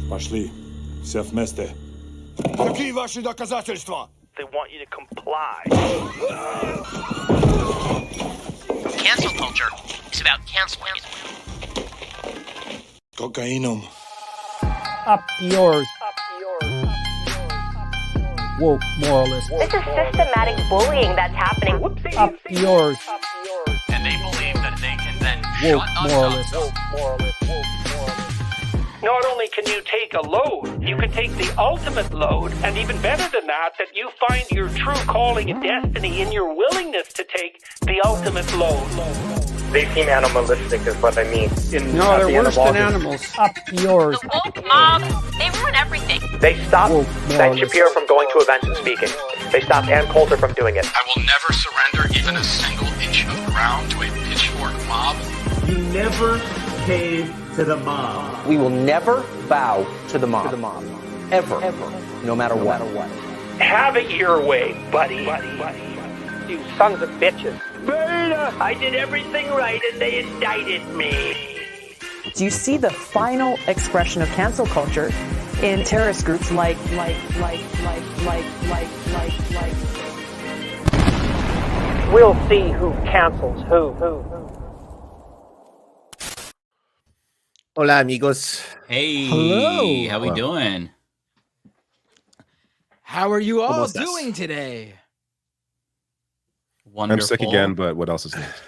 Пошли. Все вместе. Какие ваши доказательства? They want you to comply. Cancel culture is about canceling. Cocainum. Up yours. Woke moralist. This is systematic bullying that's happening. Up yours. And they believe that they can then Woke shut us moralist. up. Not only can you take a load, you can take the ultimate load, and even better than that you find your true calling and destiny in your willingness to take the ultimate load. They seem animalistic is what I mean. No, they're worse than animals. Up yours. The woke mob, they ruin everything. They stopped Woke Ben moralist. Shapiro from going to events and speaking. They stopped Ann Coulter from doing it. I will never surrender even a single inch of ground to a pitchfork mob. You never cave to the mob. We will never bow to the mob. Ever. No matter what. Have it your way, buddy. You sons of bitches. I did everything right and they indicted me. Do you see the final expression of cancel culture in terrorist groups like? We'll see who cancels who. Hola, amigos. Hey, Hello. how we doing? How are you all Almost doing today? Wonderful. I'm sick again, but what else is next?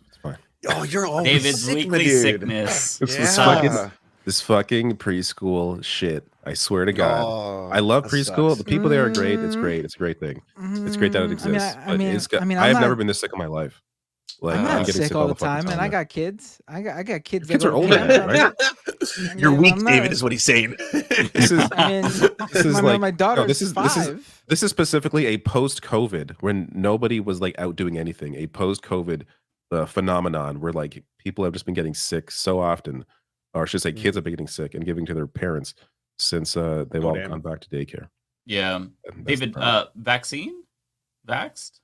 It's fine. Oh, you're all David's sick, weekly dude. sickness. It's Yeah. this fucking preschool shit. I swear to God. Oh, I love that preschool. sucks. The people there are great. It's great. It's a great thing. It's great that it exists. I mean, I have never been this sick in my life. Like I'm not getting sick all the fucking time, and I now. got kids. I got kids. Kids that are go older, to than camp. right? You're Yeah, weak, I'm David, not- is what he's saying. This is I mean, this is my like daughter's no, this is 5. this is specifically a post-COVID when nobody was like out doing anything. A post-COVID phenomenon where like people have just been getting sick so often, or I should say, kids have been getting sick and giving to their parents since they've all damn. gone back to daycare. Yeah. And that's the David, problem. vaccine? Vaxxed?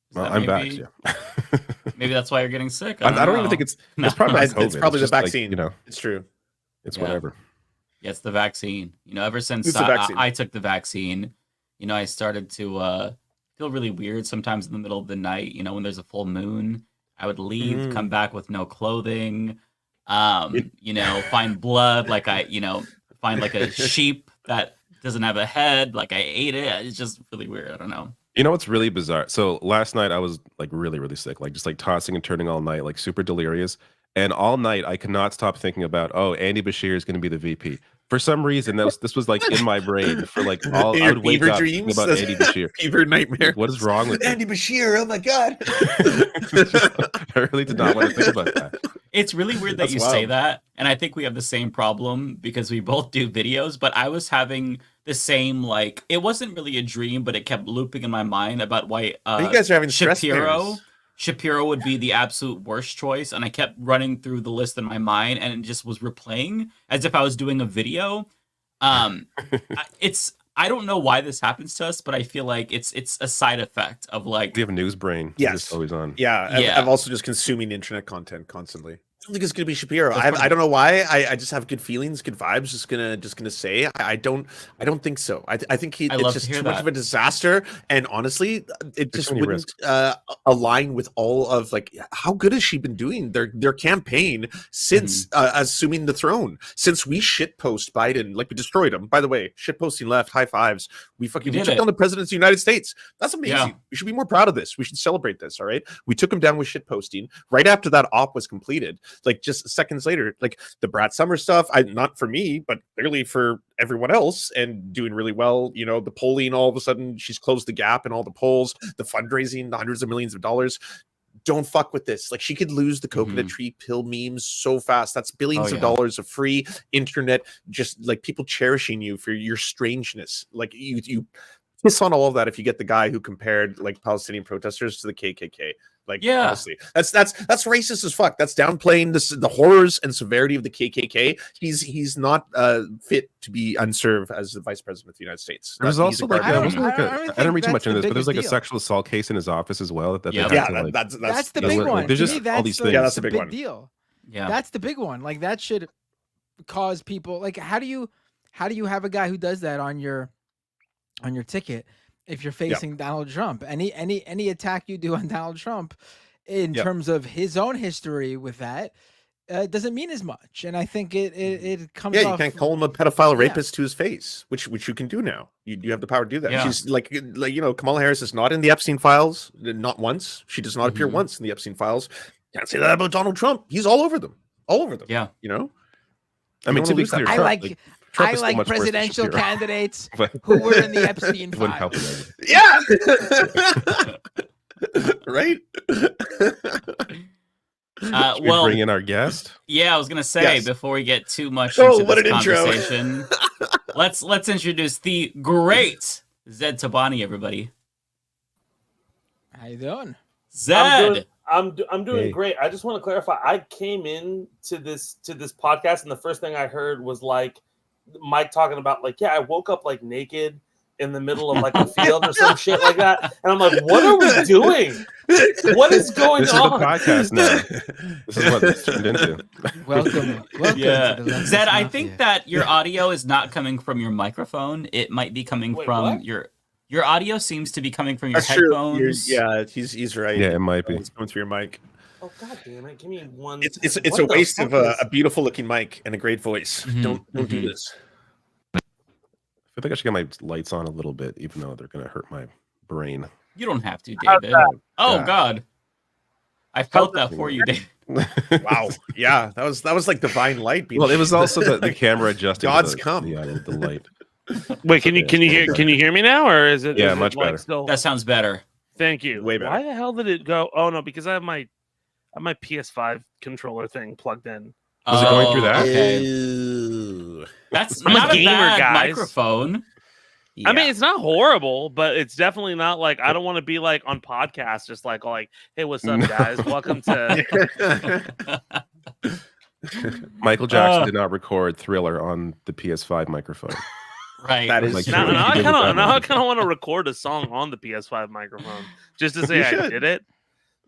Is Well, that I'm back. maybe- Yeah. Maybe that's why you're getting sick. I don't even know. think it's No. probably not It's COVID. probably the just like, vaccine. it's true. It's Yeah. whatever. Yeah, it's the vaccine. Ever since It's the vaccine. I took the vaccine, I started to feel really weird sometimes in the middle of the night. When there's a full moon, I would leave, come back with no clothing, find blood, like find like a sheep that doesn't have a head, like I ate it. It's just really weird. I don't know. You know what's really bizarre? So last night I was like really, really sick, like just like tossing and turning all night, like super delirious. And all night I could not stop thinking about, Andy Bashir is going to be the VP. For some reason, this was like in my brain for like all. In I your would wake fever up dreams? thinking about Andy Bashir. Fever nightmare. Like, what is wrong with me? Andy Bashir? Oh my god! I really did not want to think about that. It's really weird that That's you wild. say that. And I think we have the same problem because we both do videos, but I was having the same, like, it wasn't really a dream, but it kept looping in my mind about why You guys are having stress mares. Shapiro would be the absolute worst choice. And I kept running through the list in my mind and it just was replaying as if I was doing a video. I don't know why this happens to us, but I feel like it's a side effect of like We have a news brain. It's Yes. just always on. Yeah, Yeah. I'm also just consuming internet content constantly. I don't think it's gonna be Shapiro. I don't know why. I just have good feelings, good vibes. Just gonna say I don't think so. I think I it's love just to hear too much that. of a disaster. And honestly, it There's just too many wouldn't align with all of like how good has she been doing their campaign since assuming the throne. Since we shitpost Biden, like we destroyed him. By the way, shitposting left, high fives. We did took it. down the president of the United States. That's amazing. Yeah. We should be more proud of this. We should celebrate this. All right. We took him down with shitposting right after that op was completed. Like just seconds later, like the Brad Summer stuff, not for me, but clearly for everyone else, and doing really well. The polling, all of a sudden, she's closed the gap in all the polls, the fundraising, the hundreds of millions of dollars. Don't fuck with this. Like she could lose the coconut tree pill memes so fast. That's billions of dollars of free internet, just like people cherishing you for your strangeness. Like you piss on all of that if you get the guy who compared like Palestinian protesters to the KKK. Like, honestly, that's racist as fuck. That's downplaying the horrors and severity of the KKK. He's not fit to be unserved as the vice president of the United States. There's also like I don't read too much into this, but there's like a deal. sexual assault case in his office as well. That's the big one. There's To just me, all these the- things. Yeah, that's the a big one. deal. Yeah. That's the big one. Like that should cause people like how do you how do you have a guy who does that on your ticket if you're facing Donald Trump? Any attack you do on Donald Trump in terms of his own history with that doesn't mean as much. And I think it comes off. Yeah, you can't call him a pedophile rapist to his face, which you can do now. You have the power to do that. Yeah. She's like Kamala Harris is not in the Epstein files, not once. She does not appear once in the Epstein files. Can't say that about Donald Trump. He's all over them. All over them. Yeah. I mean, to be clear, I like presidential candidates who were in the Epstein files. Yeah. Right. Well, bring in our guest. Yeah, I was gonna say before we get too much into this conversation, let's introduce the great Zaid Tabani, everybody. How you doing, Zed? I'm doing great. I just want to clarify. I came in to this podcast, and the first thing I heard was like Mike talking about like, I woke up like naked in the middle of like a field or some shit like that, and I'm like, what are we doing? What is going on? This is the podcast now. This is what this turned into. Welcome Yeah, to the Leftist Zed, I Mafia. think that your audio is not coming from your microphone. It might be coming from your audio seems to be coming from your headphones. Yeah, he's right. Yeah, it might be. It's coming through your mic. Oh god damn it! Give me one. It's a waste of a beautiful looking mic and a great voice. Don't do this. I think I should get my lights on a little bit, even though they're going to hurt my brain. You don't have to, David. Oh God, I felt that for you, David. Wow. Yeah, that was like divine light. Well, it was also the camera adjusting. God's the come. The light. Wait, can you hear me now, or is it? Yeah, is much it like better. Still... That sounds better. Thank you. Way better. Why the hell did it go? Oh no, because I have my PS5 controller thing plugged in. Was it going through that? Okay. That's I'm not a gamer, bad guys. microphone. I mean, it's not horrible, but it's definitely not like I don't want to be like on podcasts, just like hey, what's up, guys? Welcome to. Michael Jackson did not record Thriller on the PS5 microphone. Right. That is like, Now I kind of want to record a song on the PS5 microphone just to say I did it.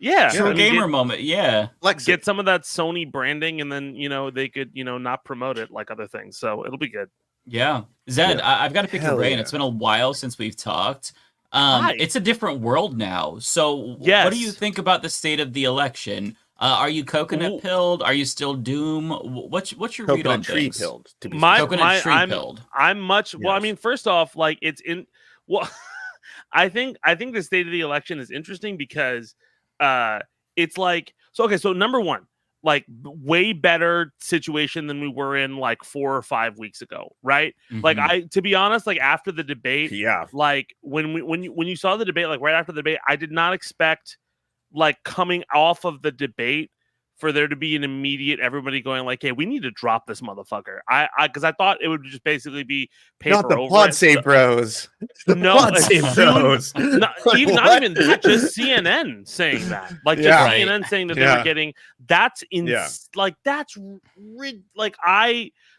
Yeah, True gamer moment. Yeah, like get some of that Sony branding, and then they could not promote it like other things. So it'll be good. Yeah, Zed, I've got to pick your brain. It's been a while since we've talked. It's a different world now. So what do you think about the state of the election? Are you coconut pilled? Are you still doom? What's your read on things? Pilled, to be coconut tree pilled. I'm much. Well, I mean, first off, like it's in. Well, I think the state of the election is interesting because it's like so number one, like way better situation than we were in like 4 or 5 weeks ago, right? Like to be honest, like after the debate, like when you saw the debate, like right after the debate, I did not expect like coming off of the debate for there to be an immediate everybody going like, hey, we need to drop this motherfucker. Because I thought it would just basically be paper not the over Pod it. Save Bros. No, Pod Save Bros. Not even that, just CNN saying that. Like just CNN saying that they were getting that's like that's like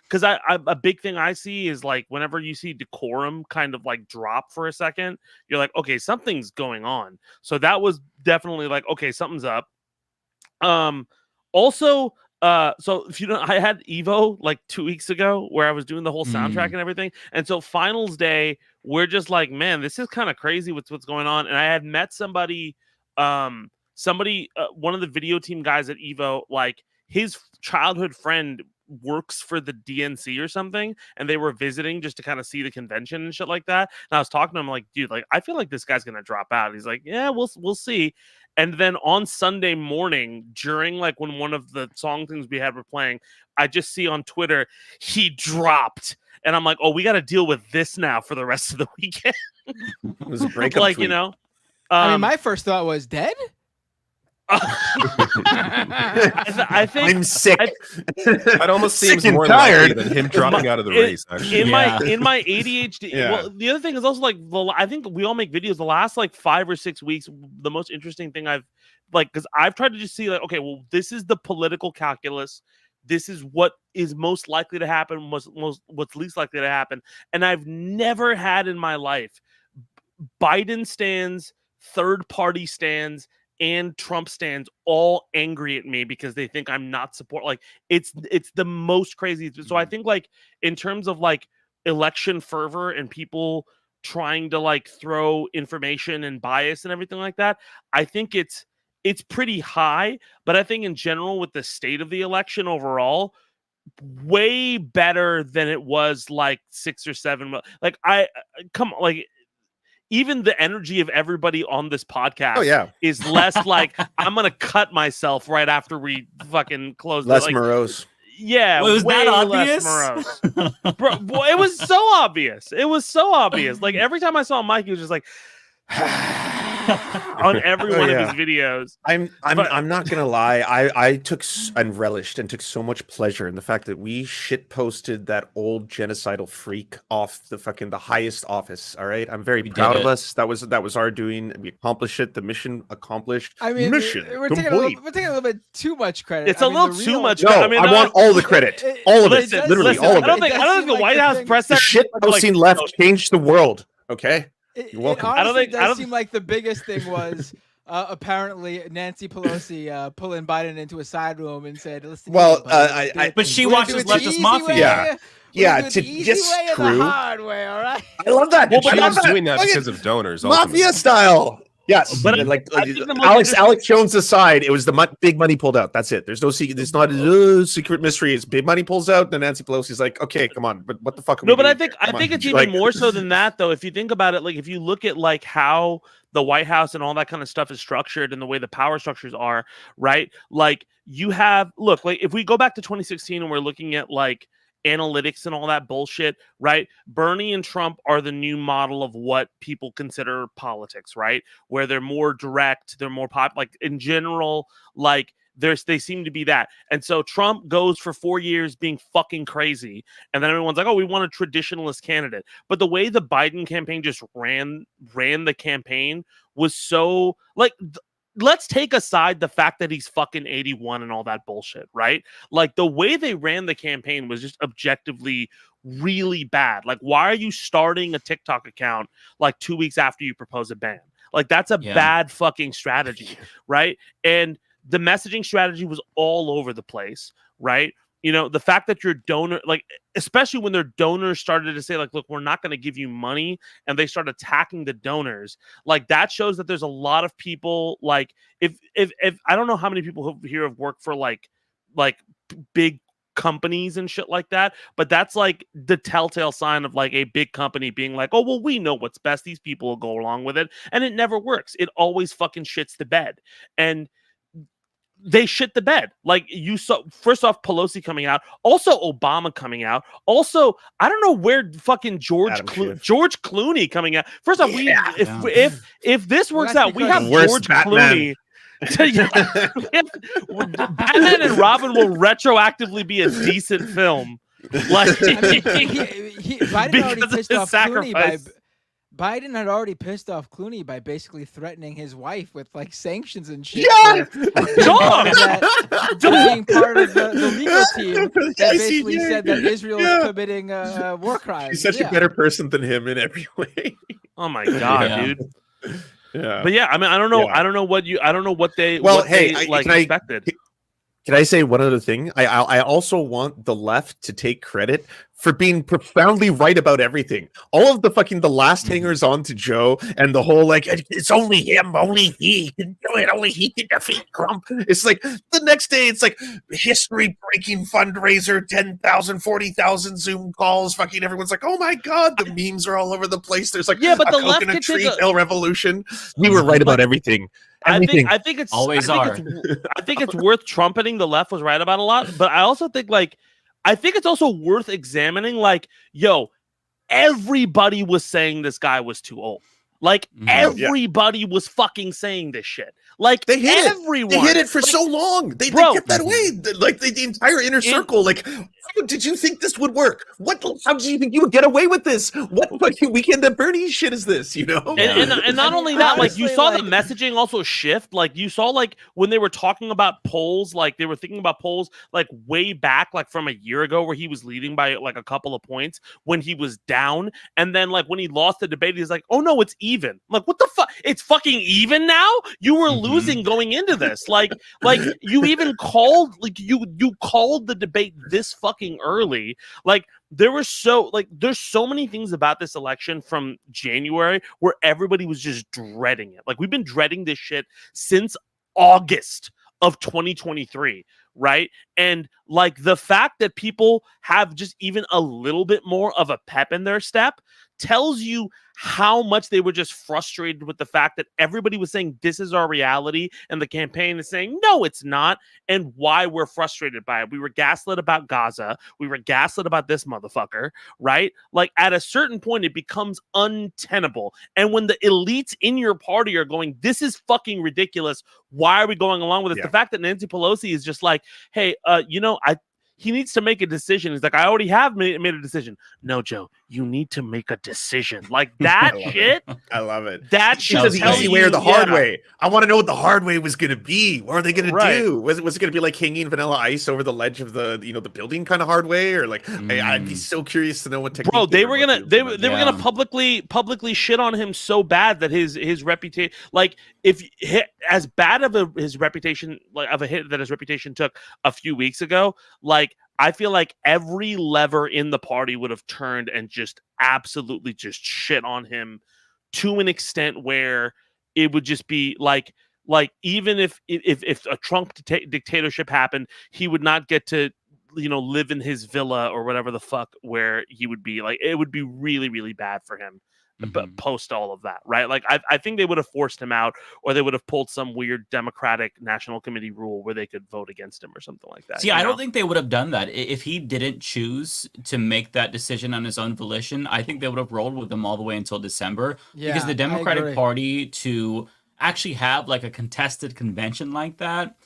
because I a big thing I see is like whenever you see decorum kind of like drop for a second, you're like, okay, something's going on. So that was definitely like, okay, something's up. Also, so if you know, I had Evo like 2 weeks ago where I was doing the whole soundtrack and everything. And so finals day, we're just like, man, this is kind of crazy what's going on. And I had met somebody, one of the video team guys at Evo, like his childhood friend works for the DNC or something, and they were visiting just to kind of see the convention and shit like that. And I was talking to him like, dude, like I feel like this guy's gonna drop out. He's like, yeah, we'll see. And then on Sunday morning, during like when one of the song things we had were playing, I just see on Twitter he dropped, and I'm like, oh, we got to deal with this now for the rest of the weekend. It was a breakup. Like tweet. I mean, my first thought was dead. I think I'm sick. It almost seems and more tired likely than him dropping out of the race. Actually, in my ADHD. Yeah. Well, the other thing is also like I think we all make videos. The last like 5 or 6 weeks, the most interesting thing I've like because I've tried to just see like, okay, well, this is the political calculus. This is what is most likely to happen. What's least likely to happen. And I've never had in my life Biden stands, third party stands, and Trump stands all angry at me because they think I'm not support. Like it's the most crazy. So I think like in terms of like election fervor and people trying to like throw information and bias and everything like that, I think it's pretty high. But I think in general, with the state of the election overall, way better than it was like 6 or 7. Like even the energy of everybody on this podcast is less like I'm gonna cut myself right after we fucking close. Less morose. Yeah, was way that obvious? less morose. Bro, boy, it was so obvious. It was so obvious. Like every time I saw Mike, he was just like on every one of his videos. I'm not gonna lie. I took and relished and took so much pleasure in the fact that we shit posted that old genocidal freak off the highest office. All right, I'm very proud of us. That was our doing. We accomplished it. The mission accomplished. I mean, mission we're taking a little bit too much credit. It's a little too much. No, I want all the credit. All of it. Literally, all of it. I don't think the White House press the shit posting left changed the world. Okay. You're welcome. I don't think seem like the biggest thing was apparently Nancy Pelosi pulling Biden into a side room and said, "Listen." Well, but she watches Leftist Mafia. Yeah, to just screw. The hard way, all right. I love that. Well, she was doing that because of donors. Mafia style. Yes, but like Alex Jones aside, it was the big money pulled out. That's it. There's no secret. There's not a secret mystery. It's big money pulls out. Then Nancy Pelosi's like, okay, come on, but what the fuck? No, but I think it's even more so than that, though. If you think about it, like if you look at like how the White House and all that kind of stuff is structured and the way the power structures are, right? Like you have like if we go back to 2016 and we're looking at like analytics and all that bullshit, right? Bernie and Trump are the new model of what people consider politics, right? Where they're more direct, they're more like in general, like they seem to be that. And so Trump goes for 4 years being fucking crazy, and then everyone's like, oh, we want a traditionalist candidate. But the way the Biden campaign just ran the campaign was so like let's take aside the fact that he's fucking 81 and all that bullshit, right? Like the way they ran the campaign was just objectively really bad. Like, why are you starting a TikTok account like 2 weeks after you propose a ban? Like that's a bad fucking strategy, right? And the messaging strategy was all over the place, right? You know, the fact that your donor, like, especially when their donors started to say, like, look, we're not going to give you money, and they start attacking the donors, like, that shows that there's a lot of people, like, if I don't know how many people here have worked for, like big companies and shit like that, but that's, like, the telltale sign of, like, a big company being like, oh, well, we know what's best. These people will go along with it, and it never works. It always fucking shits the bed, and they shit the bed. Like you saw, first off, Pelosi coming out, also Obama coming out, also I don't know where fucking George Clooney coming out. First off, if this works out, we have George Clooney. Batman and Robin will retroactively be a decent film. Like Biden already pissed off Clooney Biden had already pissed off Clooney by basically threatening his wife with like sanctions and shit. Yeah, being part of the legal team that basically said that Israel is committing war crimes. He's such a better person than him in every way. Oh my god, dude. Yeah, but yeah, I mean, I don't know. I don't know what they. Well, what hey, they, expected. Can I say one other thing? I also want the left to take credit for being profoundly right about everything. All of the last hangers on to Joe and the whole like it's only him, only he can do it, only he can defeat Trump. It's like the next day it's like history breaking fundraiser, 10,000, 40,000 Zoom calls. Fucking everyone's like, oh my god, the memes are all over the place. There's like but the coconut tree hill revolution. We were right about everything. I think it's always I think it's worth trumpeting the left was right about a lot, but I also think I think it's also worth examining, like, yo, everybody was saying this guy was too old. Like, everybody was fucking saying this shit. Like, they hit everyone. They hit it for so long. They kept that away. Like, the entire inner circle. Like, how did you think this would work? How did you think you would get away with this? What fucking Weekend at Bernie's shit is this, you know? And not only that, like, you saw the messaging also shift. Like, you saw, like, when they were talking about polls, like, they were thinking about polls, like, way back, like, from a year ago where he was leading by, like, a couple of points when he was down. And then, like, when he lost the debate, he's like, oh, no, it's even. Like, what the fuck? It's fucking even now? You were losing going into this. Like you even called, like, you called the debate this fucking fucking early. Like there's so many things about this election from January where everybody was just dreading it. Like we've been dreading this shit since August of 2023, right? And like the fact that people have just even a little bit more of a pep in their step tells you how much they were just frustrated with the fact that everybody was saying this is our reality and the campaign is saying no it's not, and why we're frustrated by it. We were gaslit about Gaza, we were gaslit about this motherfucker, right? Like at a certain point it becomes untenable, and when the elites in your party are going this is fucking ridiculous, why are we going along with this? The fact that Nancy Pelosi is just like, hey, he needs to make a decision. He's like, I already have made a decision. No, Joe, you need to make a decision. Like that shit. I love it. That shit. Because the easy way or the hard way. I want to know what the hard way was going to be. What are they going to do? Was it going to be like hanging Vanilla Ice over the ledge of the building kind of hard way, or like I'd be so curious to know what technique. Bro, they were gonna publicly shit on him so bad that his reputation, like if as bad of his reputation, like of a hit that his reputation took a few weeks ago, like I feel like every lever in the party would have turned and just absolutely just shit on him to an extent where it would just be like even if a Trump dictatorship happened, he would not get to live in his villa or whatever the fuck where he would be. Like it would be really, really bad for him. But post all of that, right? Like I think they would have forced him out, or they would have pulled some weird Democratic National Committee rule where they could vote against him or something like that. See, I don't think they would have done that if he didn't choose to make that decision on his own volition. I think they would have rolled with him all the way until December, because the Democratic Party to actually have like a contested convention like that,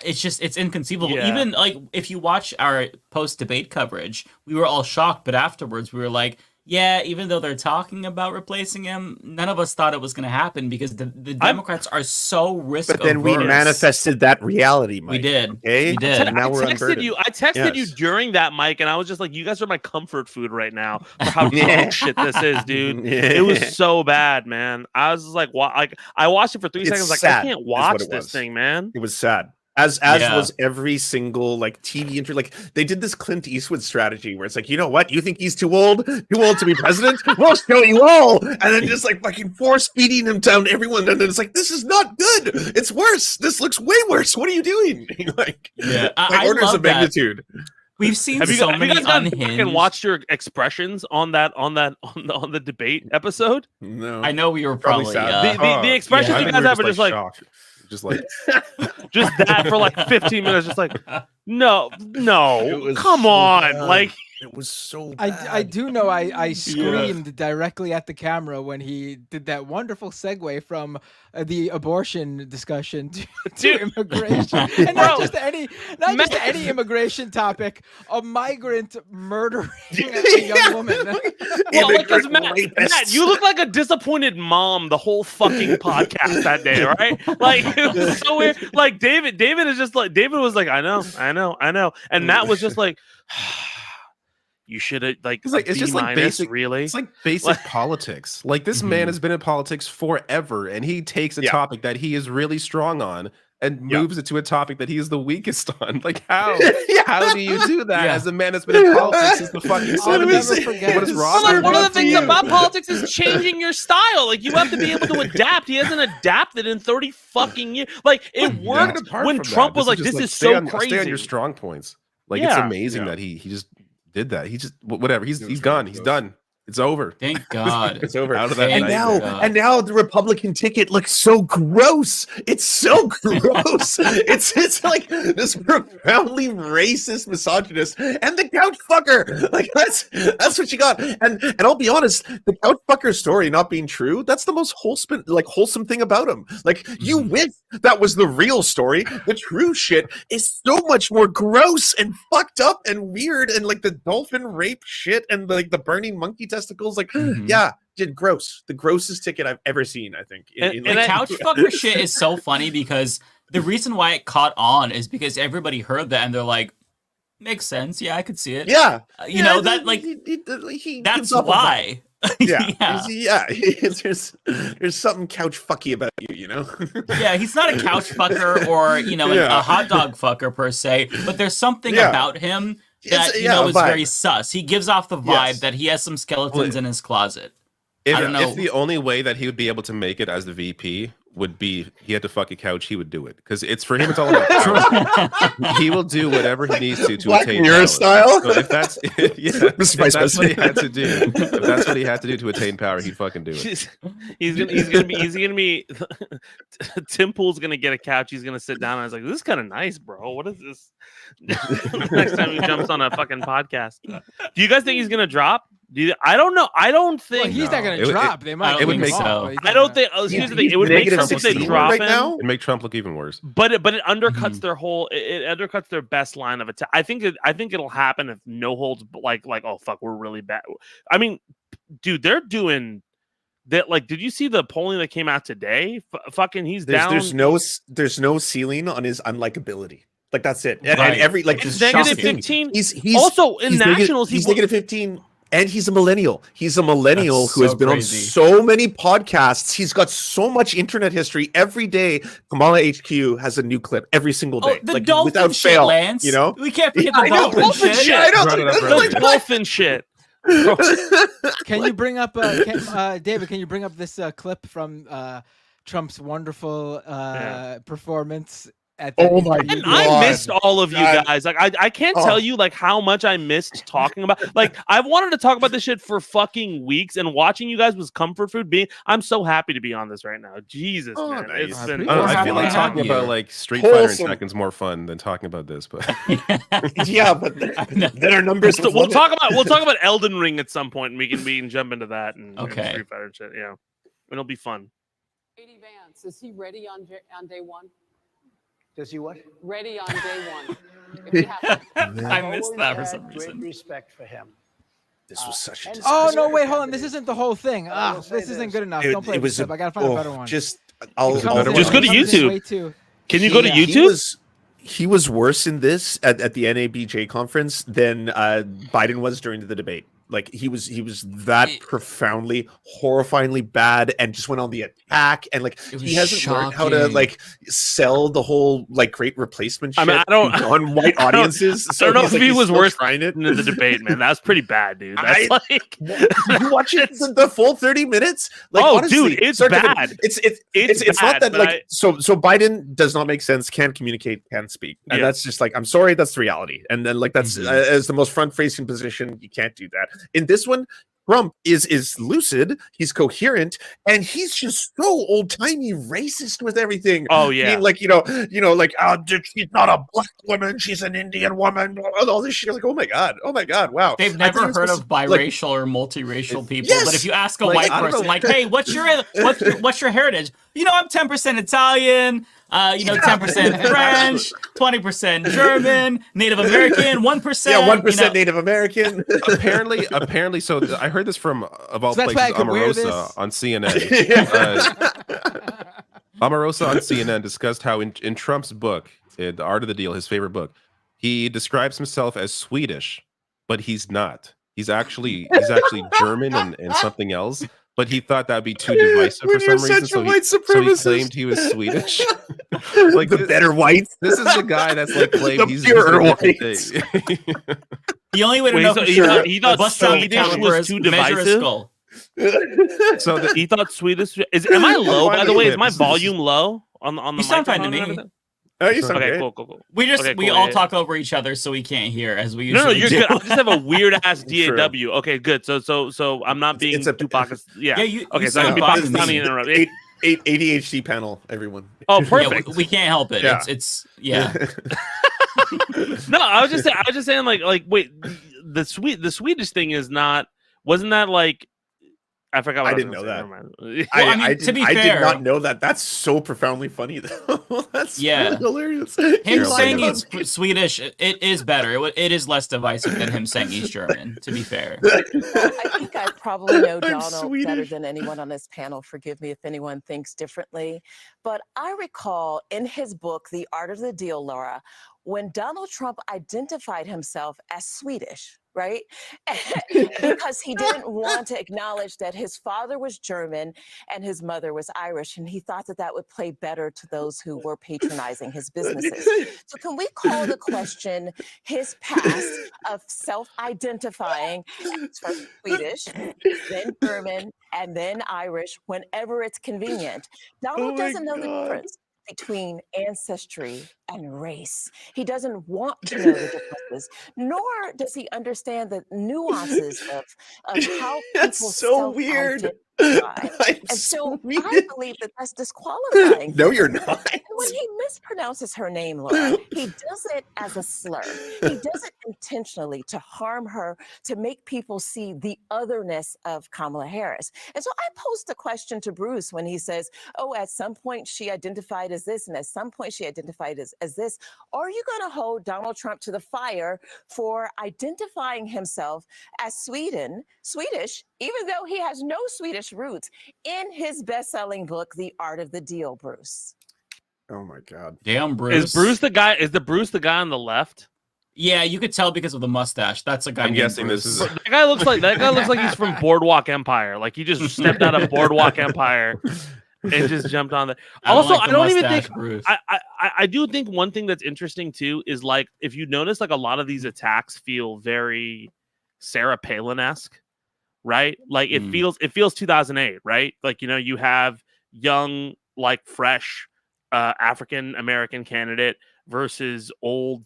it's inconceivable. Yeah. Even like if you watch our post debate coverage, we were all shocked, but afterwards we were like, yeah, even though they're talking about replacing him, none of us thought it was going to happen because the Democrats are so risk averse. But then we manifested that reality, Mike. We did. Okay? We did. And now we're unburdened. I texted you during that, Mike, and I was just like, you guys are my comfort food right now for how dog shit this is, dude. It was so bad, man. I was just like, I watched it for 3 seconds. Like, I can't watch this thing, man. It was sad. As was every single like TV interview. Like they did this Clint Eastwood strategy where it's like, you know what? You think he's too old to be president? We'll show you all. And then just like fucking force feeding him down to everyone. And then it's like, this is not good. It's worse. This looks way worse. What are you doing? like orders of magnitude. We've seen have you many guys gone unhinged. back and watched your expressions on the debate episode? No, I know we were probably the expressions you guys have are just like shocked. Just like just that for like 15 minutes, just like no, come on, like it was so bad. I do know I screamed directly at the camera when he did that wonderful segue from the abortion discussion to immigration, and not just any immigration topic. A migrant murdering a young woman. Well, because Matt, you look like a disappointed mom the whole fucking podcast that day, right? Like it was so weird. Like David is just like was like, I know, and Matt was just like. You should have it's just like basic, really. It's like basic politics. Like this man has been in politics forever, and he takes a topic that he is really strong on and moves it to a topic that he is the weakest on. Like how? How do you do that as a man that's been in politics since the fucking 70s? What is wrong? One of the things about politics is changing your style. Like you have to be able to adapt. He hasn't adapted in 30 fucking years. Like it worked when Trump was like, "This is so crazy." Stay on your strong points. Like it's amazing that he just did that. He just whatever. He's gone. He's done. It's over. Thank God. It's over. Out of that. And now the Republican ticket looks so gross. It's so gross. it's like this profoundly racist misogynist and the couch fucker. Like that's what you got. And I'll be honest, the couch fucker story not being true, that's the most wholesome thing about him. Like you wish that was the real story. The true shit is so much more gross and fucked up and weird, and like the dolphin rape shit and like the burning monkey testicles, like gross. The grossest ticket I've ever seen, I think. And the couch fucker shit is so funny because the reason why it caught on is because everybody heard that and they're like, makes sense. Yeah, I could see it. Yeah. You know, that like that's why. There's something couch fucky about you know? Yeah, he's not a couch fucker or, a hot dog fucker per se, but there's something about him that is very sus. He gives off the vibe that he has some skeletons in his closet. I don't know. If the only way that he would be able to make it as the VP would be he had to fuck a couch, he would do it, because it's for him. It's all about power. He will do whatever he needs to Black attain Mirror power. style. So if that's if that's what he had to do, if that's what he had to do to attain power, he'd fucking do it. He's gonna be Tim Pool's gonna get a couch. He's gonna sit down and I was like, this is kind of nice, bro. What is this? Next time he jumps on a fucking podcast. Do you guys think he's gonna drop? I don't know. I don't think he's not going to drop. They might. It would make so. I don't think. Here's the thing. It would make Trump if they drop him. It'd make Trump look even worse. But it undercuts their whole. It undercuts their best line of attack. I think it'll happen if no holds like oh fuck, we're really bad. I mean, dude, they're doing that. Like, did you see the polling that came out today? Fucking, he's down. There's no ceiling on his unlikability. Like that's it. And Right. every It's negative 15. He's also in he's nationals. He's negative 15. And he's a millennial. He's a millennial That's who has so been crazy. on so many podcasts. He's got so much internet history. Every day, Kamala HQ has a new clip every single day. The like, dolphin without shit, fail. Lance. You know? We can't forget Yeah, the I know, dolphin shit. I know. The dolphin shit. Can you bring up, David? Can you bring up this clip from Trump's wonderful performance? Oh my And I missed all of you guys. Like I can't tell you like how much I missed talking about. Like I've wanted to talk about this shit for fucking weeks, and watching you guys was comfort food. I'm so happy to be on this right now. Jesus, man, Nice. it's been. I feel like talking about like Street Fighter in seconds more fun than talking about this, but yeah, but then our numbers. We'll talk about Elden Ring at some point, and we can jump into that and Okay. Street Fighter and shit. Yeah, it'll be fun. J.D. Vance, is he ready on day one? Does he what? Ready on day one. If you have I missed that for some Great reason. respect for him. This was such a. Oh no! Wait, hold on. This isn't the whole thing. This isn't good enough. It- Don't play it was this clip. I gotta find a better one. Just He comes in- Just go to he comes in way YouTube. too- Can you go to He YouTube? he was worse in this at the NABJ conference than Biden was during the debate. Like he was that profoundly, horrifyingly bad, and just went on the attack. And like he hasn't learned how to like sell the whole like great replacement shit I mean, I don't on white audiences. I don't know if he was worse trying it than the debate, man. That's pretty bad, dude. That's like you watch it the full 30 minutes. Like, Oh, honestly, dude, it's start to bad. finish, it's not bad, that but like so Biden does not make sense, can't communicate, can't speak, and Yeah. that's just like I'm sorry, that's the reality. And then like that's as the most front facing position, you can't do that. In this one, Trump is lucid, he's coherent, and he's just so old timey racist with everything. Oh yeah, I mean, like like she's not a black woman, she's an Indian woman. All this shit, like oh my god, wow. They've I never think heard it's of biracial or multiracial people. Yes! But if you ask a Like, white I don't person, know. like, "Hey, what's your heritage?" I'm 10% Italian. 10% French, 20% German, Native American, 1%. Yeah, 1% Native American. apparently. So I heard this from of all So that's places, why I could wear Omarosa this? on CNN. Omarosa on CNN discussed how in Trump's book, The Art of the Deal, his favorite book, he describes himself as Swedish, but he's not. He's actually German and something else. But he thought that'd be too divisive for some reason, so he claimed he was Swedish. Like the better whites. This is the guy that's like claimed The he's purer a different whites. thing. The only way to Wait, know so for he sure, thought- he thought bust down the Swedish caliber was is too measure his divisive? skull. So he thought Swedish is. Am I low? By the way, is my volume low on the? You sound fine to microphone and me. everything? Oh, you sound Okay, great. cool. We Okay, we cool, all yeah. talk over each other, so we can't hear as we No, usually you're do. good. I just have a weird ass DAW. Okay, good. So I'm not being It's a- Tupac. Yeah. Yeah, you Okay, so sound I'm be fine to Pakistani me. and interrupt. ADHD panel, everyone. Oh, Yeah, perfect. we can't help it. Yeah. It's yeah. No, I was just saying like wait, the Swedish thing is not. Wasn't that like? I forgot. What I didn't was know gonna that. say. Never mind. Well, I mean, to be I fair- did not know that. That's so profoundly funny, though. That's Yeah. really hilarious. Him You're saying lying he's about- Swedish, it is better. It is less divisive than him saying he's German. To be fair. I think I probably know I'm Donald better Swedish. than anyone on this panel. Forgive me if anyone thinks differently. But I recall in his book, The Art of the Deal, Laura, when Donald Trump identified himself as Swedish, right? Because he didn't want to acknowledge that his father was German and his mother was Irish, and he thought that that would play better to those who were patronizing his businesses. So can we call the question his past of self-identifying as first Swedish, then German, and then Irish whenever it's convenient? Donald doesn't know the difference between ancestry and race. He doesn't want to know the differences, nor does he understand the nuances of how people so weird. and so I believe that that's disqualifying. No, you're not. And when he mispronounces her name, Laura, he does it as a slur. He does it intentionally to harm her, to make people see the otherness of Kamala Harris. And so I posed the question to Bruce when he says, oh, at some point she identified as this, and at some point she identified as this. Are you going to hold Donald Trump to the fire for identifying himself as Swedish, even though he has no Swedish roots, in his best-selling book, The Art of the Deal, Bruce? Oh my God! Damn, Bruce. Is Bruce the guy? Is the Bruce the guy on the left? Yeah, you could tell because of the mustache. That's a guy. I'm guessing Bruce. this is. That guy looks like he's from Boardwalk Empire. Like he just stepped out of Boardwalk Empire and just jumped on there. Also, I don't even think. I do think one thing that's interesting too is like if you notice, like a lot of these attacks feel very Sarah Palin-esque, right? Like it feels 2008, right? Like you have young, like fresh African American candidate versus old.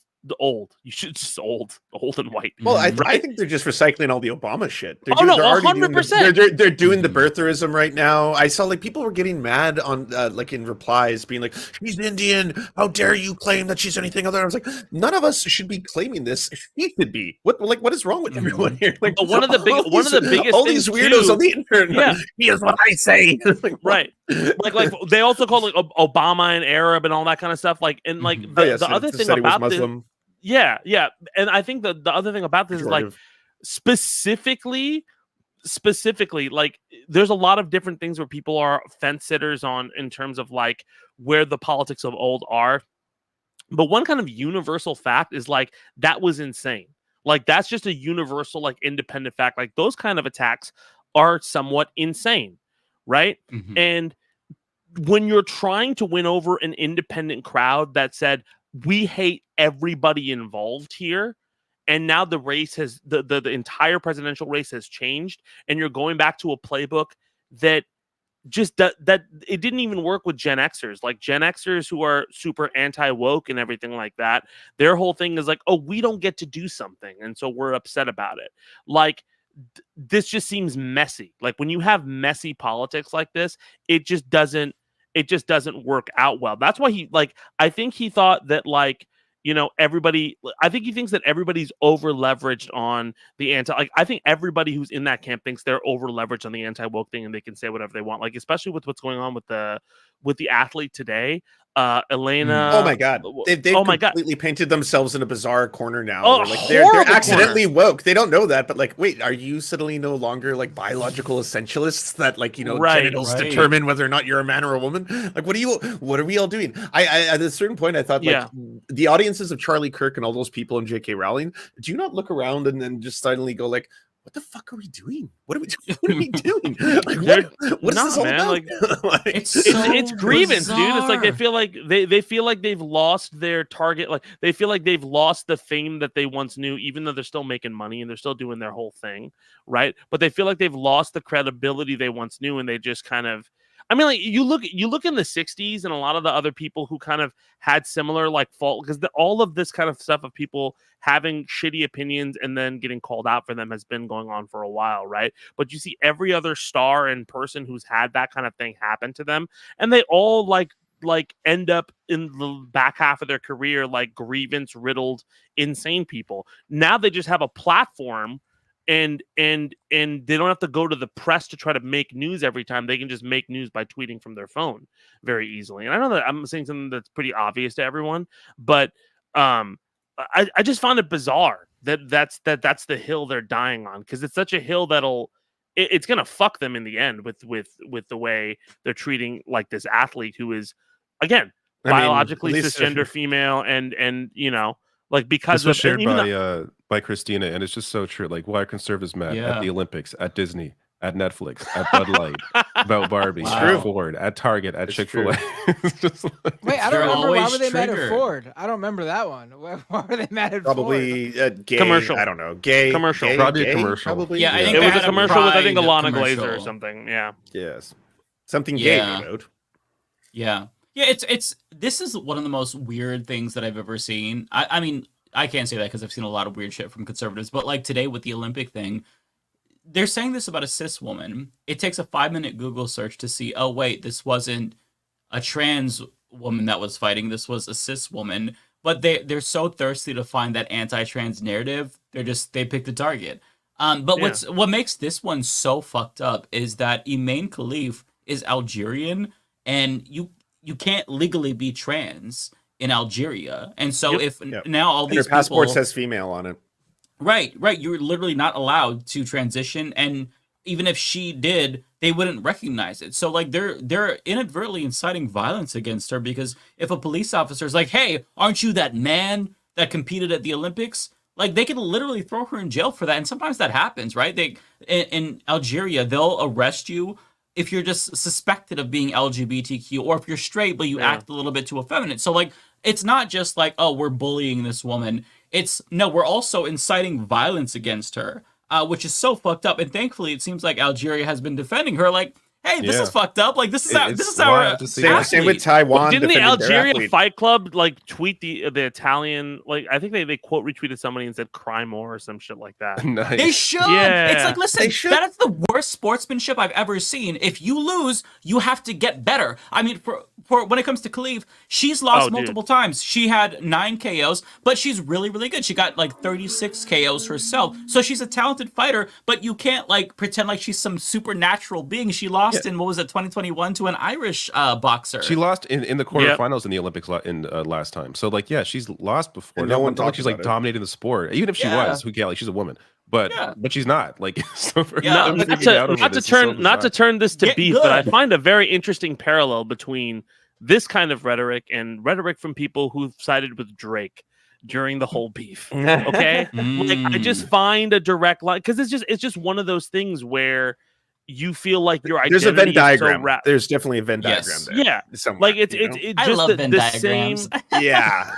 You should just old and white. Well, I think they're just recycling all the Obama shit. They're 100%. They're doing the birtherism right now. I saw like people were getting mad on like in replies, being like, "She's Indian. How dare you claim that she's anything other?" I was like, none of us should be claiming this. She should be. What is wrong with everyone here? Like one of the biggest all these weirdos on the internet. Yeah, here's what I say. Like, right. Like they also call like Obama and Arab and all that kind of stuff. Like and like the other thing about Muslim. Yeah. And I think the other thing about this is like specifically, like there's a lot of different things where people are fence sitters on in terms of like where the politics of old are. But one kind of universal fact is like that was insane. Like that's just a universal, like independent fact. Like those kind of attacks are somewhat insane, right? Mm-hmm. And when you're trying to win over an independent crowd that said, we hate everybody involved here, and now the race has the entire presidential race has changed, and you're going back to a playbook that just that it didn't even work with Gen Xers. Like Gen Xers who are super anti-woke and everything like that, their whole thing is like, oh, we don't get to do something, and so we're upset about it. Like this just seems messy. Like when you have messy politics like this, it just doesn't work out well. That's why I think he thought that I think he thinks that everybody's over leveraged on the I think everybody who's in that camp thinks they're over leveraged on the anti-woke thing and they can say whatever they want. Like, especially with what's going on with the athlete today, Elena. Oh my God. They've completely painted themselves in a bizarre corner now. They're accidentally woke. They don't know that, but like, wait, are you suddenly no longer like biological essentialists that genitals determine whether or not you're a man or a woman? Like, what are we all doing? I at a certain point I thought the audiences of Charlie Kirk and all those people in J.K. Rowling, do you not look around and then just suddenly go like, what the fuck are we doing? What are we doing? Like, what is this all about? It's grievance, dude. It's like they feel like they've lost their target. Like they feel like they've lost the fame that they once knew, even though they're still making money and they're still doing their whole thing, right? But they feel like they've lost the credibility they once knew, and they just kind of. I mean, like you look in the 60s and a lot of the other people who kind of had similar like fault, because all of this kind of stuff of people having shitty opinions and then getting called out for them has been going on for a while, right? But you see every other star and person who's had that kind of thing happen to them, and they all like end up in the back half of their career like grievance riddled insane people. Now they just have a platform. And they don't have to go to the press to try to make news every time. They can just make news by tweeting from their phone very easily. And I know that I'm saying something that's pretty obvious to everyone, but I just found it bizarre that's the hill they're dying on, because it's such a hill it's gonna fuck them in the end with the way they're treating like this athlete who is, again, biologically at least- cisgender female, and you know, like because This was of shared even though- by Christina, and it's just so true. Like, why are conservatives mad Yeah. at the Olympics, at Disney, at Netflix, at Bud Light, about Barbie, Wow. at Ford, at Target, at It's Chick-fil-A? It's just like, Wait, I You're don't remember why always were they mad at triggered. Ford? I don't remember that one. Why were they mad at Ford? Probably gay. Commercial. I don't know. Gay. Commercial. Gay, Probably a gay, commercial. Probably. Yeah, I think it they was a had a commercial with I think Pride Alana Glazer or commercial. something. Yeah. Yes. Something Yeah. gay about. Yeah. Yeah, it's this is one of the most weird things that I've ever seen. I mean, I can't say that because I've seen a lot of weird shit from conservatives, but like today with the Olympic thing, they're saying this about a cis woman. It takes a 5-minute Google search to see, oh wait, this wasn't a trans woman that was fighting, this was a cis woman. But they're so thirsty to find that anti-trans narrative, they pick the target. But what makes this one so fucked up is that Iman Khalif is Algerian, and you can't legally be trans in Algeria. And so now all And these her passport people, says female on it. right, you're literally not allowed to transition, and even if she did, they wouldn't recognize it. So like they're inadvertently inciting violence against her, because if a police officer is like, "Hey, aren't you that man that competed at the Olympics?" Like they can literally throw her in jail for that, and sometimes that happens, right? They in Algeria, they'll arrest you if you're just suspected of being LGBTQ, or if you're straight but you act a little bit too effeminate. So like it's not just like, oh, we're bullying this woman. It's no, we're also inciting violence against her, which is so fucked up. And thankfully, it seems like Algeria has been defending her. Like, hey, this is fucked up. Like, this is our same with Taiwan. Didn't the defending their Algeria athlete. Fight Club like tweet the Italian, like I think they quote retweeted somebody and said "cry more" or some shit like that. Nice. They should. Yeah. It's like, listen, that is the worst sportsmanship I've ever seen. If you lose, you have to get better. I mean, for when it comes to Khalif, she's lost multiple times. She had 9 KOs, but she's really, really good. She got like 36 KOs herself. So she's a talented fighter, but you can't like pretend like she's some supernatural being. She lost in, what was it, 2021 to an Irish boxer. She lost in the quarterfinals in the Olympics last time. So like, yeah, she's lost before. And no one not like talks she's like about it. dominating the sport. Even if she was, who cares? Like, she's a woman. But she's not. Like, so for not to turn this to beef, but I find a very interesting parallel between this kind of rhetoric and rhetoric from people who've sided with Drake during the whole beef. Okay, like I just find a direct line, because it's just one of those things where you feel like your identity There's a Venn is diagram. so There's definitely a Venn diagram there. Yeah, somewhere, like it's you know? I just love Venn the diagrams. same. Yeah,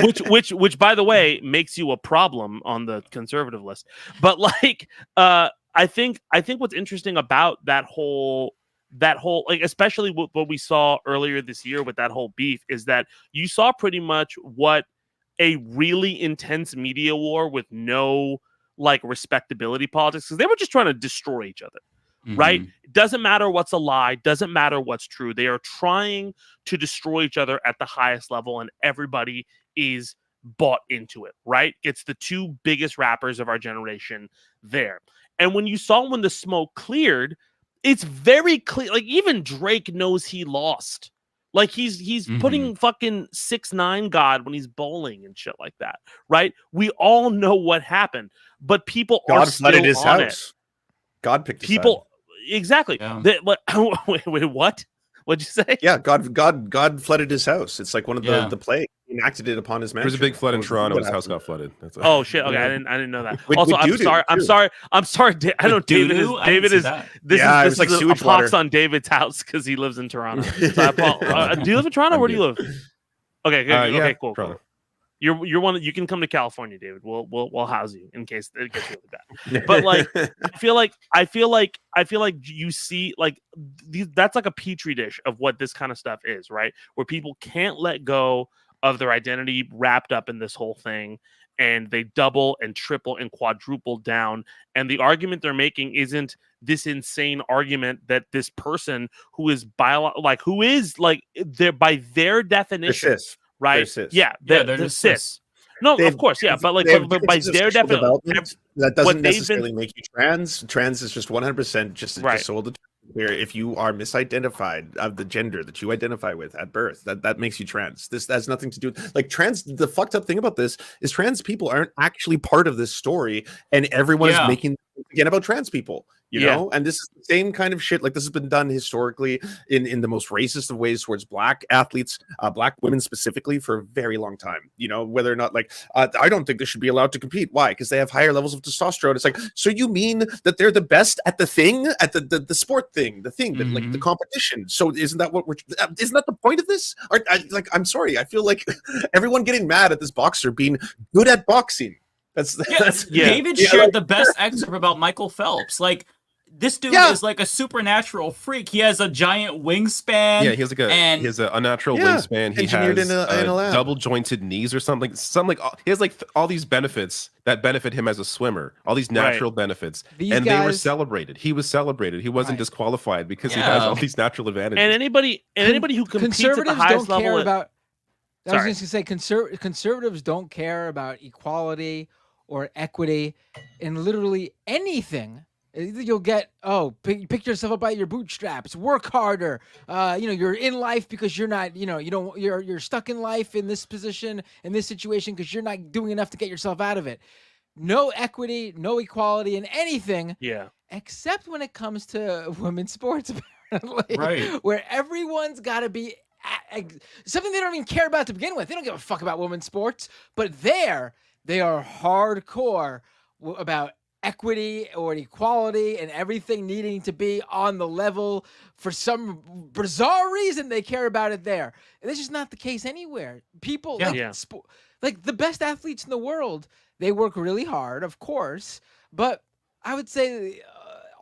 which by the way makes you a problem on the conservative list. But like I think what's interesting about that whole like, especially what we saw earlier this year with that whole beef, is that you saw pretty much what a really intense media war with no like respectability politics, because they were just trying to destroy each other. Right? Doesn't matter what's a lie, doesn't matter what's true. They are trying to destroy each other at the highest level, and everybody is bought into it, right? It's the two biggest rappers of our generation there. And when the smoke cleared, it's very clear. Like, even Drake knows he lost. Like, he's putting fucking 6ix9ine God when he's bowling and shit like that, right? We all know what happened, but people are still flooded his on house. it. God picked his People, exactly. Yeah. Wait, what? What'd you say? Yeah, God flooded his house. It's like one of the plague. He enacted it upon his There mansion. was a big flood in Toronto. His house got flooded. That's Oh shit! Okay, I didn't know that. With Also, I'm doo-doo, sorry. I'm too. sorry. I'm sorry. I know David is. doo-doo? I David didn't is. see that. This Yeah, it is was like this is a sewage pox water. on David's house because he lives in Toronto. So do you live in Toronto? Where do you live? Okay, good. Okay, yeah, cool. Toronto. You're one. You can come to California, David. We'll house you in case it gets really bad. But like, I feel like you see like that's like a petri dish of what this kind of stuff is, right? Where people can't let go of their identity wrapped up in this whole thing, and they double and triple and quadruple down. And the argument they're making isn't this insane argument that this person who is they're by their definition. Right? They're They're just cis. No, of course, yeah, but like, but by their definition, that doesn't necessarily make you trans. Trans is just 100% just sold the where if you are misidentified of the gender that you identify with at birth, that makes you trans. This has nothing to do like trans. The fucked up thing about this is trans people aren't actually part of this story, and everyone is making again about trans people. You know, and this is the same kind of shit. Like this has been done historically in the most racist of ways towards black athletes, black women specifically, for a very long time. You know, whether or not I don't think they should be allowed to compete. Why? Because they have higher levels of testosterone. It's like, so you mean that they're the best at the thing, at the sport thing, the thing that like the competition. So isn't that the point of this? I'm sorry. I feel like everyone getting mad at this boxer being good at boxing. David shared the best excerpt about Michael Phelps. Like, this dude is like a supernatural freak. He has a giant wingspan. Yeah, he has an unnatural wingspan. He engineered has in a lab. double jointed knees or something. He has like all these benefits that benefit him as a swimmer. All these natural benefits, they were celebrated. He was celebrated. He wasn't disqualified because he has all these natural advantages. And anybody who competes at the highest level. I was just gonna say conservatives don't care about equality or equity in literally anything. You'll get pick yourself up by your bootstraps, work harder. You're in life because you're not, you're stuck in life in this position, in this situation, because you're not doing enough to get yourself out of it. No equity, no equality in anything. Yeah. Except when it comes to women's sports, apparently. Right. Where everyone's got to be something they don't even care about to begin with. They don't give a fuck about women's sports, but they are hardcore about equity or equality and everything needing to be on the level. For some bizarre reason, they care about it there. And this is not the case anywhere. People like the best athletes in the world, they work really hard, of course, but I would say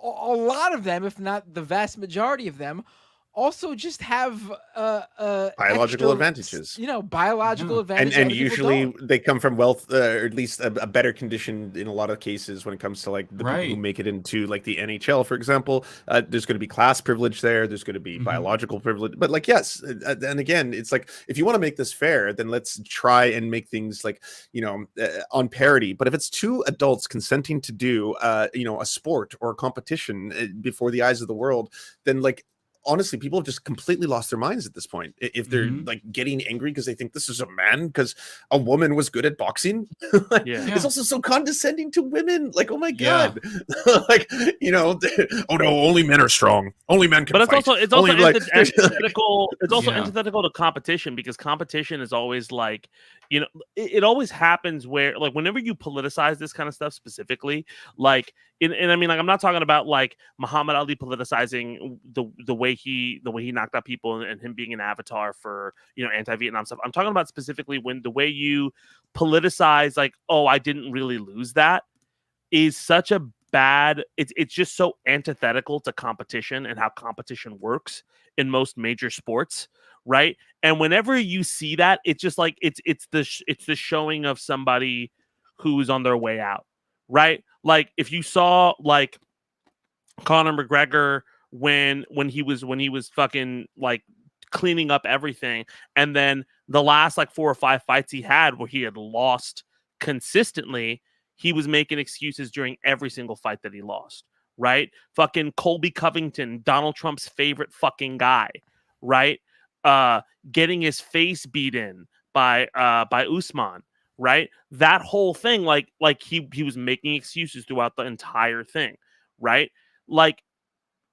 a lot of them, if not the vast majority of them, also just have biological advantages. Biological advantages. And usually they come from wealth, or at least a better condition in a lot of cases when it comes to like the people who make it into like the NHL, for example. There's going to be class privilege there. There's going to be biological privilege. But like, yes. And again, it's like, if you want to make this fair, then let's try and make things like, on parity. But if it's two adults consenting to do, a sport or a competition before the eyes of the world, then like, honestly, people have just completely lost their minds at this point. If they're like getting angry because they think this is a man because a woman was good at boxing, it's also so condescending to women. Like, oh my god, oh no, only men are strong. Only men can. But it's also antithetical. It's also antithetical to competition, because competition is always like, it always happens where like whenever you politicize this kind of stuff specifically, like and I mean, like, I'm not talking about like Muhammad Ali politicizing the way he knocked out people and him being an avatar for anti-Vietnam stuff. I'm talking about specifically when the way you politicize like, oh, I didn't really lose that, is such a bad. It's just so antithetical to competition and how competition works in most major sports, right? And whenever you see that, it's just like it's the showing of somebody who's on their way out, right? Like if you saw like Conor McGregor when he was fucking like cleaning up everything, and then the last like 4 or 5 fights he had where he had lost consistently, he was making excuses during every single fight that he lost, right? Fucking Colby Covington, Donald Trump's favorite fucking guy, right? Getting his face beat in by Usman, right? That whole thing, like he was making excuses throughout the entire thing, right? Like,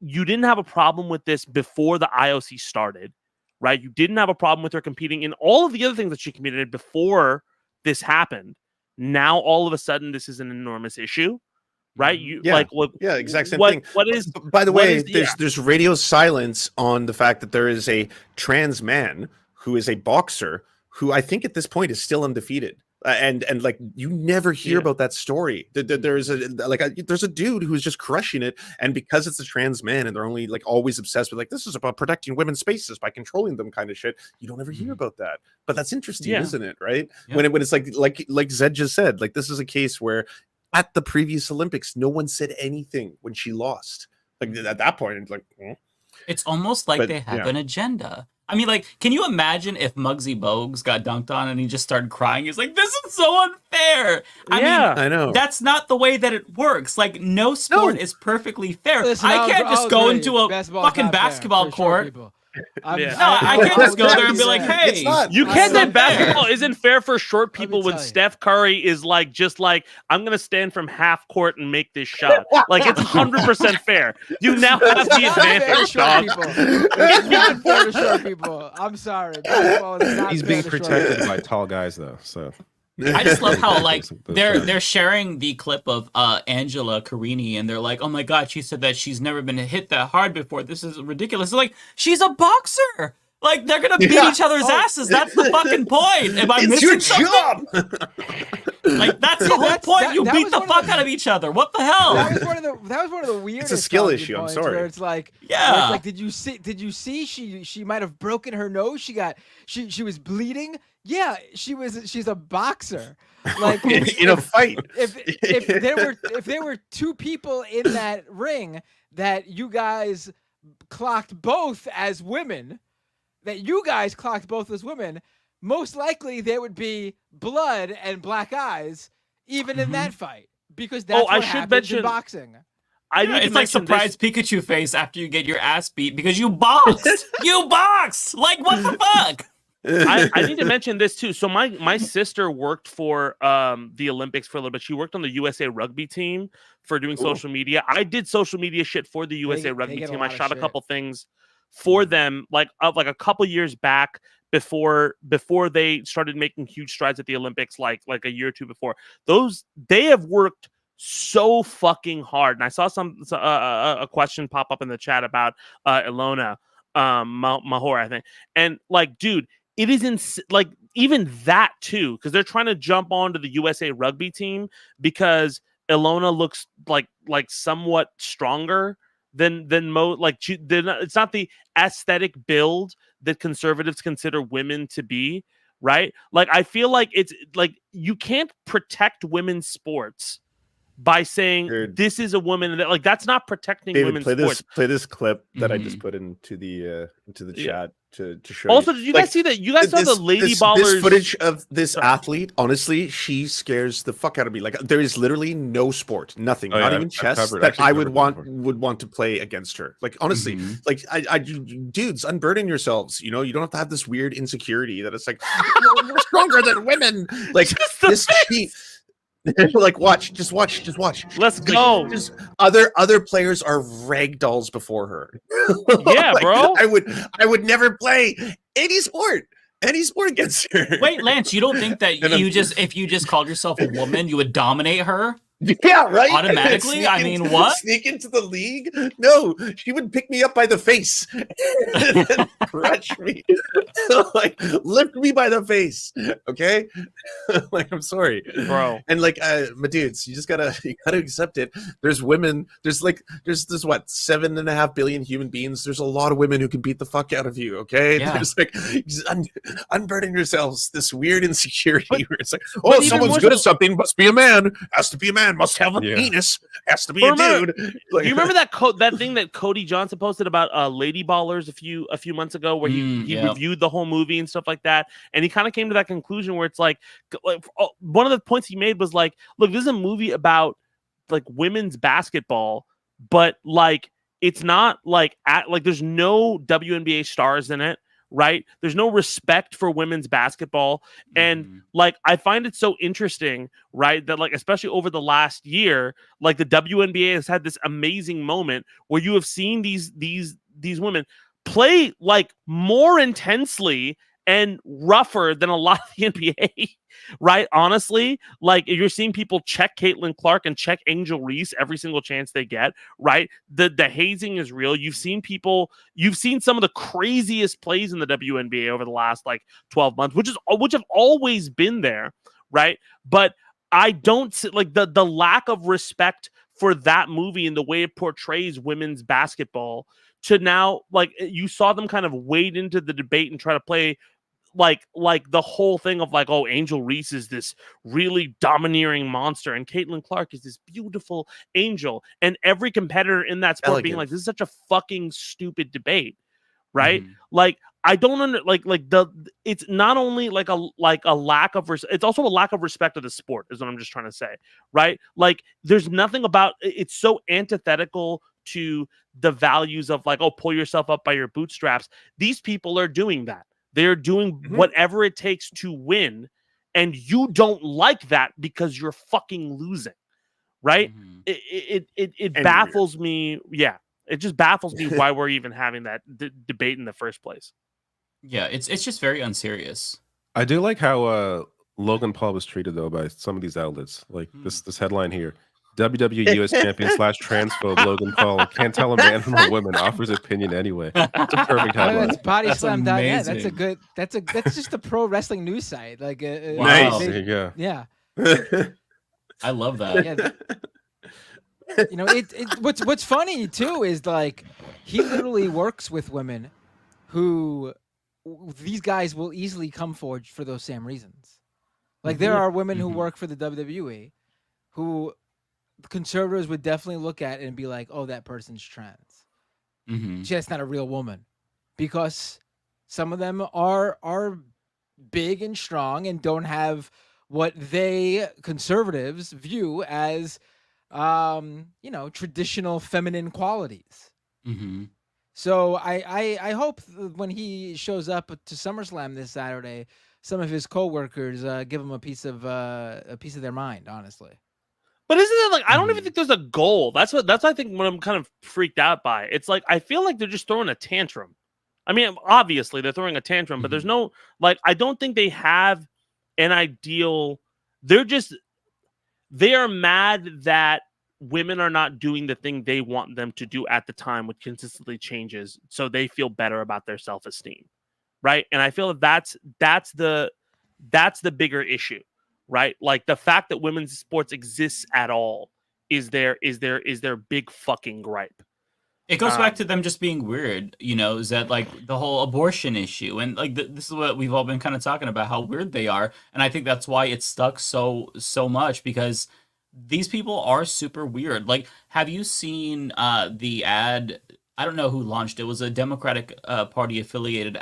you didn't have a problem with this before the IOC started, right? You didn't have a problem with her competing in all of the other things that she competed in before this happened. Now, all of a sudden, this is an enormous issue, right? Exact same thing. What is? By the way, there's radio silence on the fact that there is a trans man who is a boxer who I think at this point is still undefeated. And like, you never hear about that story. There's a dude who's just crushing it, and because it's a trans man and they're only like always obsessed with like, this is about protecting women's spaces by controlling them kind of shit, you don't ever hear about that. But that's interesting, isn't it? Right? When it's like Zed just said, like, this is a case where at the previous Olympics no one said anything when she lost. Like, at that point, it's like, it's almost like they have an agenda. I mean, like, can you imagine if Muggsy Bogues got dunked on and he just started crying? He's like, this is so unfair. I mean, I know. That's not the way that it works. Like, no sport is perfectly fair. Listen, I can't just go into a fucking basketball court I can't just go there and be like, hey, it's not. You can't say not basketball fair. isn't fair for short people when tell you. Steph Curry is like, just like, I'm going to stand from half court and make this shot. Like, it's 100% fair. You now have the advantage, dog. It's not fair to short people. I'm sorry. Basketball is not He's fair being to short protected people. by tall guys, though. So I just love how like they're sharing the clip of Angela Carini and they're like, oh my god, she said that she's never been hit that hard before. This is ridiculous. It's like, she's a boxer. Like, they're gonna beat each other's asses. That's the fucking point. Am I It's missing your something? Like, that's the whole point. You beat the fuck out of each other. What the hell? That was one of the weirdest. It's a skill talking issue. I'm points sorry. Where it's like, Yeah. where it's like, did you see? She might have broken her nose. She was bleeding. Yeah, she's a boxer. Like in a fight. If there were two people in that ring that you guys clocked both as women, most likely there would be blood and black eyes even in that fight, because that's what happens in boxing. It's like surprise Pikachu face after you get your ass beat because you boxed. You boxed. Like, what the fuck? I need to mention this too. So my sister worked for the Olympics for a little bit. She worked on the USA rugby team for doing social media. I did social media shit for the USA rugby team. I shot a couple things for them like a couple years back before they started making huge strides at the Olympics like a year or two before. They have worked so fucking hard. And I saw a question pop up in the chat about Ilona Mahor, I think. And like, dude, it is like even that too, because they're trying to jump onto the USA rugby team because Ilona looks like somewhat stronger than it's not the aesthetic build that conservatives consider women to be, right? Like, I feel like it's like you can't protect women's sports by saying this is a woman that, like, that's not protecting women's sports. Play this clip that I just put into the chat to show. Also, you. did you guys see that? You guys saw the Lady Ballers This footage of this athlete. Honestly, she scares the fuck out of me. Like, there is literally no sport, nothing, not even chess, that I would want to play against her. Like, honestly, like I dudes, unburden yourselves. You know, you don't have to have this weird insecurity that it's like we're stronger than women. Like this cheat. Like, just watch. Let's go. Like, just other players are rag dolls before her. Yeah, like, bro. I would never play any sport against her. Wait, Lance, you don't think that if you just called yourself a woman, you would dominate her? Yeah, right. Automatically? I mean, what? Sneak into the league? No, she would pick me up by the face and crush me, like lift me by the face. Okay, like, I'm sorry, bro. And like, my dudes, you gotta accept it. There's women. There's what 7.5 billion human beings. There's a lot of women who can beat the fuck out of you. Okay, Yeah. there's like unburden yourselves. This weird insecurity where it's like, oh, someone's good at something, must be a man. Has to be a man. Must have a penis. Has to be a dude. Like, do you remember that thing that Cody Johnson posted about Lady Ballers a few months ago, where he reviewed the whole movie and stuff like that, and he kind of came to that conclusion where it's like one of the points he made was like, look, this is a movie about like women's basketball, but like it's not like there's no WNBA stars in it. Right? There's no respect for women's basketball. And like, I find it so interesting, right? That like, especially over the last year, like the WNBA has had this amazing moment where you have seen these women play like more intensely and rougher than a lot of the NBA, right? Honestly, like you're seeing people check Caitlin Clark and check Angel Reese every single chance they get, right? The hazing is real. You've seen some of the craziest plays in the WNBA over the last like 12 months, which have always been there, right? But I don't see like the lack of respect for that movie and the way it portrays women's basketball to now, like you saw them kind of wade into the debate and try to play like the whole thing of like, oh, Angel Reese is this really domineering monster and Caitlin Clark is this beautiful angel, and every competitor in that sport being like, this is such a fucking stupid debate, right? Like, I don't it's not only like a lack of it's also a lack of respect of the sport is what I'm just trying to say, right? Like, there's nothing about it's so antithetical to the values of like, oh, pull yourself up by your bootstraps. These people are doing that. They're doing whatever it takes to win. And you don't like that because you're fucking losing. Right? It baffles me. Yeah. It just baffles me why we're even having that debate in the first place. Yeah, it's just very unserious. I do like how Logan Paul was treated though by some of these outlets. Like this headline here: WWE US champion / transphobe Logan Paul can't tell a man from a woman, offers opinion anyway. It's a perfect headline. That's bodyslam.net. That's a good. That's just a pro wrestling news site. Like nice. Yeah. I love that. Yeah. You know, what's funny too is like he literally works with women who these guys will easily come for those same reasons. Like there are women who work for the WWE who conservatives would definitely look at and be like, "Oh, that person's trans. That's not a real woman," because some of them are big and strong and don't have what they conservatives view as traditional feminine qualities. So I hope when he shows up to SummerSlam this Saturday, some of his coworkers give him a piece of their mind, honestly. But isn't it like I don't even think there's a goal. That's I think what I'm kind of freaked out by. It's like I feel like they're just throwing a tantrum. I mean, obviously they're throwing a tantrum, but there's no like I don't think they have an ideal. They are mad that women are not doing the thing they want them to do at the time, which consistently changes, so they feel better about their self-esteem, right? And I feel that's the bigger issue, right? Like the fact that women's sports exists at all is their big fucking gripe. It goes back to them just being weird, is that like the whole abortion issue. And like this is what we've all been kind of talking about, how weird they are. And I think that's why it's stuck so much, because these people are super weird. Like, have you seen the ad? I don't know who launched it. It was a Democratic Party affiliated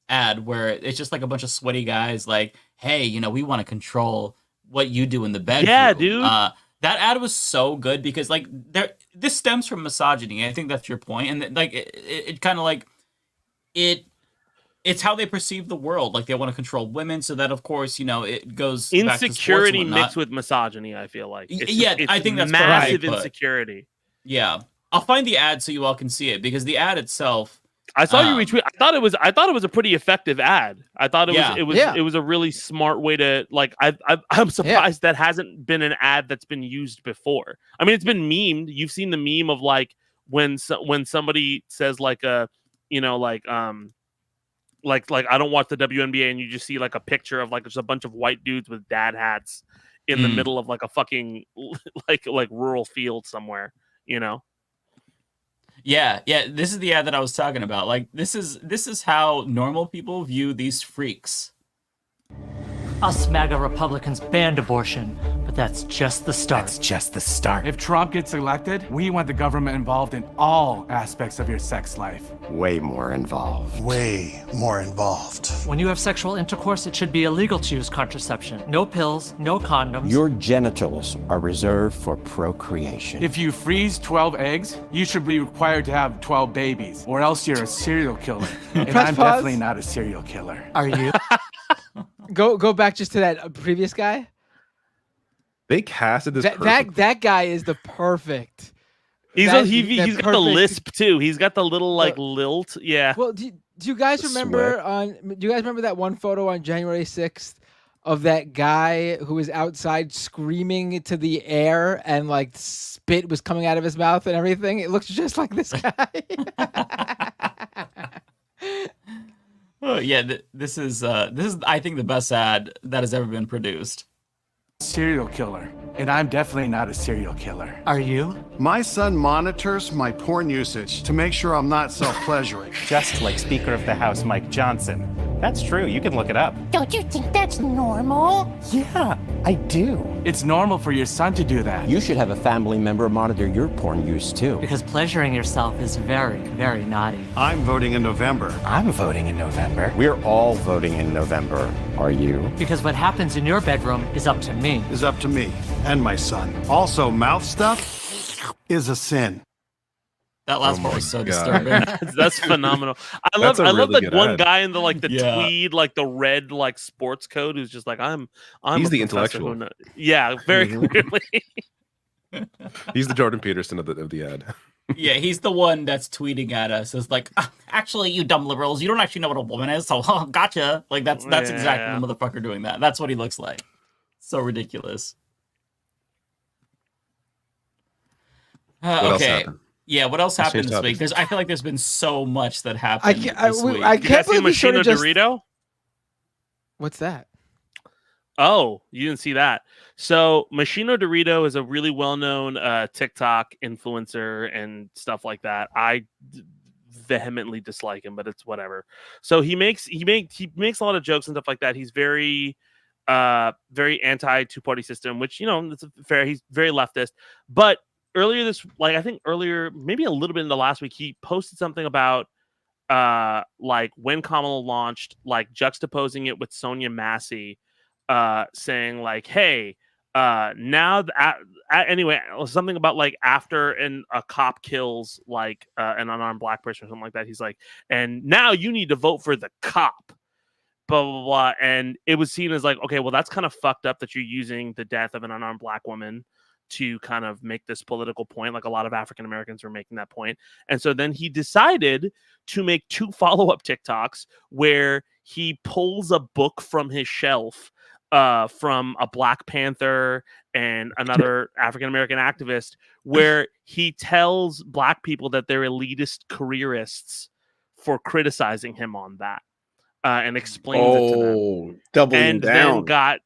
ad where it's just like a bunch of sweaty guys like, hey, we want to control what you do in the bedroom. Yeah, dude. That ad was so good because like this stems from misogyny. I think that's your point. And like it kind of like it's how they perceive the world. Like they want to control women, so that of course, it goes insecurity back to mixed with misogyny, I feel like. It's I think that's massive correct, insecurity. Yeah. I'll find the ad so you all can see it, because the ad itself, I saw you retweet. I thought it was a pretty effective ad. I thought it was a really smart way to like. I'm surprised that hasn't been an ad that's been used before. I mean, it's been memed. You've seen the meme of like when somebody says like I don't watch the WNBA, and you just see like a picture of like there's a bunch of white dudes with dad hats in the middle of like a fucking like rural field somewhere. Yeah, this is the ad that I was talking about. Like, this is how normal people view these freaks. Us MAGA Republicans banned abortion, but that's just the start. That's just the start. If Trump gets elected, we want the government involved in all aspects of your sex life. Way more involved. Way more involved. When you have sexual intercourse, it should be illegal to use contraception. No pills, no condoms. Your genitals are reserved for procreation. If you freeze 12 eggs, you should be required to have 12 babies, or else you're a serial killer. And I'm definitely not a serial killer. Are you? Go back just to that previous guy. They casted this. That guy is the perfect. He's got the lisp too. He's got the little like lilt. Yeah. Well, do you guys remember that one photo on January 6th of that guy who was outside screaming to the air and like spit was coming out of his mouth and everything? It looks just like this guy. Oh, yeah, this is I think the best ad that has ever been produced. Serial killer, and I'm definitely not a serial killer. Are you? My son monitors my porn usage to make sure I'm not self-pleasuring. Just like Speaker of the House Mike Johnson. That's true, you can look it up. Don't you think that's normal? Yeah, I do. It's normal for your son to do that. You should have a family member monitor your porn use too. Because pleasuring yourself is very, very naughty. I'm voting in November. I'm voting in November. We're all voting in November. Are you? Because what happens in your bedroom is up to me. Is up to me and my son. Also, mouth stuff is a sin. That last part was so disturbing. That's phenomenal. I That's love a I love really like good one ad. guy in the Yeah. tweed, like the red like sports coat who's just like I'm He's a the professor intellectual. who yeah, very clearly. He's the Jordan Peterson of the ad. Yeah, he's the one that's tweeting at us. It's like, actually, you dumb liberals, you don't actually know what a woman is, so gotcha. Like that's exactly the motherfucker doing that. That's what he looks like. So ridiculous. What else Okay. happened? Yeah, what else Let's happened change this week? topics. I feel like there's been so much that happened this week. I You can't guys see believe we sort Machino of just. Dorito? What's that? Oh, you didn't see that. So Machino Dorito is a really well-known TikTok influencer and stuff like that. I vehemently dislike him, but it's whatever. So he makes a lot of jokes and stuff like that. He's very anti two-party system, which it's fair. He's very leftist. But earlier maybe a little bit in the last week, he posted something about like when Kamala launched, like juxtaposing it with Sonia Massey, saying like, hey, anyway, something about like after a cop kills like an unarmed black person or something like that. He's like, and now you need to vote for the cop. Blah blah blah. And it was seen as like, okay, well, that's kind of fucked up that you're using the death of an unarmed black woman to kind of make this political point. Like a lot of African Americans were making that point. And so then he decided to make 2 follow-up TikToks where he pulls a book from his shelf from a Black Panther and another African American activist, where he tells black people that they're elitist careerists for criticizing him on that, and explains it to them. Doubling and down. Then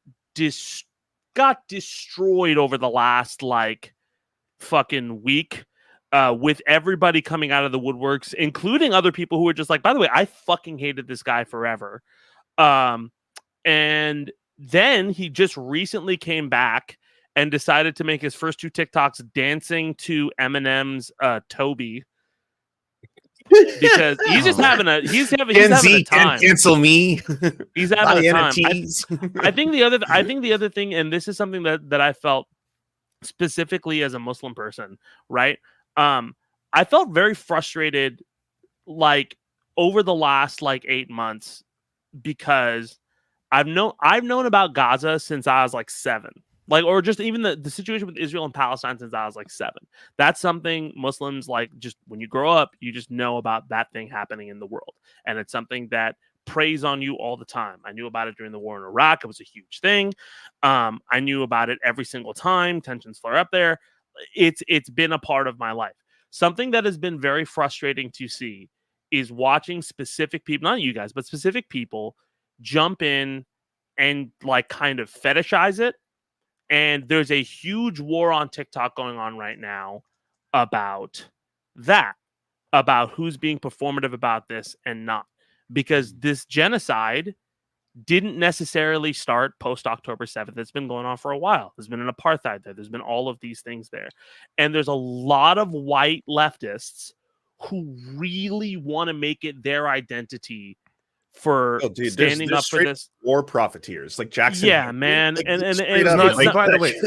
got destroyed over the last like fucking week, with everybody coming out of the woodworks, including other people who were just like, by the way, I fucking hated this guy forever. And then he just recently came back and decided to make his first 2 TikToks dancing to Eminem's Toby. Because he's just having a he's having a time. Cancel me. He's having a time. NFTs. I think the other thing, and this is something that I felt specifically as a Muslim person, right? I felt very frustrated like over the last like 8 months, because I've known about Gaza since I was like 7. Like, or just even the situation with Israel and Palestine since I was like 7. That's something Muslims, like, just when you grow up, you just know about that thing happening in the world. And it's something that preys on you all the time. I knew about it during the war in Iraq. It was a huge thing. I knew about it every single time tensions flare up there. It's been a part of my life. Something that has been very frustrating to see is watching specific people, not you guys, but specific people jump in and like kind of fetishize it. And there's a huge war on TikTok going on right now about that, about who's being performative about this and not. Because this genocide didn't necessarily start post-October 7th. It's been going on for a while. There's been an apartheid there. There's been all of these things there. And there's a lot of white leftists who really want to make it their identity for standing up for this. War profiteers like Jackson. Yeah, man. Like, and straight It's up, not, like, by the way,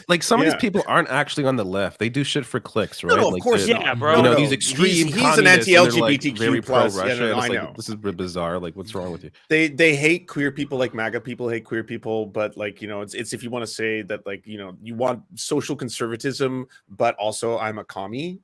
like some of Yeah. these people aren't actually on the left. They do shit for clicks, right? No, of like, course the- not. bro. You know, No, these extreme he's an communists, and they're, like, anti-LGBTQ very plus. pro-Russia. Yeah, no, and it's I like, know. this is bizarre. Like, what's wrong with you? They hate queer people, like MAGA people hate queer people, but like, it's if you want to say that, like, you want social conservatism, but also I'm a commie,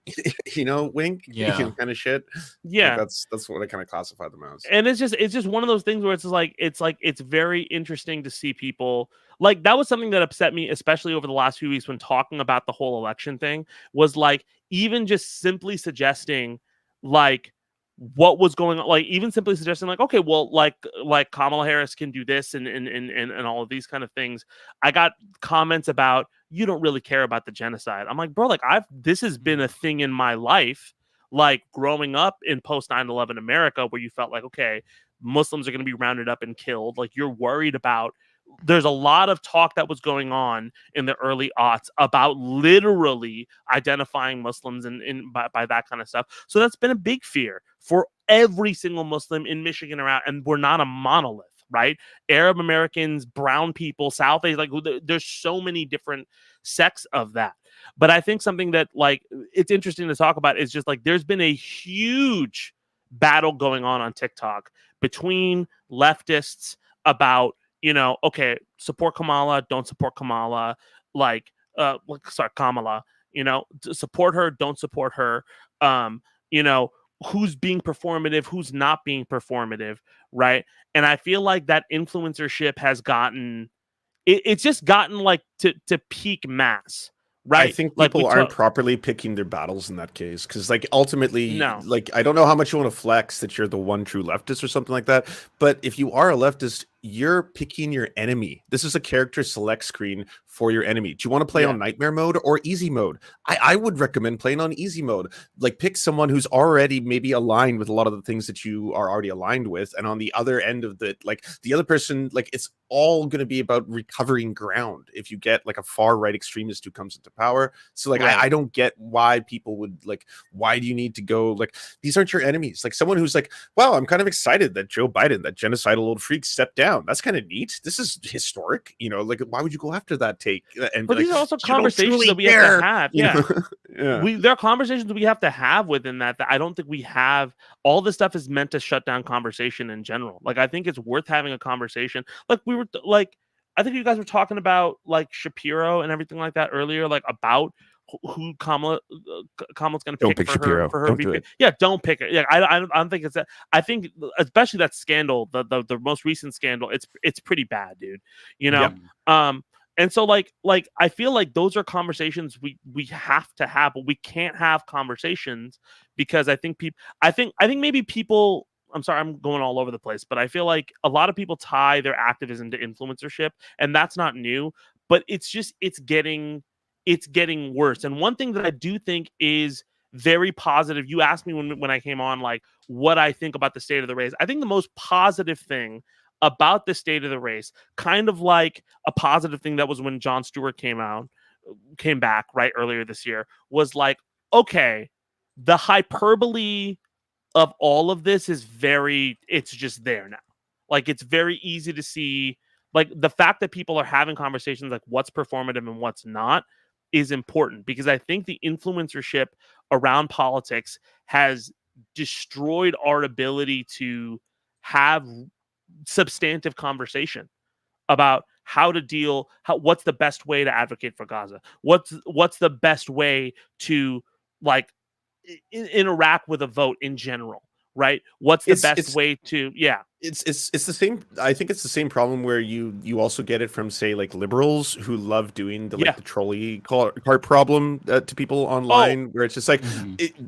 wink, Yeah. kind of shit. Yeah. Like, that's what I kind of classify them as. And it's just one of those things where it's very interesting to see people like that. Was something that upset me, especially over the last few weeks when talking about the whole election thing, was like even just simply suggesting like what was going on, like even simply suggesting like, okay, well, like Kamala Harris can do this and all of these kind of things. I got comments about, you don't really care about the genocide. I'm like, bro, like this has been a thing in my life, like growing up in post 9/11 America, where you felt like, okay, Muslims are going to be rounded up and killed. Like you're worried about, there's a lot of talk that was going on in the early aughts about literally identifying Muslims by that kind of stuff. So that's been a big fear for every single Muslim in Michigan or out. And we're not a monolith, right? Arab Americans, brown people, South Asian, like there's so many different sex of that. But I think something that like it's interesting to talk about is just like there's been a huge battle going on TikTok between leftists about, you know, okay, support Kamala, don't support Kamala, Kamala, you know, support her, don't support her, you know, who's being performative, who's not being performative, right? And I feel like that influencership has gotten, it's just gotten like to peak mass. Right. I think like people aren't properly picking their battles in that case. Because, like, ultimately, like, I don't know how much you want to flex that you're the one true leftist or something like that. But if you are a leftist, you're picking your enemy. This is a character select screen for your enemy. Do you want to play on nightmare mode or easy mode? I would recommend playing on easy mode. Like, pick someone who's already maybe aligned with a lot of the things that you are already aligned with. And on the other end of the, like, the other person, like, it's all going to be about recovering ground if you get like a far right extremist who comes into power. So like I don't get why people would like, why do you need to go, like, these aren't your enemies. Like someone who's like, wow, I'm kind of excited that Joe Biden, that genocidal old freak, stepped down. That's kind of neat. This is historic, you know, like why would you go after that take? And but these are also conversations that we have to have. There are conversations we have to have within that I don't think we have. All this stuff is meant to shut down conversation in general. Like I think it's worth having a conversation. Like we were like, I think you guys were talking about like Shapiro and everything like that earlier, like about who Kamala's going to pick pick for Shapiro. her Don't VP. do it. Yeah, don't pick it. Yeah, I don't think it's that. I think especially that scandal, the most recent scandal, it's pretty bad, dude. You know, and so like I feel like those are conversations we have to have, but we can't have conversations because I think maybe people. I'm sorry, I'm going all over the place, but I feel like a lot of people tie their activism to influencership, and that's not new. But it's getting worse. And one thing that I do think is very positive. You asked me when I came on, like what I think about the state of the race. I think the most positive thing about the state of the race, kind of like a positive thing that was when Jon Stewart came back right earlier this year, was like, okay, the hyperbole of all of this is it's just there now. Like it's very easy to see, like the fact that people are having conversations like what's performative and what's not is important, because I think the influencership around politics has destroyed our ability to have substantive conversation about how to deal, what's the best way to advocate for Gaza, what's the best way to like interact with a vote in general, right? What's the best way to it's the same. I think it's the same problem where you also get it from, say, like liberals who love doing the trolley cart problem to people online, where it's just like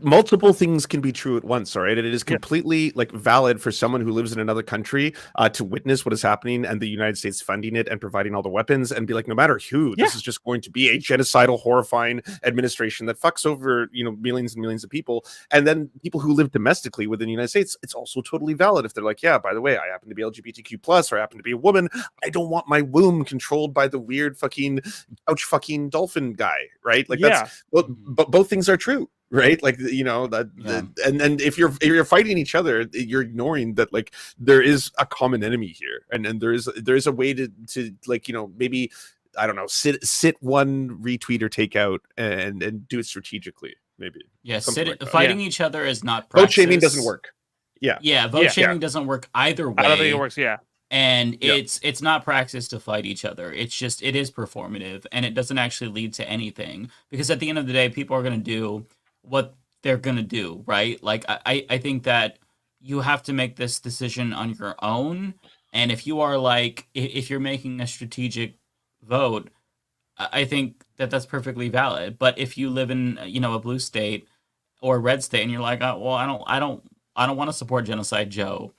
multiple things can be true at once. All right, and it is completely like valid for someone who lives in another country to witness what is happening and the United States funding it and providing all the weapons and be like, no matter who, this is just going to be a genocidal, horrifying administration that fucks over, you know, millions and millions of people. And then people who live domestically within the United States, it's also totally valid if they're like, yeah, by the way, I happen to be LGBTQ plus, or I happen to be a woman. I don't want my womb controlled by the weird fucking couch fucking dolphin guy, right? Like that's but both things are true, right? Like, you know, and if you're fighting each other, you're ignoring that like there is a common enemy here, and there is a way to like, you know, maybe I don't know, sit one retweet or take out and do it strategically, maybe. Fighting each other is not praxis. Vote shaming doesn't work. Vote shaming doesn't work either way. I don't think it works. And it's not praxis to fight each other. It's just, it is performative, and it doesn't actually lead to anything, because at the end of the day, people are going to do what they're going to do, right? Like I think that you have to make this decision on your own. And if you are like, if you're making a strategic vote, I think that that's perfectly valid. But if you live in, you know, a blue state or a red state, and you're like, oh, well, I don't want to support Genocide Joe.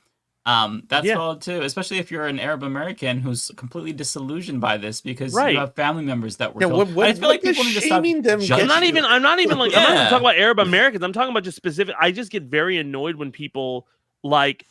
That's valid too, especially if you're an Arab American who's completely disillusioned by this because you have family members that were killed. I feel like people need to stop I'm not even talking about Arab Americans. I'm talking about just specific. I just get very annoyed when people like,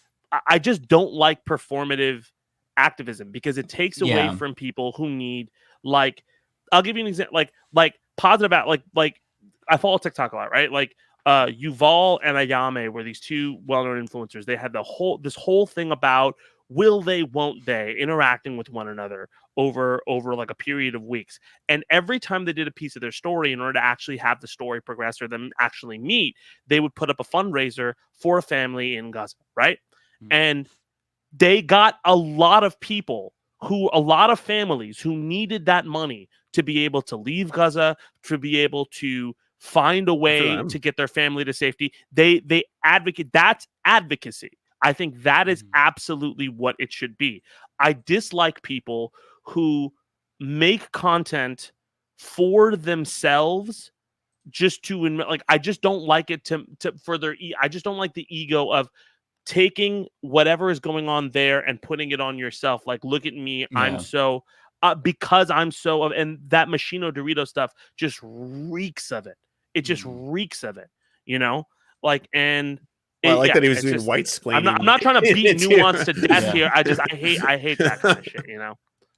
I just don't like performative activism, because it takes away from people who need, like, I'll give you an example, like positive like I follow TikTok a lot, right? Like Yuval and Ayame were these two well-known influencers. They had this whole thing about will they, won't they, interacting with one another over like a period of weeks. And every time they did a piece of their story, in order to actually have the story progress or them actually meet, they would put up a fundraiser for a family in Gaza, right? And they got a lot of families who needed that money to be able to leave Gaza, to be able to find a way to get their family to safety. They advocate. That's advocacy. I think that is absolutely what it should be. I dislike people who make content for themselves just to like. I just don't like it to for their. I just don't like the ego of taking whatever is going on there and putting it on yourself. Like, look at me, I'm so because I'm so, and that Machino Dorito stuff just reeks of it. It just reeks of it, like, and I like that he was doing white splaining. I'm not trying to beat nuance to death here. I hate that kind of shit,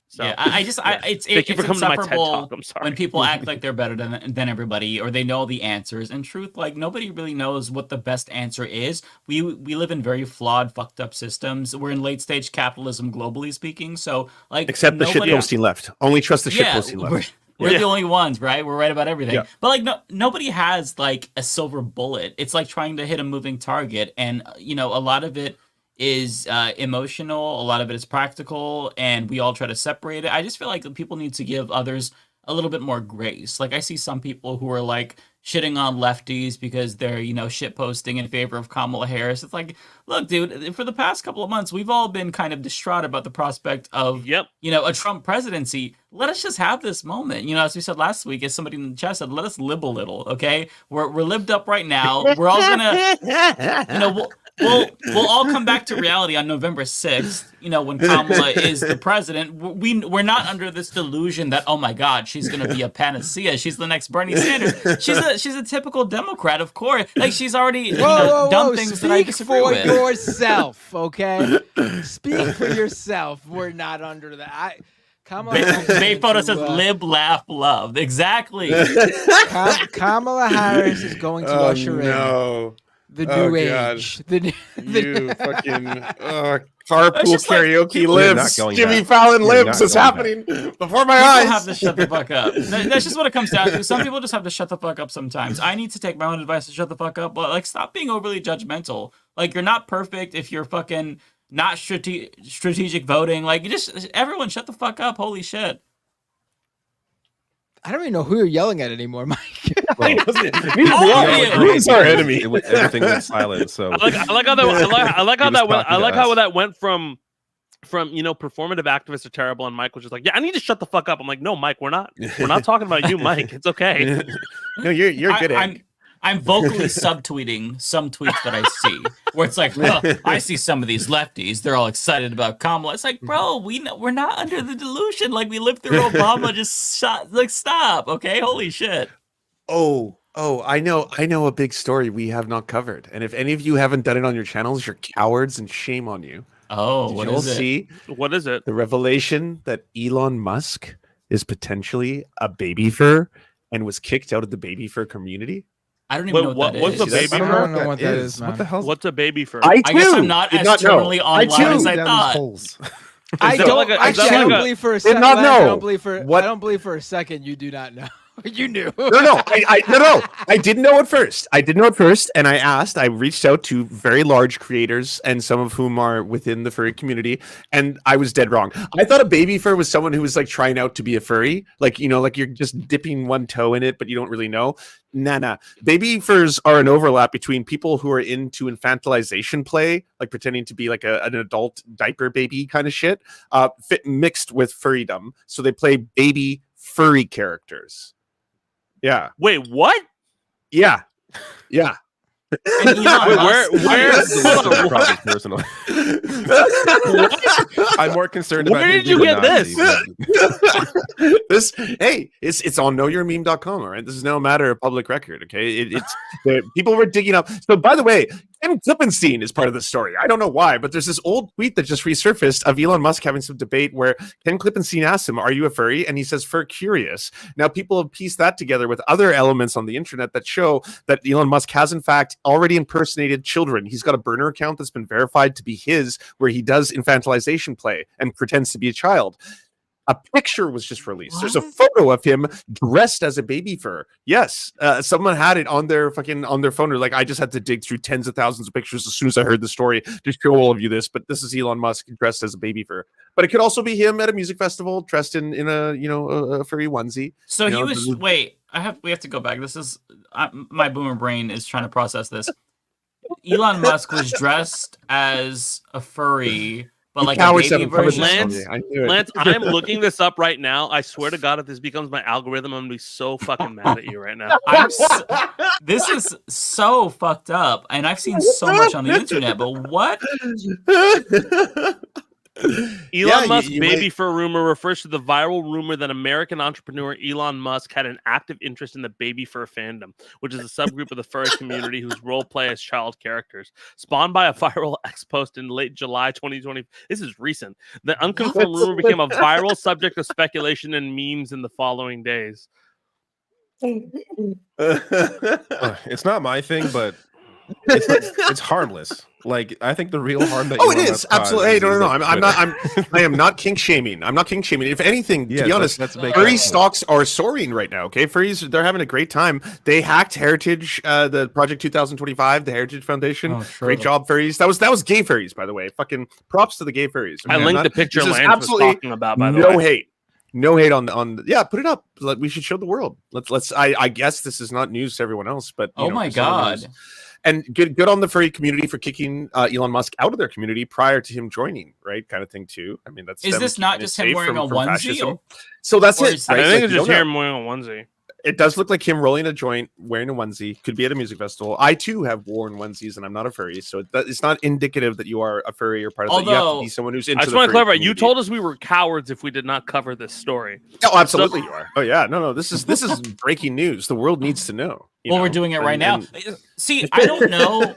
So it's insufferable when people act like they're better than everybody, or they know the answers. In truth, like, nobody really knows what the best answer is. We live in very flawed, fucked up systems. We're in late stage capitalism, globally speaking. So, like, except the shitposting left. Only trust the shitposting left. We're the only ones, right? We're right about everything. Yeah. But like, nobody has like a silver bullet. It's like trying to hit a moving target, and a lot of it is emotional, a lot of it is practical, and we all try to separate it. I just feel like people need to give others a little bit more grace. Like, I see some people who are like shitting on lefties because they're, shit posting in favor of Kamala Harris. It's like, look, dude, for the past couple of months, we've all been kind of distraught about the prospect of, a Trump presidency. Let us just have this moment. As we said last week, as somebody in the chat said, let us lib a little, okay? We're libbed up right now. We're all gonna, we'll all come back to reality on November 6th, when Kamala is the president. We're not under this delusion that, oh my God, she's going to be a panacea. She's the next Bernie Sanders. She's a typical Democrat, of course. Like, she's already done things that I disagree with. Speak for yourself, okay? Speak for yourself. We're not under that. Bay photo says "lib, laugh, love." Exactly. Kamala Harris is going to usher in the new age. You fucking carpool karaoke libs. Jimmy Fallon libs is happening before my eyes. People have to shut the fuck up. That's just what it comes down to. Some people just have to shut the fuck up sometimes. I need to take my own advice to shut the fuck up, but like, stop being overly judgmental. Like, you're not perfect if you're fucking not strategic voting. Like, everyone shut the fuck up. Holy shit. I don't even know who you're yelling at anymore, Mike. Who's our enemy? Everything went silent. So I like how that went from performative activists are terrible, and Mike was just like, yeah, I need to shut the fuck up. I'm like, no, Mike, we're not talking about you, Mike. It's okay. No, you're good at it. I'm vocally subtweeting some tweets that I see where it's like, well, I see some of these lefties, they're all excited about Kamala. It's like, bro, we're not under the delusion. Like, we lived through Obama. Just stop, okay? Holy shit. Oh, I know a big story we have not covered. And if any of you haven't done it on your channels, you're cowards, and shame on you. Oh, what is it? What is it? The revelation that Elon Musk is potentially a baby fur and was kicked out of the baby fur community. I don't even know what that is. What's a baby fur? I don't know what that is, man. What the hell? What's a baby fur? I guess I'm not as totally online as I thought. I don't believe for a second. I don't believe for a second you do not know. You knew. No. I didn't know at first. And I reached out to very large creators, and some of whom are within the furry community, and I was dead wrong. I thought a baby fur was someone who was like trying out to be a furry, like like you're just dipping one toe in it, but you don't really know. Nah. Baby furs are an overlap between people who are into infantilization play, like pretending to be like an adult diaper baby kind of shit, mixed with furrydom. So they play baby furry characters. Yeah. Wait, what? Yeah. And where? Personal. I'm more concerned about. Where did you get this? It's on knowyourmeme.com. All right, this is now a matter of public record. Okay, it's people were digging up. So, by the way, Ken Klippenstein is part of the story. I don't know why, but there's this old tweet that just resurfaced of Elon Musk having some debate where Ken Klippenstein asks him, "Are you a furry?" And he says, "Fur curious." Now, people have pieced that together with other elements on the internet that show that Elon Musk has, in fact, already impersonated children. He's got a burner account that's been verified to be his, where he does infantilization play and pretends to be a child. A picture was just released. There's a photo of him dressed as a baby fur. Yes, someone had it on their phone. They're like, I just had to dig through tens of thousands of pictures as soon as I heard the story to show all of you this. But this is Elon Musk dressed as a baby fur. But it could also be him at a music festival dressed in a furry onesie. So he was. Wait, we have to go back. This is my boomer brain is trying to process this. Elon Musk was dressed as a furry. But like a baby version. Lance, I'm looking this up right now. I swear to God, if this becomes my algorithm, I'm gonna be so fucking mad at you right now. This is so fucked up, and I've seen so much on the internet. But what? Elon Musk baby fur rumor refers to the viral rumor that American entrepreneur Elon Musk had an active interest in the baby fur fandom, which is a subgroup of the furry community whose role play as child characters. Spawned by a viral X post in late July 2020. This is recent. The unconfirmed rumor became a viral subject of speculation and memes in the following days. It's not my thing, but it's harmless. Like, I think the real harm that it is absolutely. Hey, no. I am not kink shaming. I'm not kink shaming. If anything, to be honest, furry stocks are soaring right now. Okay, furries, they're having a great time. They hacked Heritage, the Project 2025, the Heritage Foundation. Oh, sure. Great job, furries. That was gay furries, by the way. Fucking props to the gay furries. I linked the picture Lance was talking about. By the way, no hate. No hate on yeah, put it up. We should show the world. Let's I guess this is not news to everyone else, but oh my god. And good on the furry community for kicking Elon Musk out of their community prior to him joining, right? Kind of thing too. I mean, that's is this not just him wearing a onesie? So that's it. I think it's just him wearing a onesie. It does look like him rolling a joint, wearing a onesie. Could be at a music festival. I too have worn onesies, and I'm not a furry, so it's not indicative that you are a furry or part of that. You have to be someone who's into. I just want to clarify. You told us we were cowards if we did not cover this story. Oh, absolutely, you are. Oh yeah, no. This is breaking news. The world needs to know. We're doing it right now. See, I don't know.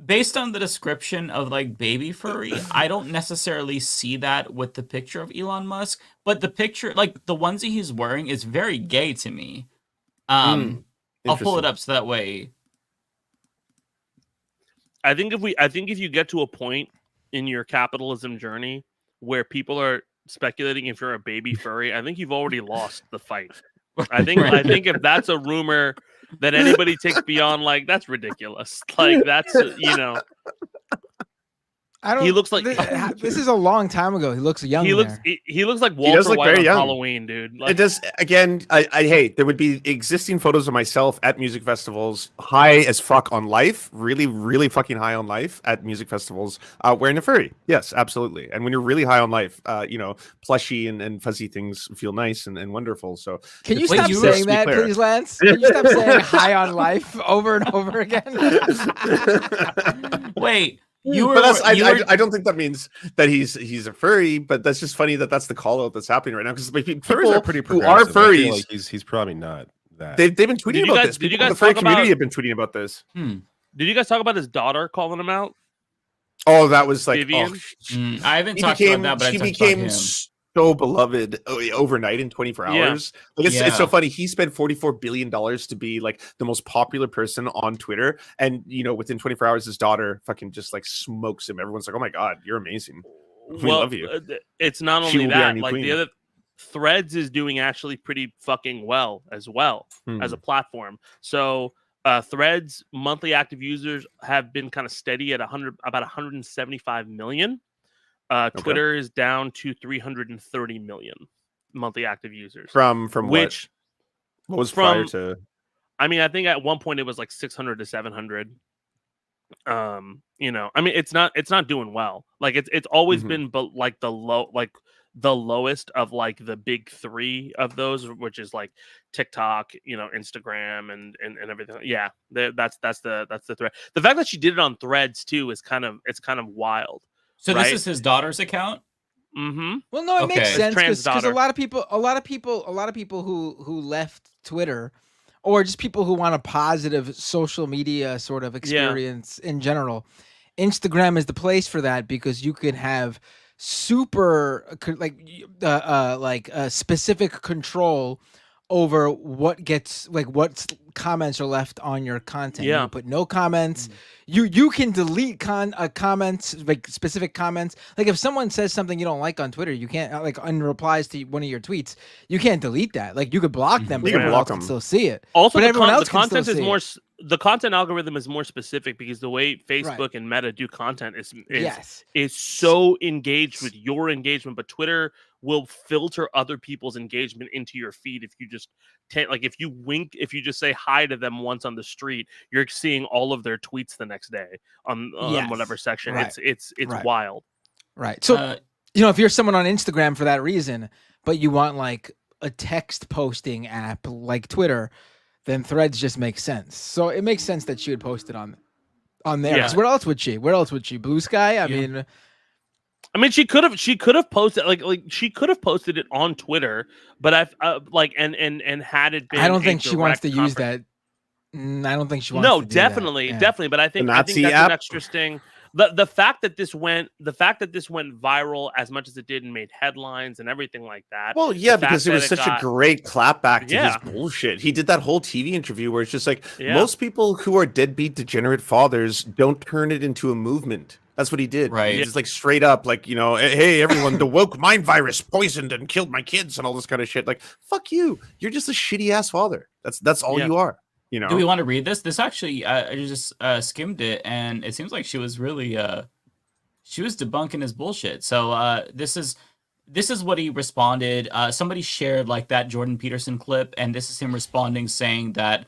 Based on the description of like baby furry, I don't necessarily see that with the picture of Elon Musk, but the picture, like the onesie he's wearing, is very gay to me. I'll pull it up so that way. I think if you get to a point in your capitalism journey where people are speculating if you're a baby furry, I think you've already lost the fight. I think if that's a rumor that anybody takes beyond, like, that's ridiculous. Like, that's he looks like this is a long time ago. He looks young. He looks like Walter White on Halloween, dude. Like, it does. Again, I hate there would be existing photos of myself at music festivals, high as fuck on life, really, really fucking high on life at music festivals, wearing a furry. Yes, absolutely. And when you're really high on life, plushy and fuzzy things feel nice and wonderful. So can you stop saying that, please, Lance? Can you stop saying high on life over and over again? Wait. I don't think that means that he's a furry, but that's just funny that that's the call out that's happening right now, because furries are pretty who are furries. Like he's probably not that. They've been tweeting about this. Did you guys the furry community have been tweeting about this? Did you guys talk about his daughter calling him out? Oh, that was like I haven't talked about that, but she became so beloved overnight in 24 hours. Like it's so funny. He spent $44 billion to be like the most popular person on Twitter, and within 24 hours his daughter fucking just like smokes him. Everyone's like, oh my god, you're amazing, we love you. It's not only that, like the other Threads is doing actually pretty fucking well as a platform. So Threads monthly active users have been kind of steady at about 175 million. Twitter is down to 330 million monthly active users. From which what was prior to? I mean, I think at one point it was like 600 to 700. I mean, it's not doing well. Like it's always been, but like the lowest of like the big three of those, which is like TikTok, Instagram and everything. Yeah, that's the thread. The fact that she did it on Threads too is kind of wild. So this is his daughter's account? Mm-hmm. Well, no, it makes sense because a lot of people who left Twitter or just people who want a positive social media sort of experience in general, Instagram is the place for that, because you can have super specific control over what gets what comments are left on your content. You put no comments. You can delete comments, like specific comments. Like if someone says something you don't like on Twitter, you can't in replies to one of your tweets, you can't delete that. Like you could block them, but everyone else can still see it. Also, but everyone else the can content still is see more. it. The content algorithm is more specific because the way Facebook and Meta do content is so engaged with your engagement, but Twitter will filter other people's engagement into your feed. If you just if you wink, if you just say hi to them once on the street, you're seeing all of their tweets the next day on whatever section. Right. It's Right. wild. Right. So if you're someone on Instagram for that reason, but you want like a text posting app like Twitter, then Threads just makes sense. So it makes sense that she would post it on there. Yeah. 'Cause where else would she? Blue Sky? I mean, she could have posted she could have posted it on Twitter, but I've and had it been. I don't think she wants to use that. I don't think she wants. No, to do definitely, that. Yeah. definitely. But I think that's an interesting. The fact that this went viral as much as it did and made headlines and everything like that. Well, yeah, because it was such a great clapback to his Yeah. bullshit. He did that whole TV interview where it's just like Yeah. most people who are deadbeat degenerate fathers don't turn it into a movement. That's what he did. Right. He's just like straight up, like, hey, everyone, the woke mind virus poisoned and killed my kids and all this kind of shit. Like, fuck you. You're just a shitty ass father. That's all you are. Do we want to read this? This actually, I just skimmed it, and it seems like she was really, she was debunking his bullshit. So this is what he responded. Somebody shared like that Jordan Peterson clip, and this is him responding saying that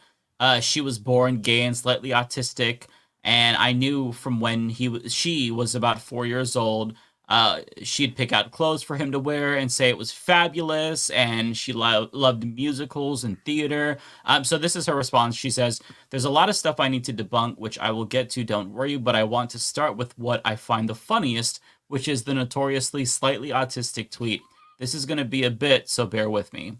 she was born gay and slightly autistic, and I knew from when she was about 4 years old. She'd pick out clothes for him to wear and say it was fabulous, and she loved musicals and theater. So this is her response. She says, "There's a lot of stuff I need to debunk, which I will get to, don't worry, but I want to start with what I find the funniest, which is the notoriously slightly autistic tweet. This is going to be a bit, so bear with me.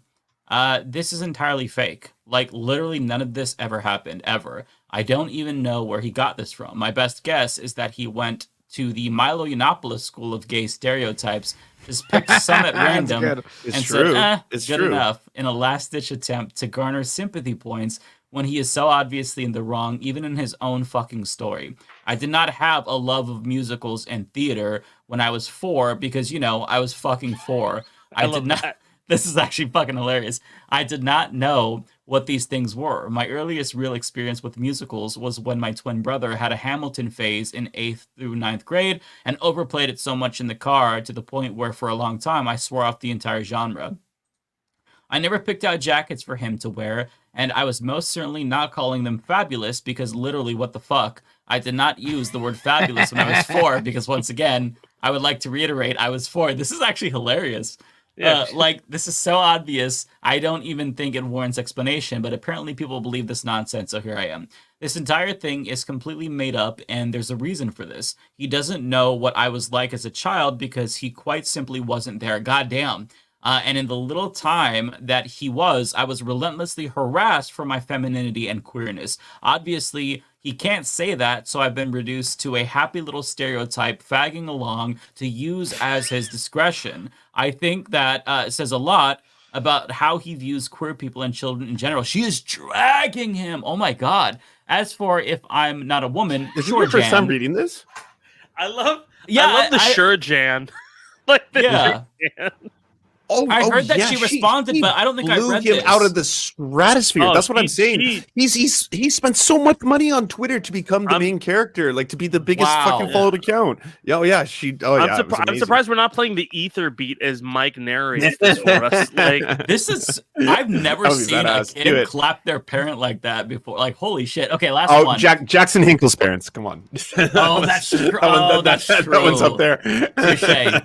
This is entirely fake. Like, literally none of this ever happened, ever. I don't even know where he got this from. My best guess is that he went to the Milo Yiannopoulos School of Gay Stereotypes, just picked some at random and said, it's good enough, in a last-ditch attempt to garner sympathy points when he is so obviously in the wrong, even in his own fucking story. I did not have a love of musicals and theater when I was 4 because, I was fucking 4. I did not... This is actually fucking hilarious. I did not know what these things were. My earliest real experience with musicals was when my twin brother had a Hamilton phase in 8th through 9th grade and overplayed it so much in the car to the point where for a long time I swore off the entire genre. I never picked out jackets for him to wear, and I was most certainly not calling them fabulous because literally what the fuck? I did not use the word fabulous when I was 4 because once again, I would like to reiterate I was 4. This is actually hilarious. Yeah. This is so obvious, I don't even think it warrants explanation, but apparently people believe this nonsense, so here I am. This entire thing is completely made up, and there's a reason for this. He doesn't know what I was like as a child because he quite simply wasn't there. Goddamn. And in the little time that he was, I was relentlessly harassed for my femininity and queerness. Obviously, he can't say that, so I've been reduced to a happy little stereotype fagging along to use as his discretion. I think that says a lot about how he views queer people and children in general. She is dragging him. Oh my God. As for if I'm not a woman, Is this your first time reading this? I love the sure Jan. Like the Yeah. Jan. I heard that she responded, but I don't think I blew read him this. out of the stratosphere. Oh, That's what I'm he- saying. He spent so much money on Twitter to become the main character, like to be the biggest Wow. fucking followed account. Oh yeah, she. Oh yeah, it was I'm amazing. surprised we're not playing the ether beat as Mike narrates this for us. Like This is, I've never That would be seen a badass. Do kid it. clap their parent like that before. Like, holy shit. Okay, last Oh, one. Jackson Hinkle's parents. Come on. Oh, that's true. That one- Oh, that's that true. one's up there. Touche.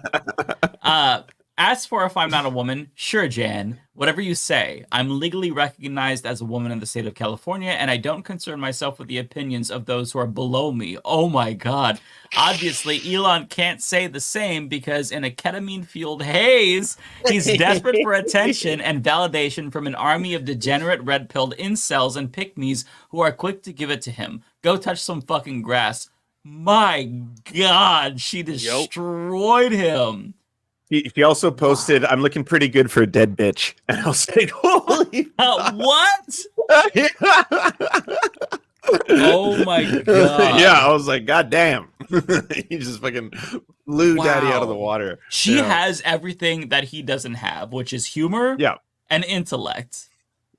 As for if I'm not a woman, sure, Jan, whatever you say. I'm legally recognized as a woman in the state of California, and I don't concern myself with the opinions of those who are below me. Oh my god. Obviously, Elon can't say the same because in a ketamine-fueled haze, he's desperate for attention and validation from an army of degenerate red-pilled incels and pick-me's who are quick to give it to him. Go touch some fucking grass. My god, she destroyed him. He also posted, "I'm looking pretty good for a dead bitch," and I was like, "Holy what?" Oh my god! Yeah, I was like, "God damn!" He just fucking blew Daddy out of the water. She has everything that he doesn't have, which is humor, and intellect.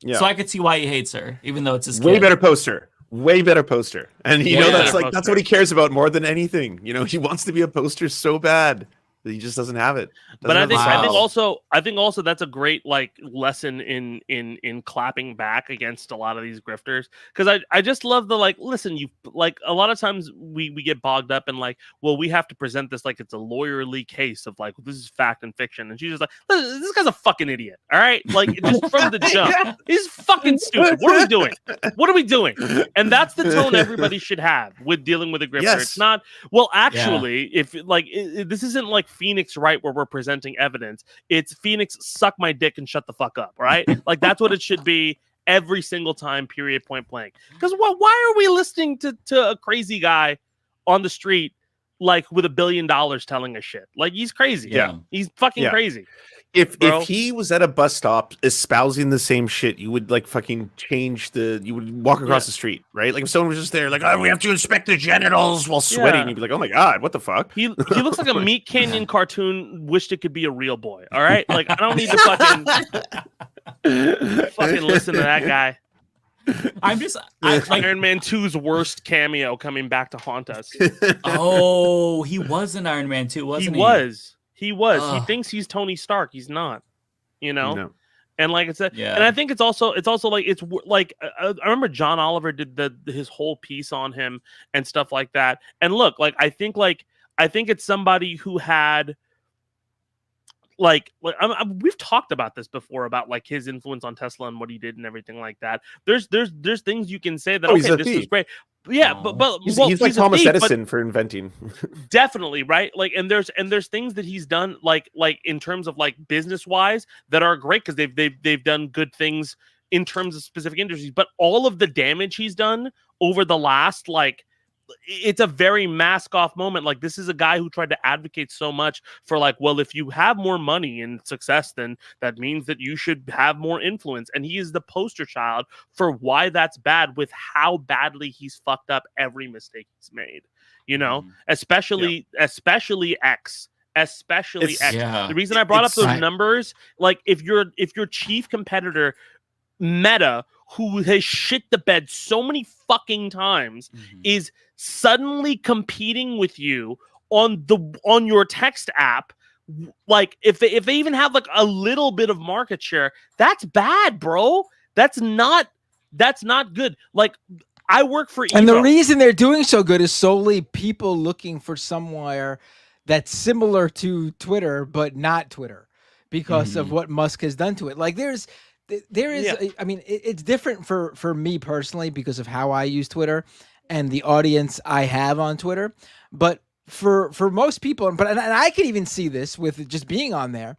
Yeah. So I could see why he hates her, even though it's his Way kid. better poster. Way better poster. And you know that's better that's what he cares about more than anything. You know, he wants to be a poster so bad. He just doesn't have it. But I think also that's a great like lesson in clapping back against a lot of these grifters, because I just love the like, listen, you like a lot of times we get bogged up in like, well, we have to present this like it's a lawyerly case of like this is fact and fiction, and she's just like, listen, this guy's a fucking idiot, all right, like just from the jump, he's fucking stupid. What are we doing? What are we doing? And that's the tone everybody should have with dealing with a grifter. Yes. It's not well, actually, if like this isn't like Phoenix Wright where we're presenting evidence. It's Phoenix suck my dick and shut the fuck up, right? Like that's what it should be every single time, period, point blank. Because why are we listening to a crazy guy on the street like with $1 billion telling us shit? Like he's crazy. Yeah. He's fucking crazy. If he was at a bus stop espousing the same shit, you would like fucking you would walk across the street, right? Like if someone was just there, like, oh, we have to inspect the genitals while sweating, you'd be like, oh my god, what the fuck? He looks like a Meat Canyon cartoon. Wished it could be a real boy. All right, like I don't need to fucking listen to that guy. Like Iron Man 2's worst cameo coming back to haunt us. Oh, he was in Iron Man 2, wasn't he? He was. He thinks he's Tony Stark. He's not. You know. No. And like I said, and I think it's also like it's like I remember John Oliver did his whole piece on him and stuff like that. And look, like I think it's somebody who had we've talked about this before about like his influence on Tesla and what he did and everything like that. There's things you can say that this is great. Yeah, but he's like Thomas Edison for inventing. Definitely, right? Like, and there's things that he's done like in terms of like business wise that are great because they've done good things in terms of specific industries. But all of the damage he's done over the last it's a very mask off moment. Like this is a guy who tried to advocate so much for like, well, if you have more money and success, then that means that you should have more influence. And he is the poster child for why that's bad with how badly he's fucked up every mistake he's made, you know, especially X. The reason I brought up those numbers, like if your chief competitor Meta, who has shit the bed so many fucking times, is suddenly competing with you on your text app, like if they even have like a little bit of market share, that's bad, bro. That's not good. Like I work for Evo. And the reason they're doing so good is solely people looking for somewhere that's similar to Twitter but not Twitter because of what Musk has done to it. Like there is I mean it's different for me personally because of how I use Twitter and the audience I have on Twitter, but for most people, and I can even see this with just being on there.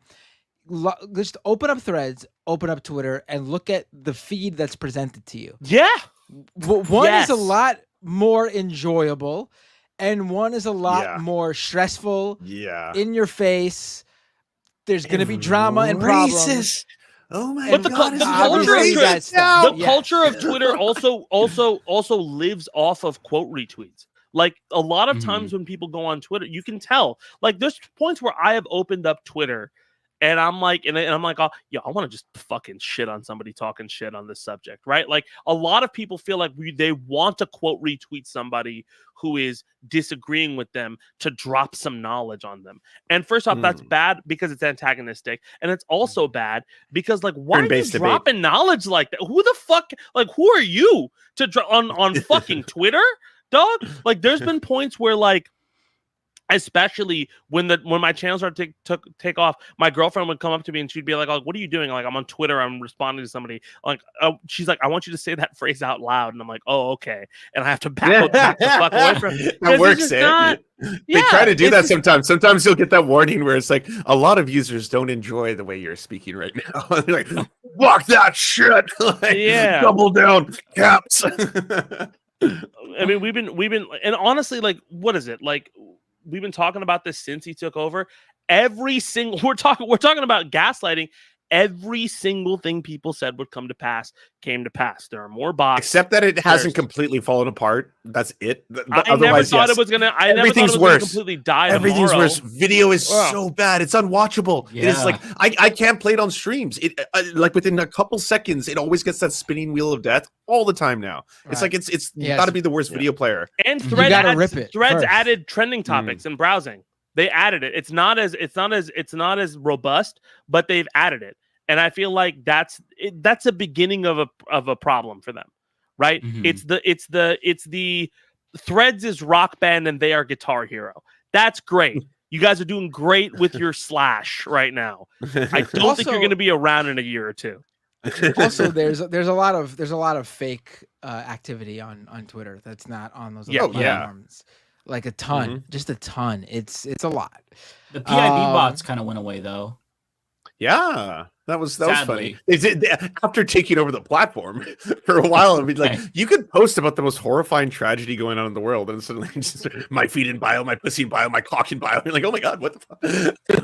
Just open up Threads, open up Twitter, and look at the feed that's presented to you. Yeah, one is a lot more enjoyable, and one is a lot more stressful. Yeah, in your face. There's going to be drama and problems. Oh my god! The culture of Twitter Twitter also lives off of quote retweets. Like a lot of times when people go on Twitter, you can tell. Like there's points where I have opened up Twitter, and I'm like, oh, yeah, I want to just fucking shit on somebody talking shit on this subject, right? Like a lot of people feel like they want to quote retweet somebody who is disagreeing with them to drop some knowledge on them. And first off, that's bad because it's antagonistic, and it's also bad because like why are you dropping knowledge like that? Who the fuck? Like who are you to on fucking Twitter, dog? Like there's been points where like Especially when my channels are take off, my girlfriend would come up to me and she'd be like, "Oh, what are you doing?" Like, I'm on Twitter, I'm responding to somebody. Like, she's like, "I want you to say that phrase out loud," and I'm like, "Oh, okay." And I have to back the fuck away from it. That works, They try to do that sometimes. Sometimes you'll get that warning where it's like a lot of users don't enjoy the way you're speaking right now. They're like, "Fuck that shit!" Like, double down, caps. I mean, we've been, and honestly, like, what is it like? We've been talking about this since he took over. We're talking about gaslighting. Every single thing people said would come to pass came to pass. There are more bots, except that it hasn't completely fallen apart. That's it. I never thought it was gonna. Everything's worse. Completely die. Everything's tomorrow. worse. Video is so bad. It's unwatchable. Yeah. It is like I can't play it on streams. It like within a couple seconds, it always gets that spinning wheel of death all the time now. It's like it's got to be the worst video player. And Threads added trending topics in browsing. They added it. It's not as robust, but they've added it. And I feel like that's a beginning of a problem for them, right? Mm-hmm. It's the Threads is Rock Band and they are Guitar Hero. That's great. You guys are doing great with your Slash right now. I don't think you're going to be around in a year or two. Also, there's a lot of fake activity on Twitter that's not on those other platforms. Like a ton, just a ton. It's a lot. The PIB bots kind of went away though. Yeah, that was funny. After taking over the platform for a while, I mean, like you could post about the most horrifying tragedy going on in the world, and suddenly just my feet in bio, my pussy in bio, my cock in bio. You're like, oh my god, what the fuck?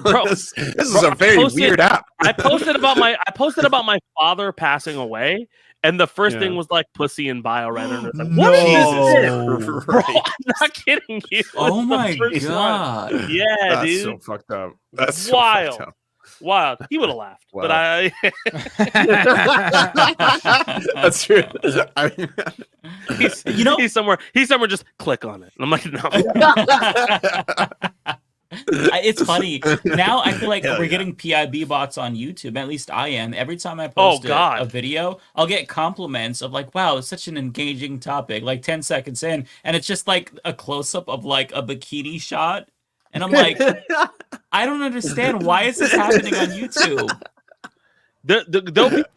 Bro, this is a very weird app. I posted about my father passing away. And the first thing was like pussy in bio, right? And it's like, what is this? Bro, I'm not kidding you. Oh my god. One. Yeah, that's dude. So fucked up. That's wild. So fucked up. Wild. He would have laughed. Wow. But I that's true. He's somewhere just click on it. And I'm like, no. It's funny. Now I feel like we're getting PIB bots on YouTube. At least I am. Every time I post a video, I'll get compliments of like, wow, it's such an engaging topic, like 10 seconds in. And it's just like a close-up of like a bikini shot. And I'm like, I don't understand. Why is this happening on YouTube? I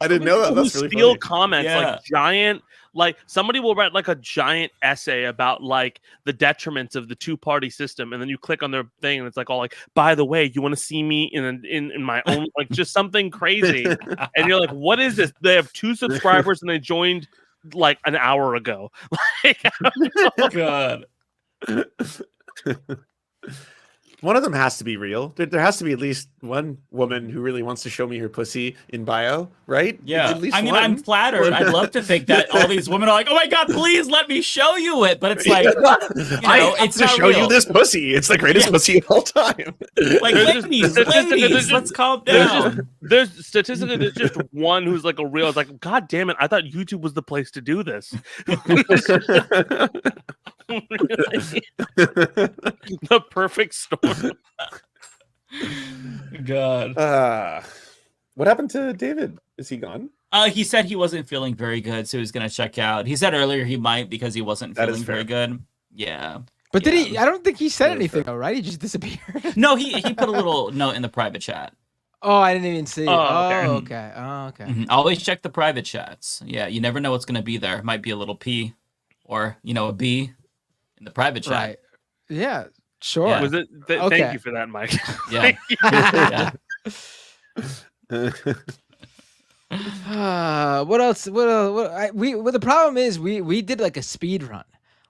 didn't know that. That's really steal funny. Comments like giant. Like somebody will write like a giant essay about like the detriments of the two-party system, and then you click on their thing, and it's like all like, by the way, you want to see me in my own like just something crazy, and you're like, what is this? They have 2 subscribers and they joined like an hour ago. Like, God. One of them has to be real. There has to be at least one woman who really wants to show me her pussy in bio, right? Yeah. At least I mean, one. I'm flattered. I'd love to think that all these women are like, oh my God, please let me show you it. But it's like, I have it's to not show real. you this pussy. It's the greatest pussy of all time. Like, ladies, let's calm down. There's statistically, there's just one who's like a real, it's like, God damn it, I thought YouTube was the place to do this. The perfect storm. God. What happened to David? Is he gone? He said he wasn't feeling very good, so he was gonna check out. He said earlier he might because he wasn't feeling very good. Yeah. But did he? I don't think he said anything though, right? He just disappeared. No, he put a little note in the private chat. Oh, I didn't even see it. Oh, okay. Oh, okay. Mm-hmm. Always check the private chats. Yeah, you never know what's gonna be there. Might be a little P, or a B in the private chat. Right. Yeah. Sure. Yeah. Was it? Okay. Thank you for that, Mike. Yeah. What else? The problem is we did like a speed run.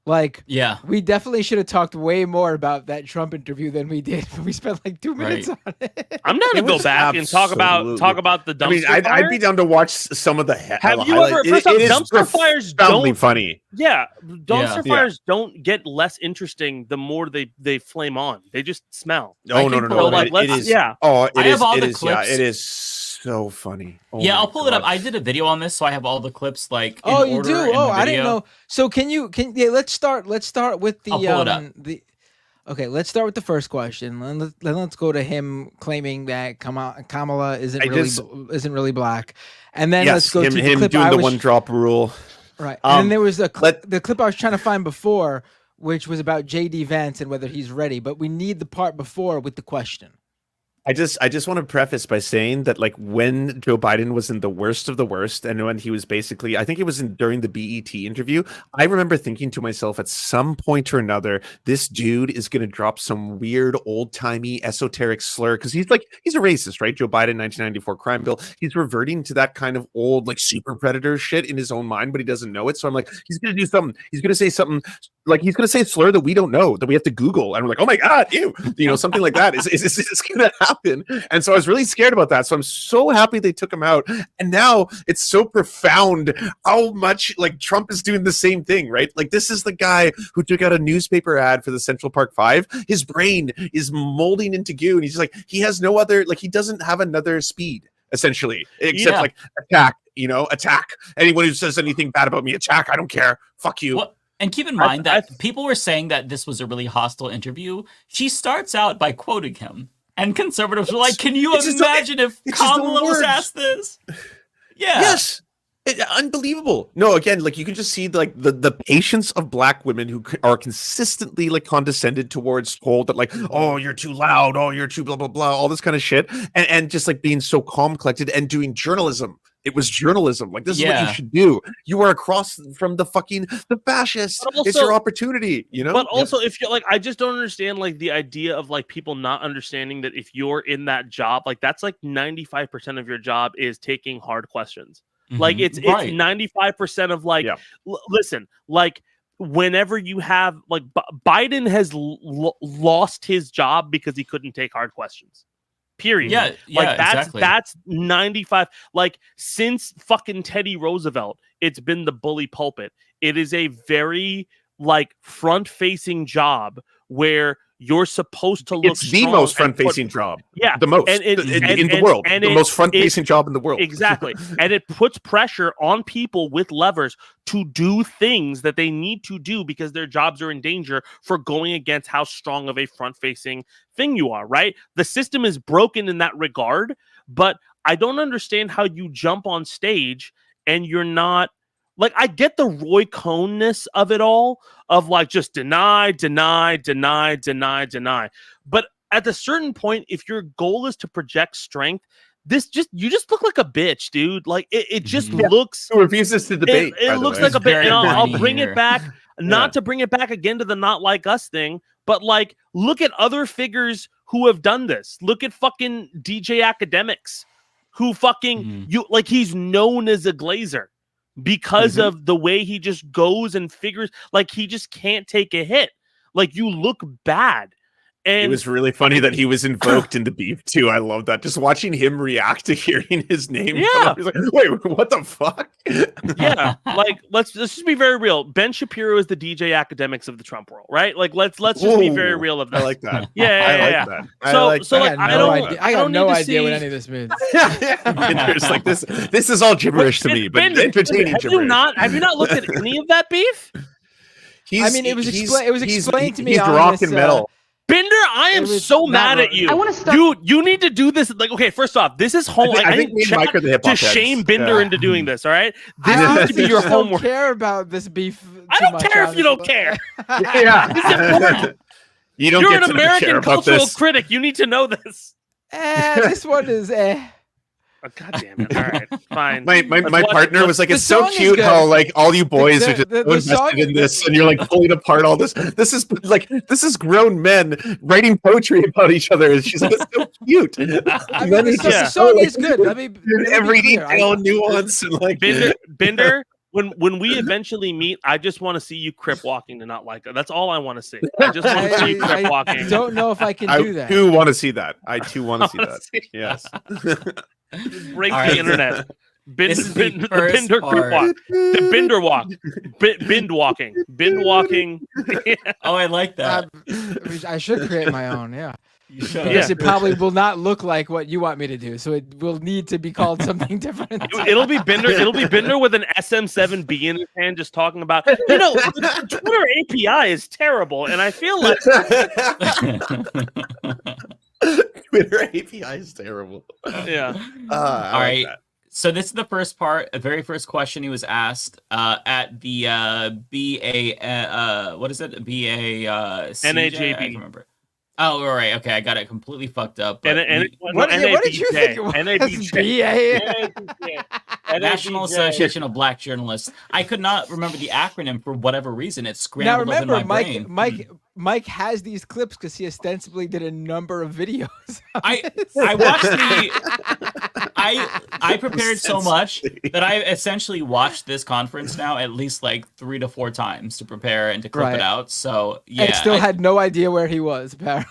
Like, yeah, we definitely should have talked way more about that Trump interview than we did. We spent like 2 minutes on it. I'm down to go back and talk about the dumpster. I mean, I'd be down to watch some of the. Have you ever? First off, dumpster fires don't funny. Yeah, dumpster fires don't get less interesting the more they flame on. They just smell. Oh no! Like, it is. Yeah. Oh, it I is. have all It the is. clips. Yeah, it is so funny. Oh yeah, my I'll pull it God. up. I did a video on this, so I have all the clips like. Oh, in you order do? in the Oh, I didn't video. know. So let's start with the I'll pull it up. Okay, let's start with the first question. Then let's go to him claiming that Kamala isn't really black, and then let's go to the clip doing the one drop rule. Right, and then there was the clip I was trying to find before which was about JD Vance and whether he's ready. But we need the part before with the question. I just want to preface by saying that, like, when Joe Biden was in the worst of the worst, and when he was basically, I think it was during the BET interview, I remember thinking to myself at some point or another, this dude is going to drop some weird old-timey esoteric slur, because he's a racist, right? Joe Biden, 1994 crime bill. He's reverting to that kind of old, like, super predator shit in his own mind, but he doesn't know it. So I'm like, he's going to do something. He's going to say something, like, he's going to say a slur that we don't know, that we have to Google. And we're like, oh my God, ew. Something like that is going to happen. And so I was really scared about that. So I'm so happy they took him out. And now it's so profound how much, like, Trump is doing the same thing, right? Like, this is the guy who took out a newspaper ad for the Central Park 5. His brain is molding into goo. And he's just like, he has no other, like, he doesn't have another speed, essentially, except like attack, attack. Anyone who says anything bad about me, attack. I don't care. Fuck you. Well, and keep in mind that people were saying that this was a really hostile interview. She starts out by quoting him. And conservatives were like, can you imagine if Kamala was asked this? Yeah. Yes. Unbelievable. No, again, like, you can just see like the patience of black women who are consistently like condescended towards, told that like, oh, you're too loud, oh, you're too blah blah blah, all this kind of shit, and just like being so calm, collected, and doing journalism. It was journalism. Like, this is what you should do. You are across from the fascists. Also, it's your opportunity, But also, if you're like, I just don't understand like the idea of like people not understanding that if you're in that job, like that's like 95% of your job is taking hard questions. Mm-hmm. Like it's 95% of like, listen, like whenever you have like Biden has lost his job because he couldn't take hard questions. Period. Yeah, like exactly. That's 95. Like since fucking Teddy Roosevelt, it's been the bully pulpit. It is a very like front-facing job where you're supposed to look. It's the most front-facing job. Yeah, the most in the world. The most front-facing job in the world. Exactly, and it puts pressure on people with levers to do things that they need to do because their jobs are in danger for going against how strong of a front-facing thing you are. Right? The system is broken in that regard, but I don't understand how you jump on stage and you're not. Like, I get the Roy Cohn-ness of it all, of like just deny. But at a certain point, if your goal is to project strength, you just look like a bitch, dude. Like it just looks. Who refuses to debate? It looks like a bitch, and I'll bring it back. Not to bring it back again to the not like us thing, but like look at other figures who have done this. Look at fucking DJ Academics, who fucking like he's known as a glazer. Because of the way he just goes and figures, like he just can't take a hit. Like you look bad. And it was really funny that he was invoked in the beef too. I love that. Just watching him react to hearing his name. Yeah. He's like, wait, what the fuck? Yeah. Like let's just be very real. Ben Shapiro is the DJ Academics of the Trump world, right? Like let's just be very real of that. I like that. Yeah. That. I got no idea what any of this means. It's like this is all gibberish to me, but entertaining gibberish. Have you not looked at any of that beef? It was explained to me. He's rock and metal. Bender, I am so mad at you. I want to start. You need to do this. Like, okay, first off, this is home. I think me and Mike are the hip-hop to shame Bender into doing this. All right, this I needs to be your homework. Don't care about this beef. I don't care if you don't care. Yeah, it's important. You're an American cultural critic. You need to know this. This one is. Oh, God damn it! All right, fine. My partner was like, "It's so cute how like all you boys are just invested in this, and you're like pulling apart all this. This is grown men writing poetry about each other." And she's like, "It's so cute." The song is good. Let me every detail and nuance and like Bender. When we eventually meet, I just want to see you crip walking to not like her. That's all I want to see. I just want to see you crip walking. I don't know if I can do that. I too want to see that. I too want to see that. Yes. Break the internet. The Bender crip walk. The Bender walk. Bind walking. Bind walking. Oh, I like that. I should create my own. Yeah. You should. Yes, it probably will not look like what you want me to do, so it will need to be called something different. It'll be Bender. It'll be Bender with an SM7B in his hand, just talking about. The Twitter API is terrible, and I feel like Twitter API is terrible. Yeah. All right. So this is the first part, the very first question he was asked at the what is it? NAJB. I can't remember. Oh, all right. Okay, I got it completely fucked up. What did you think it was? NABJ. National Association of Black Journalists. I could not remember the acronym for whatever reason. It scrambled up in my brain. Mike has these clips because he ostensibly did a number of videos. I watched the. I prepared so much that I essentially watched this conference now at least like 3 to 4 times to prepare and to clip it out. So yeah, and still had no idea where he was. Apparently,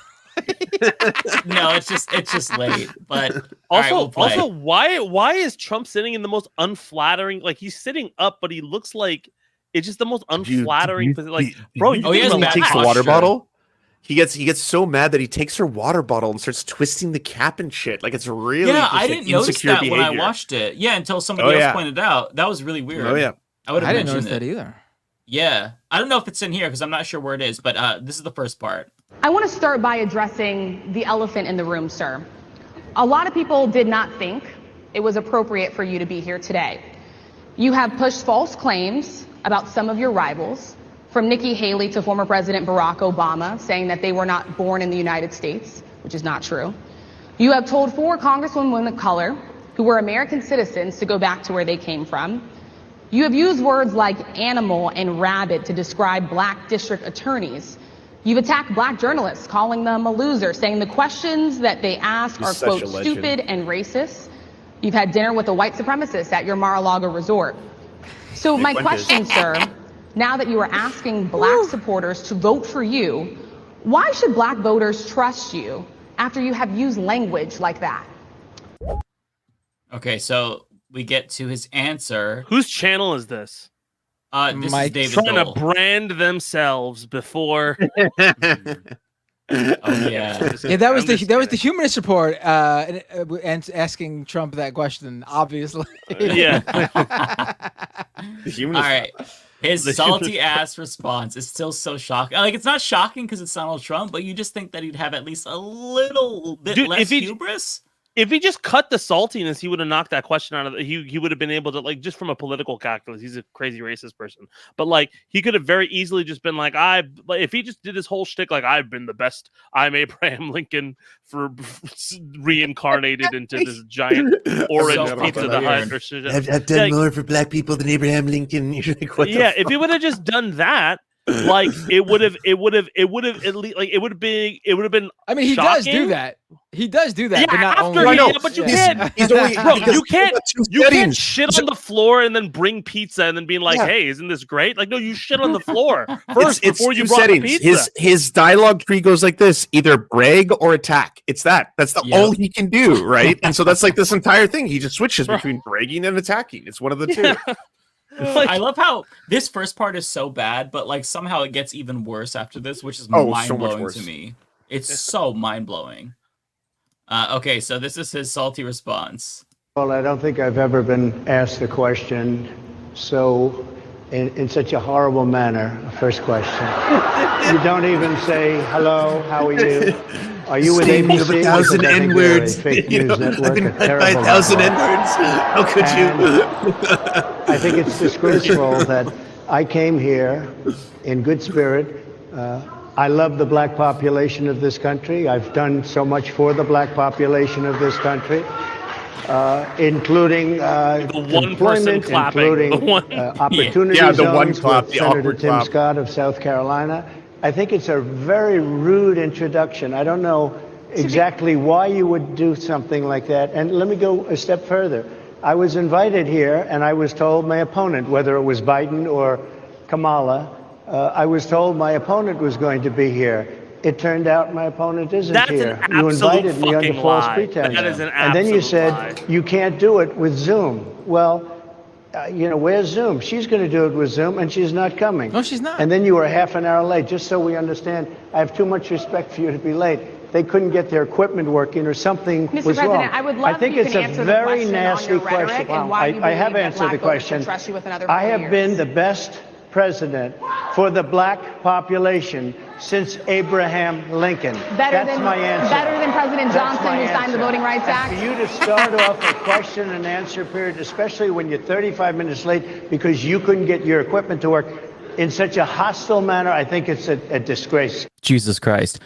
no, it's just late. But also, why is Trump sitting in the most unflattering? Like he's sitting up, but he looks like it's just the most unflattering position. Like, bro, he takes the water bottle. He gets so mad that he takes her water bottle and starts twisting the cap and shit. Like it's really I didn't notice that behavior. When I watched it. Yeah, until somebody else pointed out. That was really weird. Oh yeah, I didn't notice that either. Yeah, I don't know if it's in here because I'm not sure where it is. But this is the first part. I want to start by addressing the elephant in the room, sir. A lot of people did not think it was appropriate for you to be here today. You have pushed false claims about some of your rivals, from Nikki Haley to former President Barack Obama, saying that they were not born in the United States, which is not true. You have told 4 congresswomen of color who were American citizens to go back to where they came from. You have used words like animal and rabid to describe black district attorneys. You've attacked black journalists, calling them a loser, saying the questions that they ask are, quote, stupid and racist. You've had dinner with a white supremacist at your Mar-a-Lago resort. So my question, sir, now that you are asking black supporters to vote for you, why should black voters trust you after you have used language like that? Okay, so we get to his answer. Whose channel is this? This is David trying Dole. to brand themselves before. Oh yeah, yeah. That was the Humanist Report, and asking Trump that question. Obviously, yeah. All right. His salty ass response is still so shocking. Like it's not shocking because it's Donald Trump, but you just think that he'd have at least a little bit less hubris. If he just cut the saltiness, he would have knocked that question out of he would have been able to, like, just from a political calculus. He's a crazy racist person, but like he could have very easily just been like, if he just did his whole shtick, like I've been the best. I'm Abraham Lincoln for reincarnated into this giant orange Pizza the Hut or shit. I've done more for black people than Abraham Lincoln. Yeah, if he would have just done that. Like it would have at least like it would have been. I mean, he does do that. He does do that. Yeah, but not after only. But you can't. You can't shit on the floor and then bring pizza and then being like, "Hey, isn't this great?" Like, no, you shit on the floor first before you brought the pizza. His dialogue tree goes like this: either brag or attack. It's that. That's the all he can do, right? And so that's like this entire thing. He just switches between bragging and attacking. It's one of the two. Like, I love how this first part is so bad, but like somehow it gets even worse after this, which is mind-blowing to me. It's so mind-blowing. Okay, so this is his salty response. Well, I don't think I've ever been asked a question so in such a horrible manner. First question. You don't even say hello, how are you? Are you with ABC? Of 1,000 N-words. Fake news network, a terrible 1,000 N-words. How could you? I think it's disgraceful that I came here in good spirit. I love the black population of this country. I've done so much for the black population of this country, including employment, including opportunity zones with Senator Tim Scott of South Carolina. I think it's a very rude introduction. I don't know exactly why you would do something like that. And let me go a step further. I was invited here, and I was told my opponent, whether it was Biden or Kamala, I was told my opponent was going to be here. It turned out my opponent isn't here. You invited me under false pretense. That is an and then you said, lie. you can't do it with Zoom. Well, where's Zoom? She's going to do it with Zoom, and she's not coming. No, she's not. And then you were half an hour late, just so we understand. I have too much respect for you to be late. They couldn't get their equipment working or something Mr. was President, wrong. I would love I think you it's can a answer very the question nasty on your rhetoric question. and why you I have believe that answered black the voters question. should trust you with another I 4 have years. been the best president for the black population since Abraham Lincoln. That's my answer. Better than President That's Johnson, my who signed the answer. Voting Rights Act? And for you to start off a question and answer period, especially when you're 35 minutes late because you couldn't get your equipment to work in such a hostile manner, I think it's a disgrace. Jesus Christ.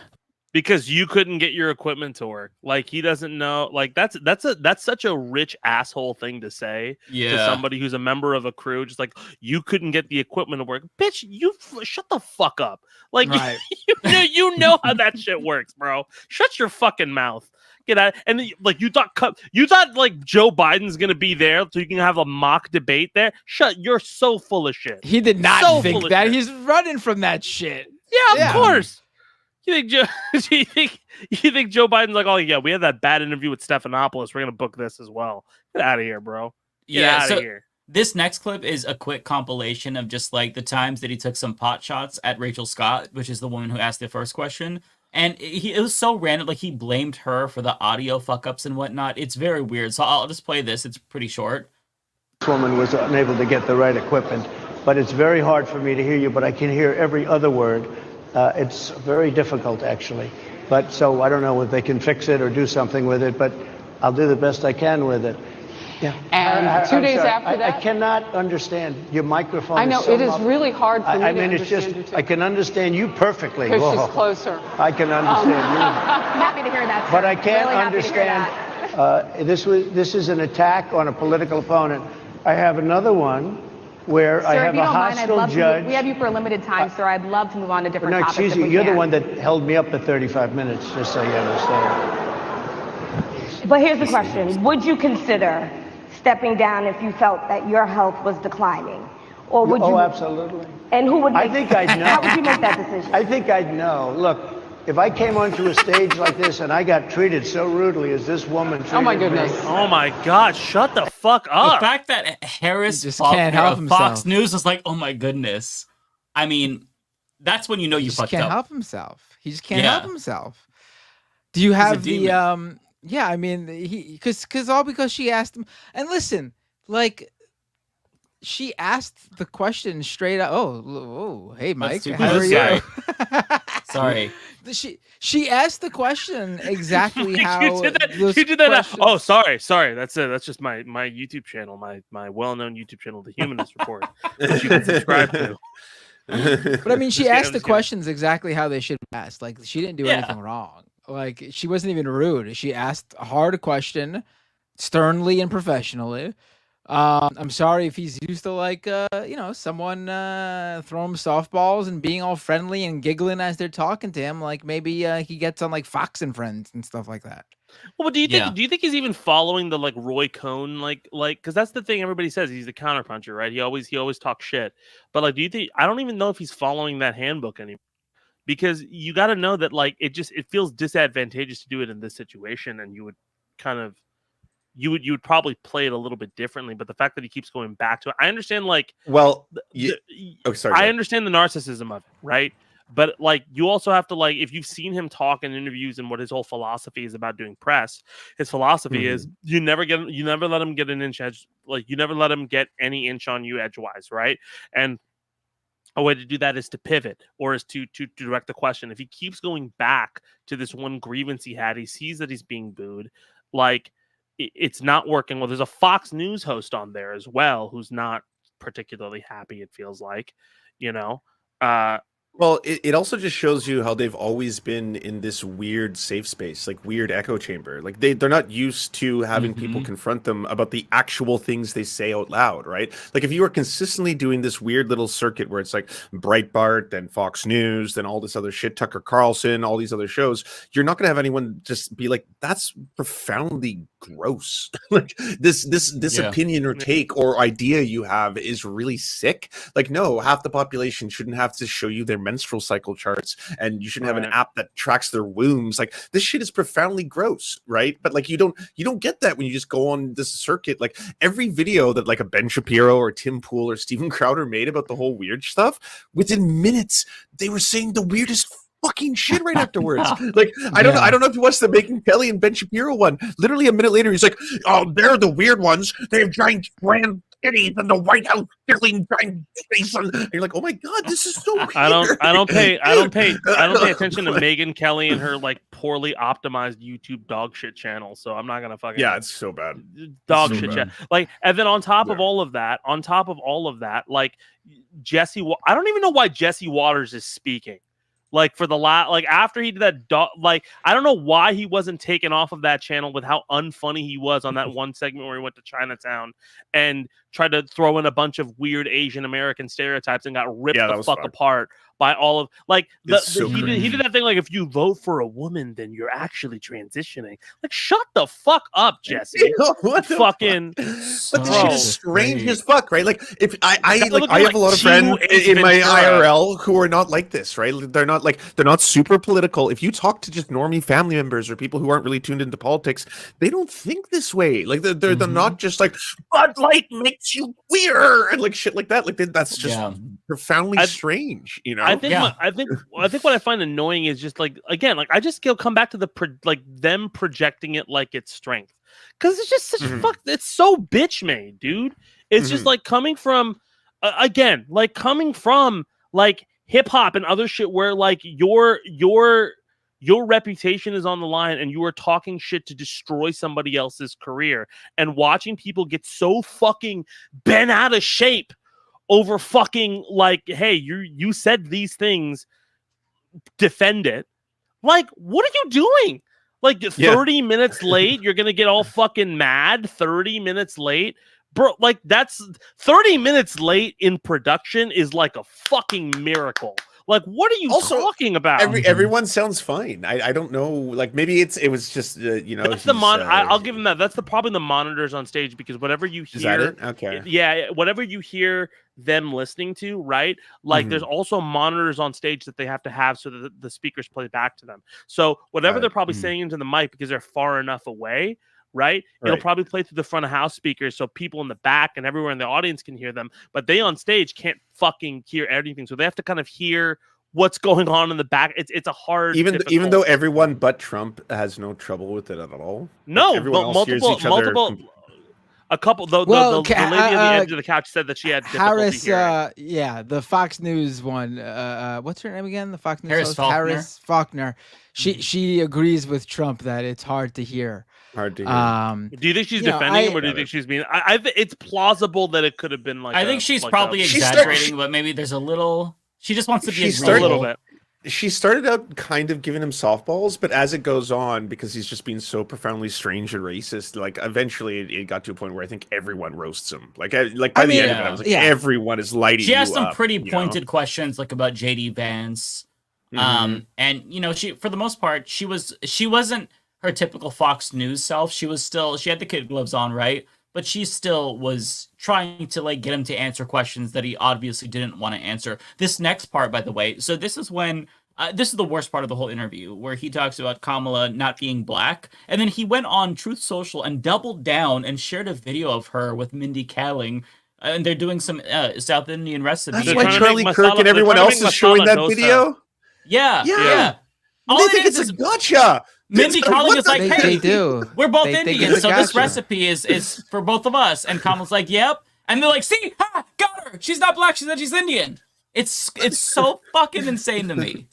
Because you couldn't get your equipment to work. Like, he doesn't know. Like, that's such a rich asshole thing to say to somebody who's a member of a crew. Just like, you couldn't get the equipment to work. Bitch, you shut the fuck up. Like, Right. you know how that shit works, bro. Shut your fucking mouth. Get out. And like, you thought like Joe Biden's gonna be there so you can have a mock debate there. You're so full of shit. He did not So think full of that. shit. He's running from that shit. Yeah, of course. You think Joe Biden's like, oh yeah, we had that bad interview with Stephanopoulos. We're gonna book this as well. Get out of here, bro. Get out of here. This next clip is a quick compilation of just like the times that he took some pot shots at Rachel Scott, which is the woman who asked the first question. And it was so random. Like, he blamed her for the audio fuck ups and whatnot. It's very weird. So I'll just play this. It's pretty short. This woman was unable to get the right equipment, but it's very hard for me to hear you, but I can hear every other word. It's very difficult, actually. But so I don't know if they can fix it or do something with it, but I'll do the best I can with it. Yeah. And 2 days after that, I cannot understand your microphone. I know, is so it is muffled. really hard for me I to mean, it's understand just, you too. I can understand you perfectly. Because Whoa. she's closer. I can understand you. Happy to hear that, sir. But I can't Really happy to hear understand, this is an attack on a political opponent. I have another one where I Sir, have if you a don't mind, I'd hostile love judge. to. We have you for a limited time, sir. I'd love to move on to different No, topics. excuse if you. we You're the can. one that held me up for 35 minutes, just so you understand. But here's the question. Would you consider stepping down if you felt that your health was declining? Or would you? Absolutely. And who would make, I think I'd know. How would you make that decision? I think I'd know. Look, if I came onto a stage like this and I got treated so rudely as this woman treated Oh my goodness. me, Oh my God! Shut the fuck up. The fact that Harris just Faulkner can't help of Fox himself. News was like, oh my goodness. I mean, that's when you know you He just fucked can't up. help himself. He just can't Yeah. help himself. Do you have the demon. yeah, I mean, because she asked him. And listen, like, she asked the question straight up. Oh, hey Mike, too how are close. you? Sorry. She asked the question exactly how You did that. Oh, sorry. That's it. That's just my YouTube channel, my well-known YouTube channel, The Humanist Report, which you can subscribe to. But I mean, she Just asked the kidding. questions exactly how they should be asked. Like, she didn't do Yeah. anything wrong. Like, she wasn't even rude. She asked a hard question, sternly and professionally. I'm sorry if he's used to, like, someone throwing him softballs and being all friendly and giggling as they're talking to him. Like, maybe he gets on, like, Fox and Friends and stuff like that. Well, but do you think he's even following the like Roy Cohn like because that's the thing everybody says, he's the counterpuncher, right? He always talks shit. But like, do you think, I don't even know if he's following that handbook anymore, because you got to know that like it feels disadvantageous to do it in this situation, and you would kind of you would probably play it a little bit differently. But the fact that he keeps going back to it, I understand. Like, well, sorry, I understand the narcissism of it, right? But like, you also have to, like, if you've seen him talk in interviews and what his whole philosophy is about doing press, his philosophy is you never let him get an inch edge, like you never let him get any inch on you edgewise, right? And a way to do that is to pivot, or is to direct the question. If he keeps going back to this one grievance he had, he sees that he's being booed, like it's not working. Well, there's a Fox News host on there as well who's not particularly happy, it feels like, Well, it also just shows you how they've always been in this weird safe space, like weird echo chamber. Like they're not used to having people confront them about the actual things they say out loud, right? Like if you are consistently doing this weird little circuit where it's like Breitbart, then Fox News, then all this other shit, Tucker Carlson, all these other shows, you're not going to have anyone just be like, that's profoundly gross. Like this opinion or take or idea you have is really sick. Like, no, half the population shouldn't have to show you their menstrual cycle charts, and you shouldn't have an app that tracks their wombs. Like, this shit is profoundly gross, right? But like, you don't get that when you just go on this circuit. Like every video that like a Ben Shapiro or Tim Pool or Steven Crowder made about the whole weird stuff, within minutes they were saying the weirdest fucking shit right afterwards. Like, I don't know if you watched the Making Kelly and Ben Shapiro one. Literally a minute later, he's like, "Oh, they're the weird ones. They have giant skinnies in the White House killing giant Jason. And you're like, oh my god, this is so weird. I don't pay attention to Megyn Kelly and her like poorly optimized YouTube dog shit channel. So I'm not gonna fucking it's so bad. Dog shit chat. Like, and then on top of all of that, like Jesse, I don't even know why Jesse Waters is speaking. Like for the like after he did that, like I don't know why he wasn't taken off of that channel with how unfunny he was on that one segment where he went to Chinatown and tried to throw in a bunch of weird Asian American stereotypes and got ripped the fuck apart by all of like he did that thing like if you vote for a woman then you're actually transitioning. Like shut the fuck up, Jesse. What the fucking but this shit is strange as fuck, right? Like if I have a lot of friends in my IRL who are not like this, right? They're not super political. If you talk to just normie family members or people who aren't really tuned into politics, they don't think this way. Like they're not just like Bud Light makes you queer and like shit like that. Like that's just profoundly strange, you know. I think what I find annoying is just like again, like I just come back to the them projecting it like it's strength because it's just such it's so bitch made, dude. It's just like coming from like hip hop and other shit where like your reputation is on the line and you are talking shit to destroy somebody else's career and watching people get so fucking bent out of shape over fucking like, hey, you said these things, defend it. Like, what are you doing? Like 30 minutes late, you're gonna get all fucking mad. 30 minutes late, bro. Like that's 30 minutes late in production is like a fucking miracle. Like, what are you talking about? Everyone sounds fine. I don't know. Like, maybe it was just you know. That's I'll give him that. That's probably the monitors on stage because whatever you hear, is that it? Okay. Yeah, whatever you hear them listening to, right? Like, there's also monitors on stage that they have to have so that the speakers play back to them. So whatever they're probably saying into the mic because they're far enough away. Right? It'll probably play through the front of house speakers so people in the back and everywhere in the audience can hear them, but they on stage can't fucking hear anything. So they have to kind of hear what's going on in the back. It's a hard even though everyone but Trump has no trouble with it at all. No, like everyone else hears each other. A couple the lady on the edge of the couch said that she had Harris the Fox News one. What's her name again? The Fox News host? Harris Faulkner. She agrees with Trump that it's hard to hear. Hard to hear. Do you think she's defending him, or do you think she's being? It's plausible that it could have been like. I think she's probably exaggerating, but maybe there's a little. She just wants to be a little bit. She started out kind of giving him softballs, but as it goes on, because he's just being so profoundly strange and racist, like eventually it got to a point where I think everyone roasts him. Like by the end of it, I was like, everyone is lighting. She asked some pretty pointed questions, like about JD Vance, and you know, she for the most part she wasn't her typical Fox News self. She had the kid gloves on, right? But she still was trying to like get him to answer questions that he obviously didn't want to answer. This next part, by the way, so this is when this is the worst part of the whole interview, where he talks about Kamala not being black, and then he went on Truth Social and doubled down and shared a video of her with Mindy Kaling, and they're doing some South Indian recipe. That's why Charlie Kirk and everyone else is showing that video. Yeah. They think it's a gotcha. Mindy Kaling is like, hey, they do. We're both Indian, so this recipe is for both of us. And Kamala's like, yep. And they're like, see, got her. She's not black. She said she's Indian. It's so fucking insane to me.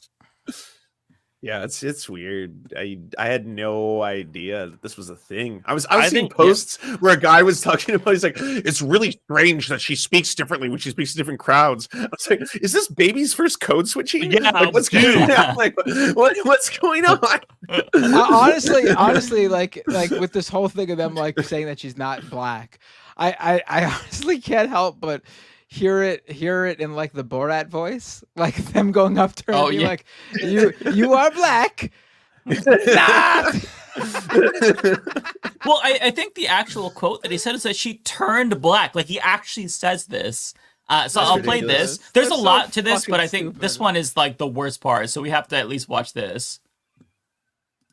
Yeah, it's weird. I had no idea that this was a thing. I was seeing posts where a guy was talking about. He's like, it's really strange that she speaks differently when she speaks to different crowds. I was like, is this baby's first code switching? Yeah, like, what's going on? Like, what's going on? honestly, like with this whole thing of them like saying that she's not black, I honestly can't help but hear it in like the Borat voice, like them going up to her and being like, you are black. Well, I think the actual quote that he said is that she turned black. Like he actually says this. So I'll play this. There's a lot to this, but I think this one is like the worst part. So we have to at least watch this.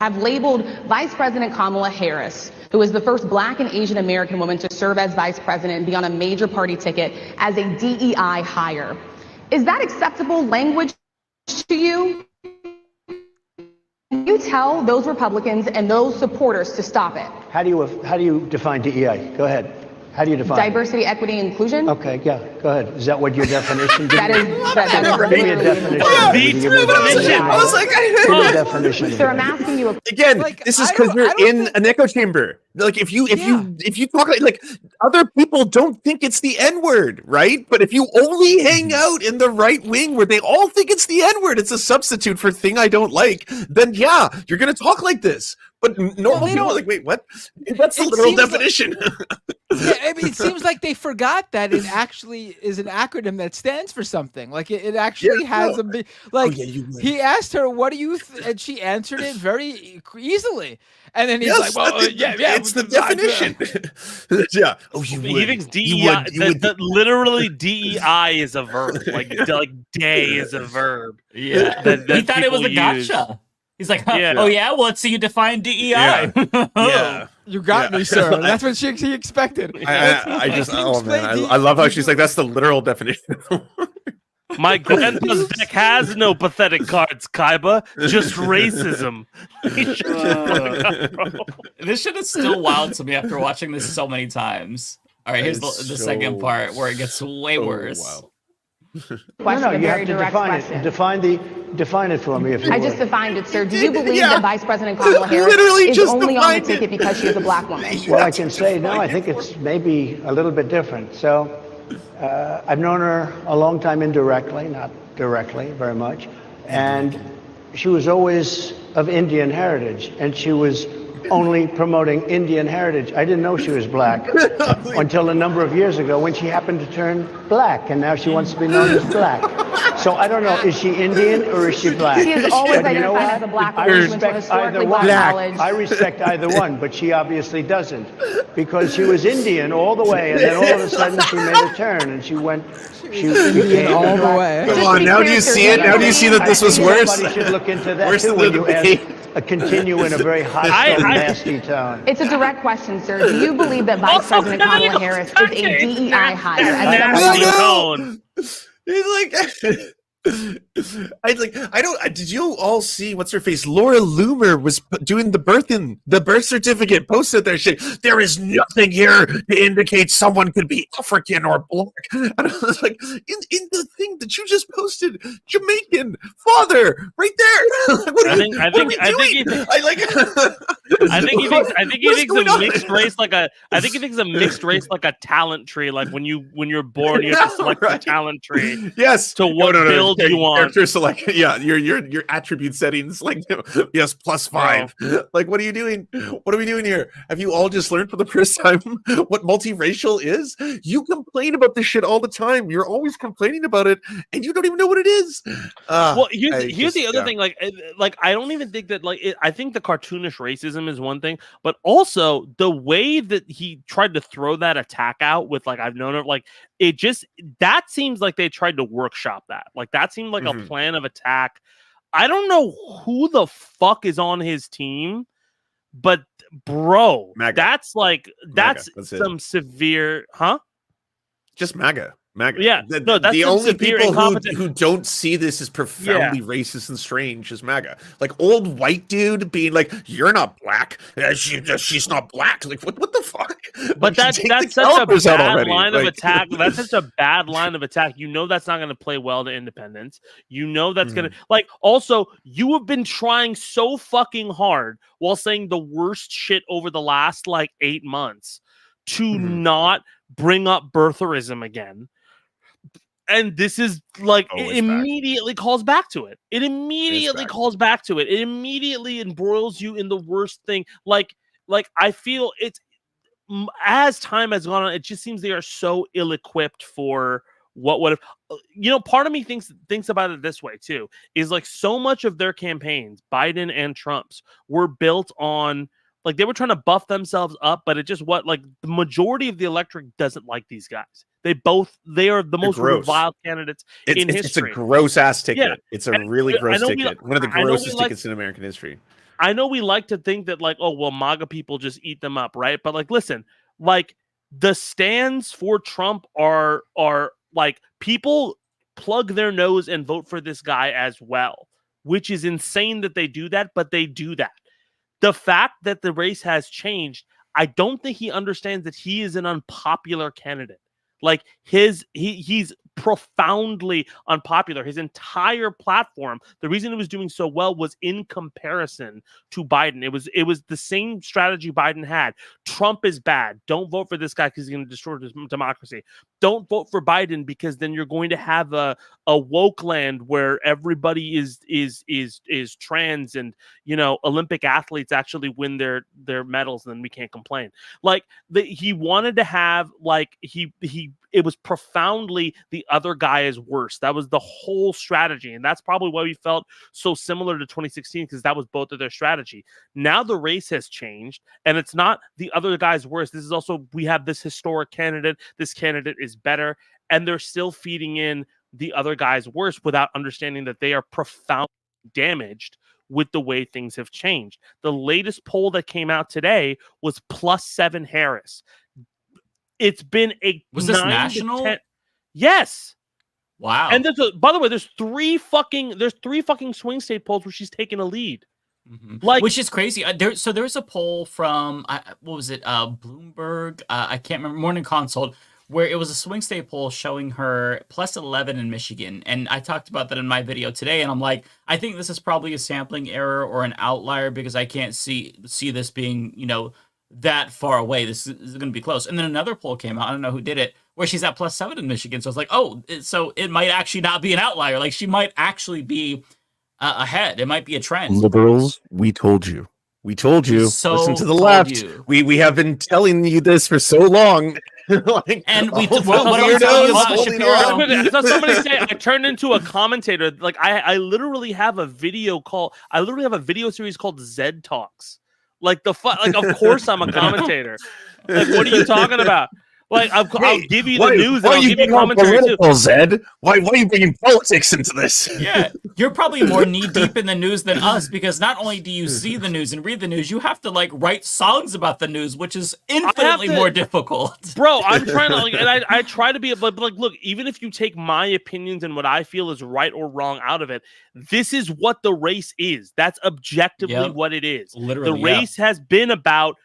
Have labeled Vice President Kamala Harris, who is the first Black and Asian American woman to serve as vice president and be on a major party ticket, as a DEI hire. Is that acceptable language to you? Can you tell those Republicans and those supporters to stop it? How do you define DEI? Go ahead. How do you define diversity, equity, inclusion? Okay, yeah, go ahead. Is that what your definition? That is Give me a definition. I was like, give me a definition. Sir, I'm asking you again. This is because you're in an echo chamber. Like if you talk like other people don't think it's the N-word, right? But if you only hang out in the right wing where they all think it's the N-word, it's a substitute for thing I don't like, then yeah, you're gonna talk like this. But normal people are like, wait, what? That's the literal definition. I mean, it seems like they forgot that it actually is an acronym that stands for something. Like it actually has a big. Like he asked her, "What do you?" And she answered it very easily. And then he's like, "Well, it's the definition." Yeah. Oh, he thinks DEI. Literally, DEI is a verb. Like day is a verb. Yeah. He thought it was a gotcha. He's like, oh yeah, well, let's see you define DEI. Yeah. You got me, sir. That's what she expected. I just, oh man, I love how she's like, that's the literal definition. My grandpa's deck has no pathetic cards, Kaiba. Just racism. This shit is still wild to me after watching this so many times. All right, here's the second part where it gets way worse. Wow. No, you have to define it for me. If you I just defined it, sir. Do you believe that Vice President Kamala Harris is only on the ticket because she is a black woman? Well, I can say no. I think it's maybe a little bit different. So I've known her a long time indirectly, not directly very much, and she was always of Indian heritage, and she was only promoting Indian heritage. I didn't know she was black until a number of years ago when she happened to turn black, and now she wants to be known as black. So I don't know, is she Indian or is she black? She is always identified as a black woman. I respect either one. I respect either one, but she obviously doesn't, because she was Indian all the way, and then all of a sudden she made a turn, and she became all the way. Come on, now do you see it? Now do you see that this was worse? Somebody should look into that too when you ask. Continue in a very hostile, nasty tone. It's a direct question, sir. Do you believe that Vice President Kamala Harris is a DEI hire? He's like, did you all see what's her face? Laura Loomer was doing the birth certificate, posted their shit. There is nothing here to indicate someone could be African or black. And I was like, in the thing that you just posted, Jamaican father, right there. I think he thinks a mixed race like a. I think he thinks a mixed race like a talent tree. Like when you're born, you have to select the talent tree. Yes. To what build you want. Character select. Yeah. Your attribute settings. Like yes, +5. Like what are you doing? What are we doing here? Have you all just learned for the first time what multiracial is? You complain about this shit all the time. You're always complaining about it, and you don't even know what it is. Well, here's the other thing. Like I don't even think that I think the cartoonish racism is one thing, but also the way that he tried to throw that attack out with I've known it it just that seems like they tried to workshop that. Like that seemed like a plan of attack. I don't know who the fuck is on his team, but bro, MAGA. That's some severe, just MAGA. Yeah, that's the only people who don't see this as profoundly racist and strange is MAGA. Like old white dude being like, "You're not black. She's not black." Like what the fuck? But that's such a bad line of attack. That's such a bad line of attack. You know that's not going to play well to independents. You know that's going to Also, you have been trying so fucking hard while saying the worst shit over the last 8 months to not bring up birtherism again. And this is it immediately calls back to it. It immediately calls back to it. It immediately embroils you in the worst thing. Like I feel it's as time has gone on, it just seems they are so ill-equipped for what would have. Part of me thinks about it this way too. Is so much of their campaigns, Biden and Trump's, were built on. They were trying to buff themselves up, but it just the majority of the electorate doesn't like these guys. They are the most reviled candidates in history. It's a gross ass ticket. Yeah. It's a really gross ticket. One of the grossest tickets in American history. I know we like to think that MAGA people just eat them up, right? But listen, the stands for Trump are people plug their nose and vote for this guy as well, which is insane that they do that, but they do that. The fact that the race has changed, I don't think he understands that he is an unpopular candidate. Like he's profoundly unpopular. His entire platform, the reason it was doing so well was in comparison to Biden. It was the same strategy Biden had. Trump is bad. Don't vote for this guy because he's going to destroy democracy. Don't vote for Biden because then you're going to have a woke land where everybody is trans and Olympic athletes actually win their medals and then we can't complain. Like he wanted to have it was profoundly the other guy is worse. That was the whole strategy. And that's probably why we felt so similar to 2016 because that was both of their strategy. Now the race has changed and it's not the other guy's worse. This is also, we have this historic candidate. This candidate is better. And they're still feeding in the other guy's worse without understanding that they are profoundly damaged with the way things have changed. The latest poll that came out today was +7 Harris. It's been was this national? Yes. Wow. And by the way, there's three fucking swing state polls where she's taking a lead. Mm-hmm. Like, which is crazy. There was a poll from what was it? Bloomberg. I can't remember. Morning Consult, where it was a swing state poll showing her +11 in Michigan, and I talked about that in my video today. And I'm like, I think this is probably a sampling error or an outlier because I can't see this being that far away. This is going to be close. And then another poll came out. I don't know who did it, where she's at +7 in Michigan. So it's like, so it might actually not be an outlier. Like she might actually be ahead. It might be a trend. Liberals, we told you. We told you. So listen to the left. We have been telling you this for so long. And what are we telling you about Shapiro? I saw somebody say I turned into a commentator. Like I literally have a video series called Zaid Talks. Like of course I'm a commentator. Like, what are you talking about? Like, I'll give you the news and I'll give you commentary too. Zed? Why are you bringing politics into this? Yeah, you're probably more knee deep in the news than us because not only do you see the news and read the news, you have to write songs about the news, which is infinitely more difficult. Bro, I'm trying to and I try to be look, even if you take my opinions and what I feel is right or wrong out of it, this is what the race is. That's objectively what it is. Literally, the race has been about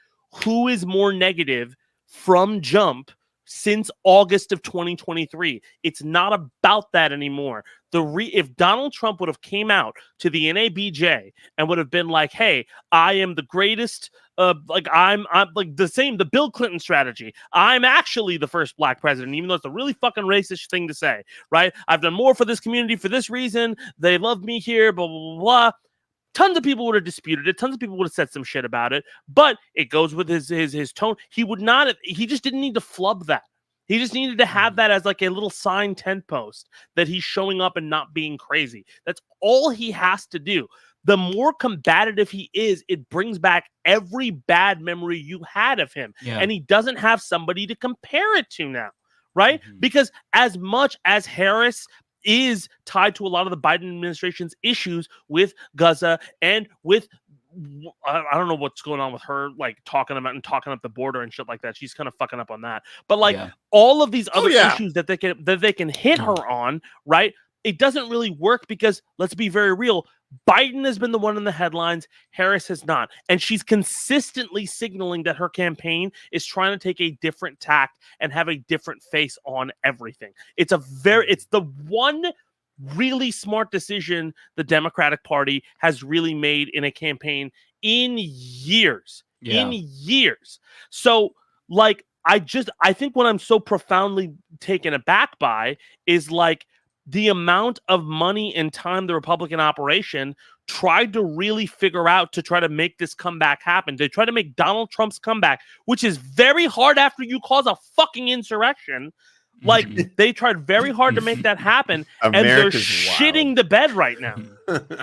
who is more negative from jump since August of 2023. It's not about that anymore. If Donald Trump would have came out to the NABJ and would have been like, hey, I am the greatest, I'm like the Bill Clinton strategy. I'm actually the first black president, even though it's a really fucking racist thing to say, right? I've done more for this community for this reason. They love me here, blah, blah, blah, blah. Tons of people would have disputed it. Tons of people would have said some shit about it, but it goes with his tone. He would not have, he just didn't need to flub that. He just needed to have that as like a little sign tent post that he's showing up and not being crazy. That's all he has to do. The more combative he is, it brings back every bad memory you had of him. Yeah. And he doesn't have somebody to compare it to now, right? Mm-hmm. Because as much as Harris is tied to a lot of the Biden administration's issues with Gaza and with, I don't know what's going on with her, like talking up the border and shit like that. She's kind of fucking up on that. But all of these other issues that they can hit her on, right? It doesn't really work because, let's be very real, Biden has been the one in the headlines, Harris has not. And she's consistently signaling that her campaign is trying to take a different tact and have a different face on everything. It's the one really smart decision the Democratic Party has really made in a campaign in years. In years. So, like, I think what I'm so profoundly taken aback by is like the amount of money and time the Republican operation tried to really figure out to try to make this comeback happen. They tried to make Donald Trump's comeback, which is very hard after you cause a fucking insurrection. Like, they tried very hard to make that happen, and they're shitting the bed right now.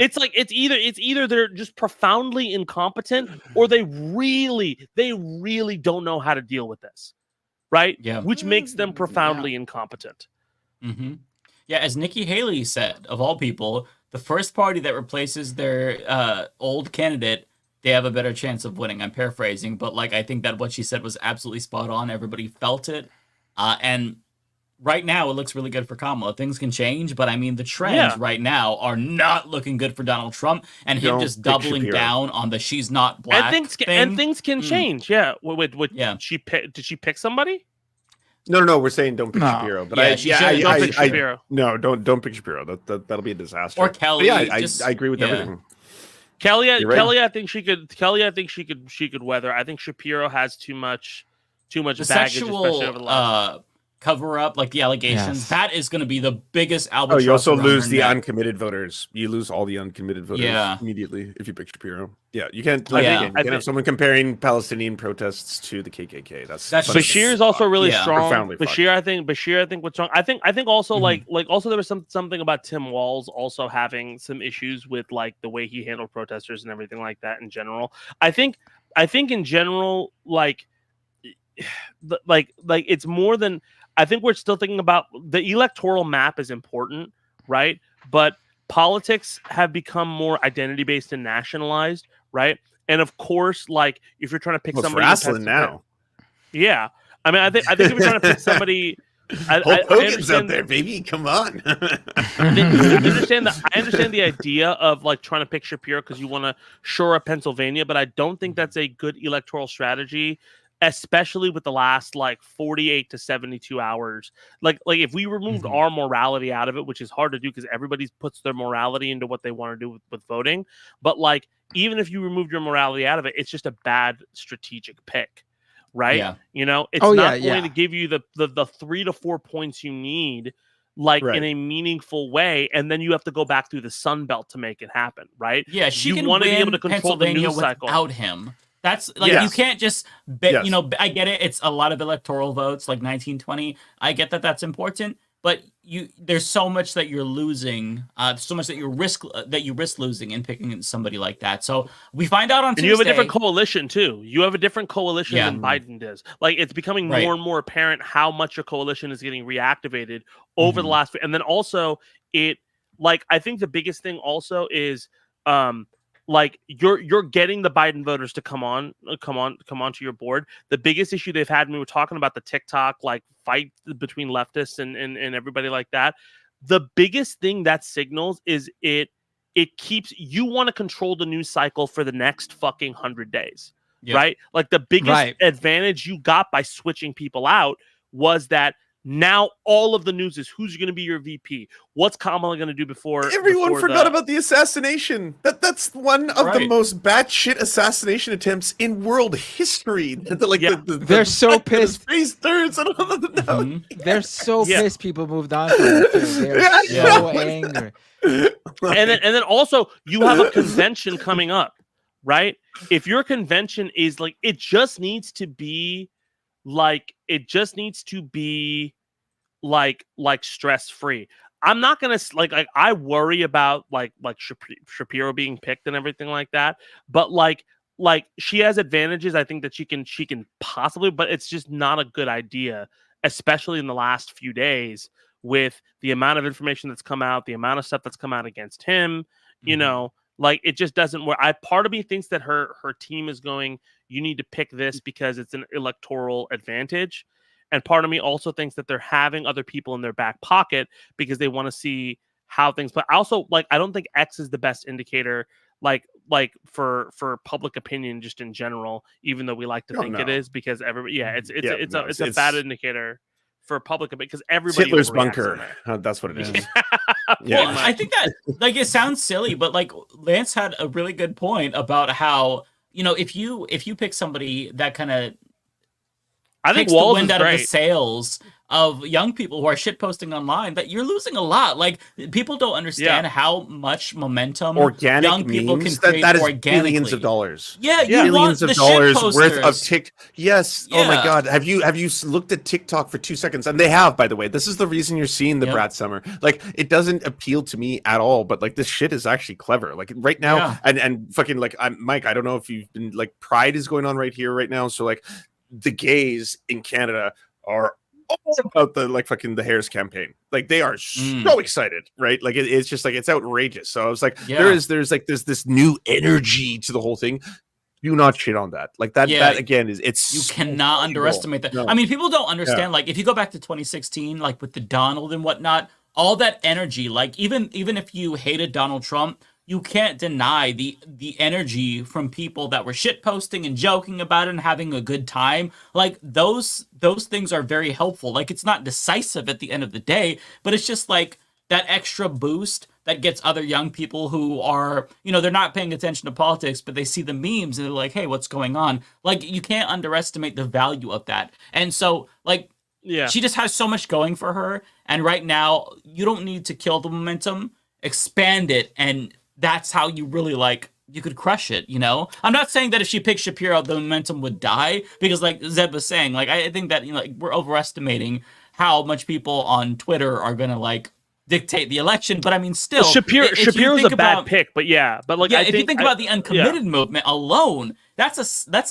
It's like it's either they're just profoundly incompetent, or they really don't know how to deal with this, right? Yeah, which makes them profoundly incompetent. Mm-hmm. Yeah, as Nikki Haley said, of all people, the first party that replaces their old candidate, they have a better chance of winning. I'm paraphrasing, but like I think that what she said was absolutely spot on. Everybody felt it, and right now it looks really good for Kamala. Things can change, but I mean the trends right now are not looking good for Donald Trump, and him just doubling down on the she's not black and things can change. Yeah. Did she pick somebody? No, we're saying don't pick Shapiro. But don't pick Shapiro. No, don't pick Shapiro. That'll be a disaster. Or Kelly. But yeah, I agree with everything. Kelly, I think she could. Kelly, I think she could weather. I think Shapiro has too much baggage, sexual, especially over the last. Cover up, like the allegations. That is going to be the biggest albatross. You also lose the uncommitted voters. You lose all the uncommitted voters immediately if you pick Shapiro. Yeah, you can't. You can't have someone comparing Palestinian protests to the KKK. That's Bashir is also really strong. Bashir, I think what's wrong. I think also like also there was something about Tim Walz also having some issues with like the way he handled protesters and everything like that in general. I think in general like it's more than. I think we're still thinking about the electoral map is important, right? But politics have become more identity-based and nationalized, right? And of course, like if you're trying to pick somebody, wrestling now. Yeah, I mean, I think if you're trying to pick somebody, Hogan's out there, baby. Come on. I understand the idea of like trying to pick Shapiro because you want to shore up Pennsylvania, but I don't think that's a good electoral strategy. Especially with the last like 48 to 72 hours, like if we removed our morality out of it, which is hard to do because everybody puts their morality into what they want to do with voting. But like even if you removed your morality out of it, it's just a bad strategic pick, right? Yeah. You know, it's not going to give you the 3 to 4 points you need, like in a meaningful way, and then you have to go back through the Sun Belt to make it happen, right? Yeah, she you can want to win be able to control the news cycle without him. That's like you can't just you know, I get it, it's a lot of electoral votes like 1920. I get that that's important, but there's so much that you're losing, so much that you risk losing in picking somebody like that. So we find out on Tuesday. You have a different coalition too. You have a different coalition than Biden does. Like it's becoming more and more apparent how much your coalition is getting reactivated over the last, and then also it like I think the biggest thing also is like you're getting the Biden voters to come onto your board. The biggest issue they've had, and we were talking about the TikTok like fight between leftists and everybody like that. The biggest thing that signals is it keeps you want to control the news cycle for the next fucking 100 days, right? Like the biggest advantage you got by switching people out was that now all of the news is who's going to be your VP. What's Kamala going to do before? Everyone forgot about the assassination. That's one of the most batshit assassination attempts in world history. They're so pissed. They're so pissed. People moved on from it. They're so angry. And then also you have a convention coming up, right? If your convention is like it just needs to be like stress free. I'm not gonna like I worry about like Shapiro being picked and everything like that, but like she has advantages. I think that she can possibly, but it's just not a good idea, especially in the last few days with the amount of information that's come out, the amount of stuff that's come out against him. You know, like it just doesn't work. Part of me thinks that her team is going, you need to pick this because it's an electoral advantage. And part of me also thinks that they're having other people in their back pocket because they want to see how things play. I also I don't think X is the best indicator like for public opinion just in general, even though we like to think it is because everybody it's a bad indicator for public opinion because everybody Hitler's bunker. That's what it is. Well, I think that like it sounds silly, but like Lance had a really good point about how, you know, if you pick somebody that kind of I think takes the Walz wind is out great. of the sails of young people who are shitposting online, that you're losing a lot. Like people don't understand how much momentum organic young people memes, can create that is organically. billions of dollars. Yeah, you billions want of the dollars shitposters. worth of TikTok. Yes. Oh my Yeah. God. Have you looked at TikTok for 2 seconds? And they have, by the way. This is the reason you're seeing the Brat Summer. Like it doesn't appeal to me at all, but like this shit is actually clever. Like right now, and fucking like Mike, I don't know if you've been like Pride is going on right here right now. So like the gays in Canada are all about the like fucking the Harris campaign. Like they are so excited, right? Like it's just like it's outrageous. So I was like, there's this new energy to the whole thing. do not shit on that. Like that. Yeah. That again it's You cannot underestimate that. No. I mean, people don't understand. Like, if you go back to 2016, like with the Donald and whatnot, all that energy. Like, even if you hated Donald Trump, you can't deny the energy from people that were shit posting and joking about it and having a good time. Like, those things are very helpful. Like, it's not decisive at the end of the day, but it's just like that extra boost that gets other young people who are, they're not paying attention to politics, but they see the memes and they're like, hey, what's going on? Like, you can't underestimate the value of that. And so, like, she just has so much going for her. And right now, you don't need to kill the momentum, expand it, and that's how you really, like, you could crush it, I'm not saying that if she picked Shapiro, the momentum would die, because like Zeb was saying, like, I think that, like, we're overestimating how much people on Twitter are going to, like, dictate the election. But I mean, still, Shapiro's a bad pick, but like, if you think about the uncommitted movement alone, that's a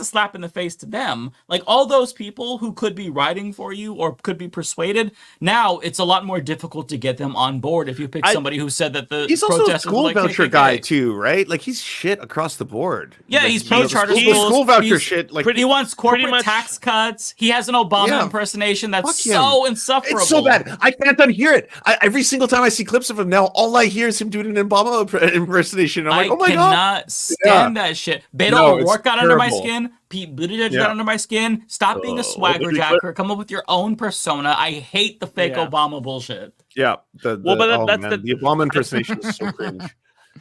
slap in the face to them. Like, all those people who could be writing for you or could be persuaded, now it's a lot more difficult to get them on board if you pick somebody who said that the he's also a school like voucher KKK. guy too, right? Like, he's shit across the board. Yeah, like, he's pro charter schools. School voucher he's shit. Like, he wants corporate tax cuts. He has an Obama impersonation that's so insufferable. It's so bad. I can't unhear it. Every single time I see clips of him now, all I hear is him doing an Obama impersonation. I'm like, oh my god, I cannot stand that shit. Beto O'Rourke got under my skin. Pete Buttigieg got under my skin. Stop being a swagger jacker. Come up with your own persona. I hate the fake Obama bullshit. Yeah. The Obama impersonation is so cringe.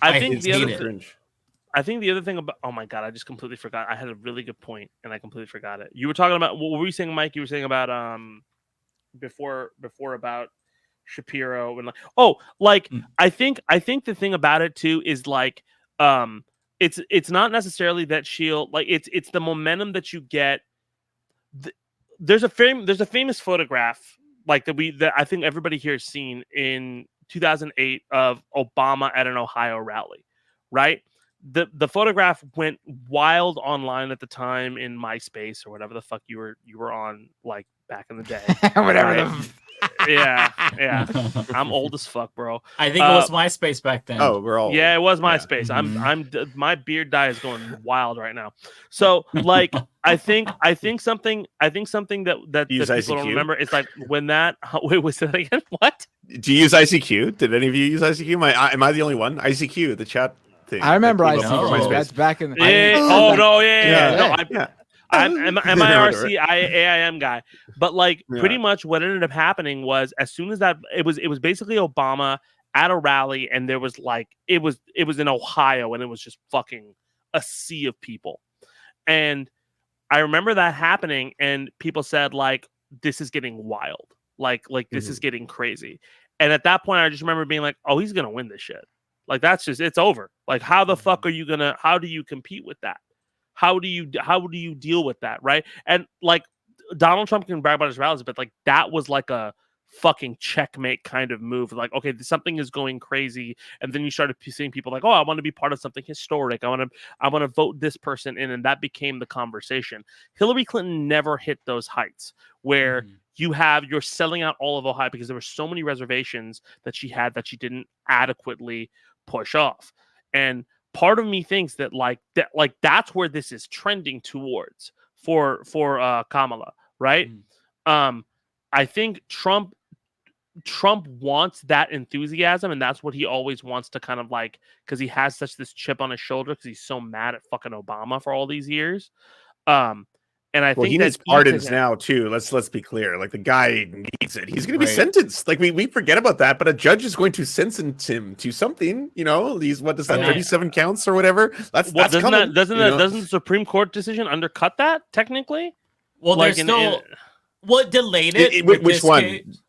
I think the other thing about, oh my god, I just completely forgot. I had a really good point and I completely forgot it. You were talking about, what were you saying, Mike? You were saying about before about Shapiro and I think the thing about it too is like it's not necessarily that she'll like it's the momentum that you get. There's a famous photograph like that I think everybody here has seen in 2008 of Obama at an Ohio rally, right? The photograph went wild online at the time in MySpace or whatever the fuck you were on, like, back in the day. Whatever right? Yeah. I'm old as fuck, bro. I think it was MySpace back then. Oh, we're all. Yeah, it was MySpace. Yeah. My beard dye is going wild right now. So, like, I think something that people don't remember is like when that. Wait, was that again? What? Do you use ICQ? Did any of you use ICQ? Am I the only one? ICQ, the chat thing. I remember ICQ. That's back in the. I'm MIRC AIM guy, but like pretty much what ended up happening was as soon as that it was basically Obama at a rally, and there was like it was in Ohio, and it was just fucking a sea of people, and I remember that happening, and people said like this is getting wild, like this is getting crazy, and at that point I just remember being like, oh, he's gonna win this shit, like that's just it's over, like how the fuck are you gonna how do you compete with that? How do you deal with that, right? And like Donald Trump can brag about his rallies, but like that was like a fucking checkmate kind of move. Like, okay, something is going crazy, and then you started seeing people like, oh, I want to be part of something historic. I want to vote this person in, and that became the conversation. Hillary Clinton never hit those heights where you're selling out all of Ohio because there were so many reservations that she had that she didn't adequately push off, and part of me thinks that that's where this is trending towards for Kamala, right? I think Trump wants that enthusiasm, and that's what he always wants to kind of like, because he has this chip on his shoulder because he's so mad at fucking Obama for all these years. And I think he needs pardons now too. Let's be clear. Like, the guy needs it. He's going to be sentenced. Like, we forget about that, but a judge is going to sentence him to something. These 37 counts or whatever. That's coming. Doesn't the Supreme Court decision undercut that technically? Well, like there's still what delayed it. Which one? Case?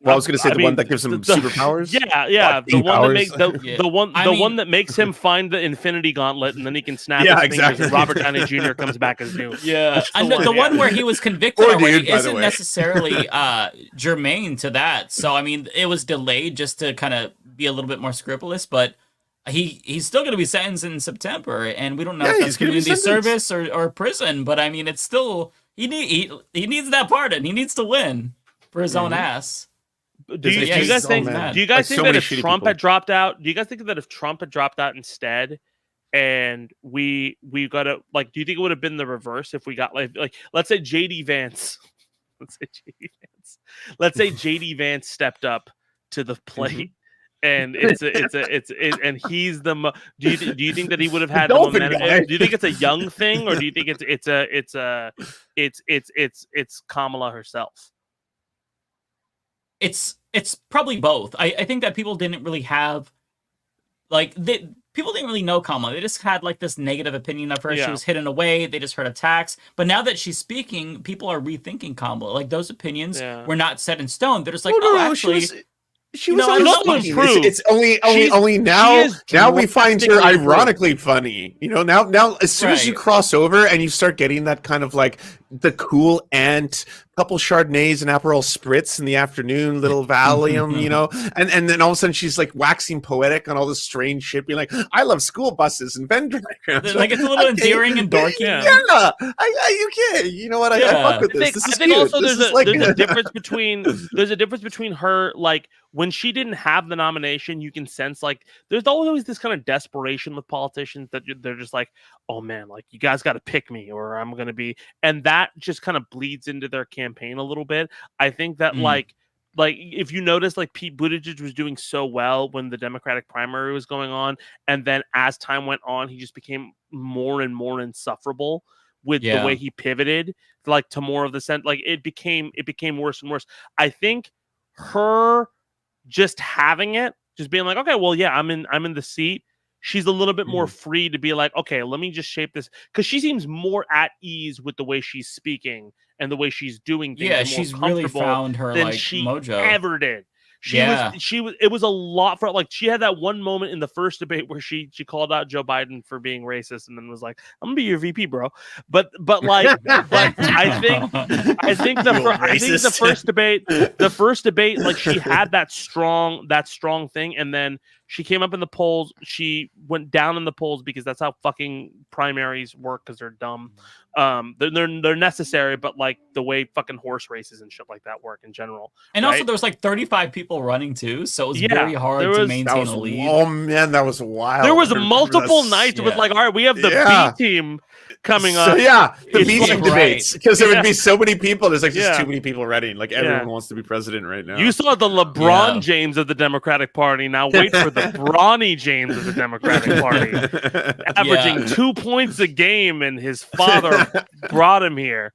Well, I was going to say the one that gives him superpowers. Yeah, the one that makes the one that makes him find the Infinity Gauntlet, and then he can snap his fingers, and Robert Downey Jr. comes back as new. Yeah, and the one where he was convicted already isn't necessarily germane to that. So I mean, it was delayed just to kind of be a little bit more scrupulous, but he's still going to be sentenced in September, and we don't know if that's community service or prison. But I mean, it's still he needs that pardon. He needs to win for his own ass. Do you guys think that if Trump had dropped out? Do you guys think that if Trump had dropped out instead, and we gotta like. Do you think it would have been the reverse if we got like let's say JD Vance, let's say JD Vance stepped up to the plate. And and he's the. Do you think that he would have had the momentum? Do you think it's a young thing, or do you think it's Kamala herself? It's probably both. I think that people didn't really have people didn't really know Kamala. They just had like this negative opinion of her. Yeah. She was hidden away. They just heard attacks. But now that she's speaking, people are rethinking Kamala. Like those opinions were not set in stone. They're just like, actually. She was it's only now we find her ironically funny. Now as soon as you cross over and you start getting that kind of like the cool aunt, couple Chardonnays and Aperol Spritz in the afternoon, little Valium, and then all of a sudden she's like waxing poetic on all this strange shit, being like, I love school buses and Venn diagrams. Like it's a little endearing and dorky. Yeah, you can't. You know what? I fuck with this. I think also there's a difference between her like when she didn't have the nomination. You can sense like there's always this kind of desperation with politicians that they're just like, oh man, like you guys got to pick me or I'm gonna be, and that just kind of bleeds into their campaign a little bit. I think that like if you notice, like Pete Buttigieg was doing so well when the Democratic primary was going on, and then as time went on, he just became more and more insufferable with the way he pivoted, like to more of the sense, like it became worse and worse. I think her just having it, just being like, okay, well, yeah, I'm in the seat. She's a little bit more free to be like, okay, let me just shape this, because she seems more at ease with the way she's speaking and the way she's doing things. Yeah, she's really found her than like she mojo. ever did. It was a lot for like she had that one moment in the first debate where she called out Joe Biden for being racist and then was like, I'm gonna be your VP, bro. But like I think the first debate, like she had that strong thing, and then she came up in the polls. She went down in the polls because that's how fucking primaries work, because they're dumb. They're necessary, but like the way fucking horse races and shit like that work in general. And also there was like 35 people running too, so it was very hard to maintain a lead. Oh man, that was wild. There was multiple nights with like, all right, we have the B team coming up. So the B team debates, because there would be so many people. There's like just too many people ready. Like everyone wants to be president right now. You saw the LeBron James of the Democratic Party. Now wait for the Bronny James of the Democratic Party, averaging 2 points a game, and his father brought him here.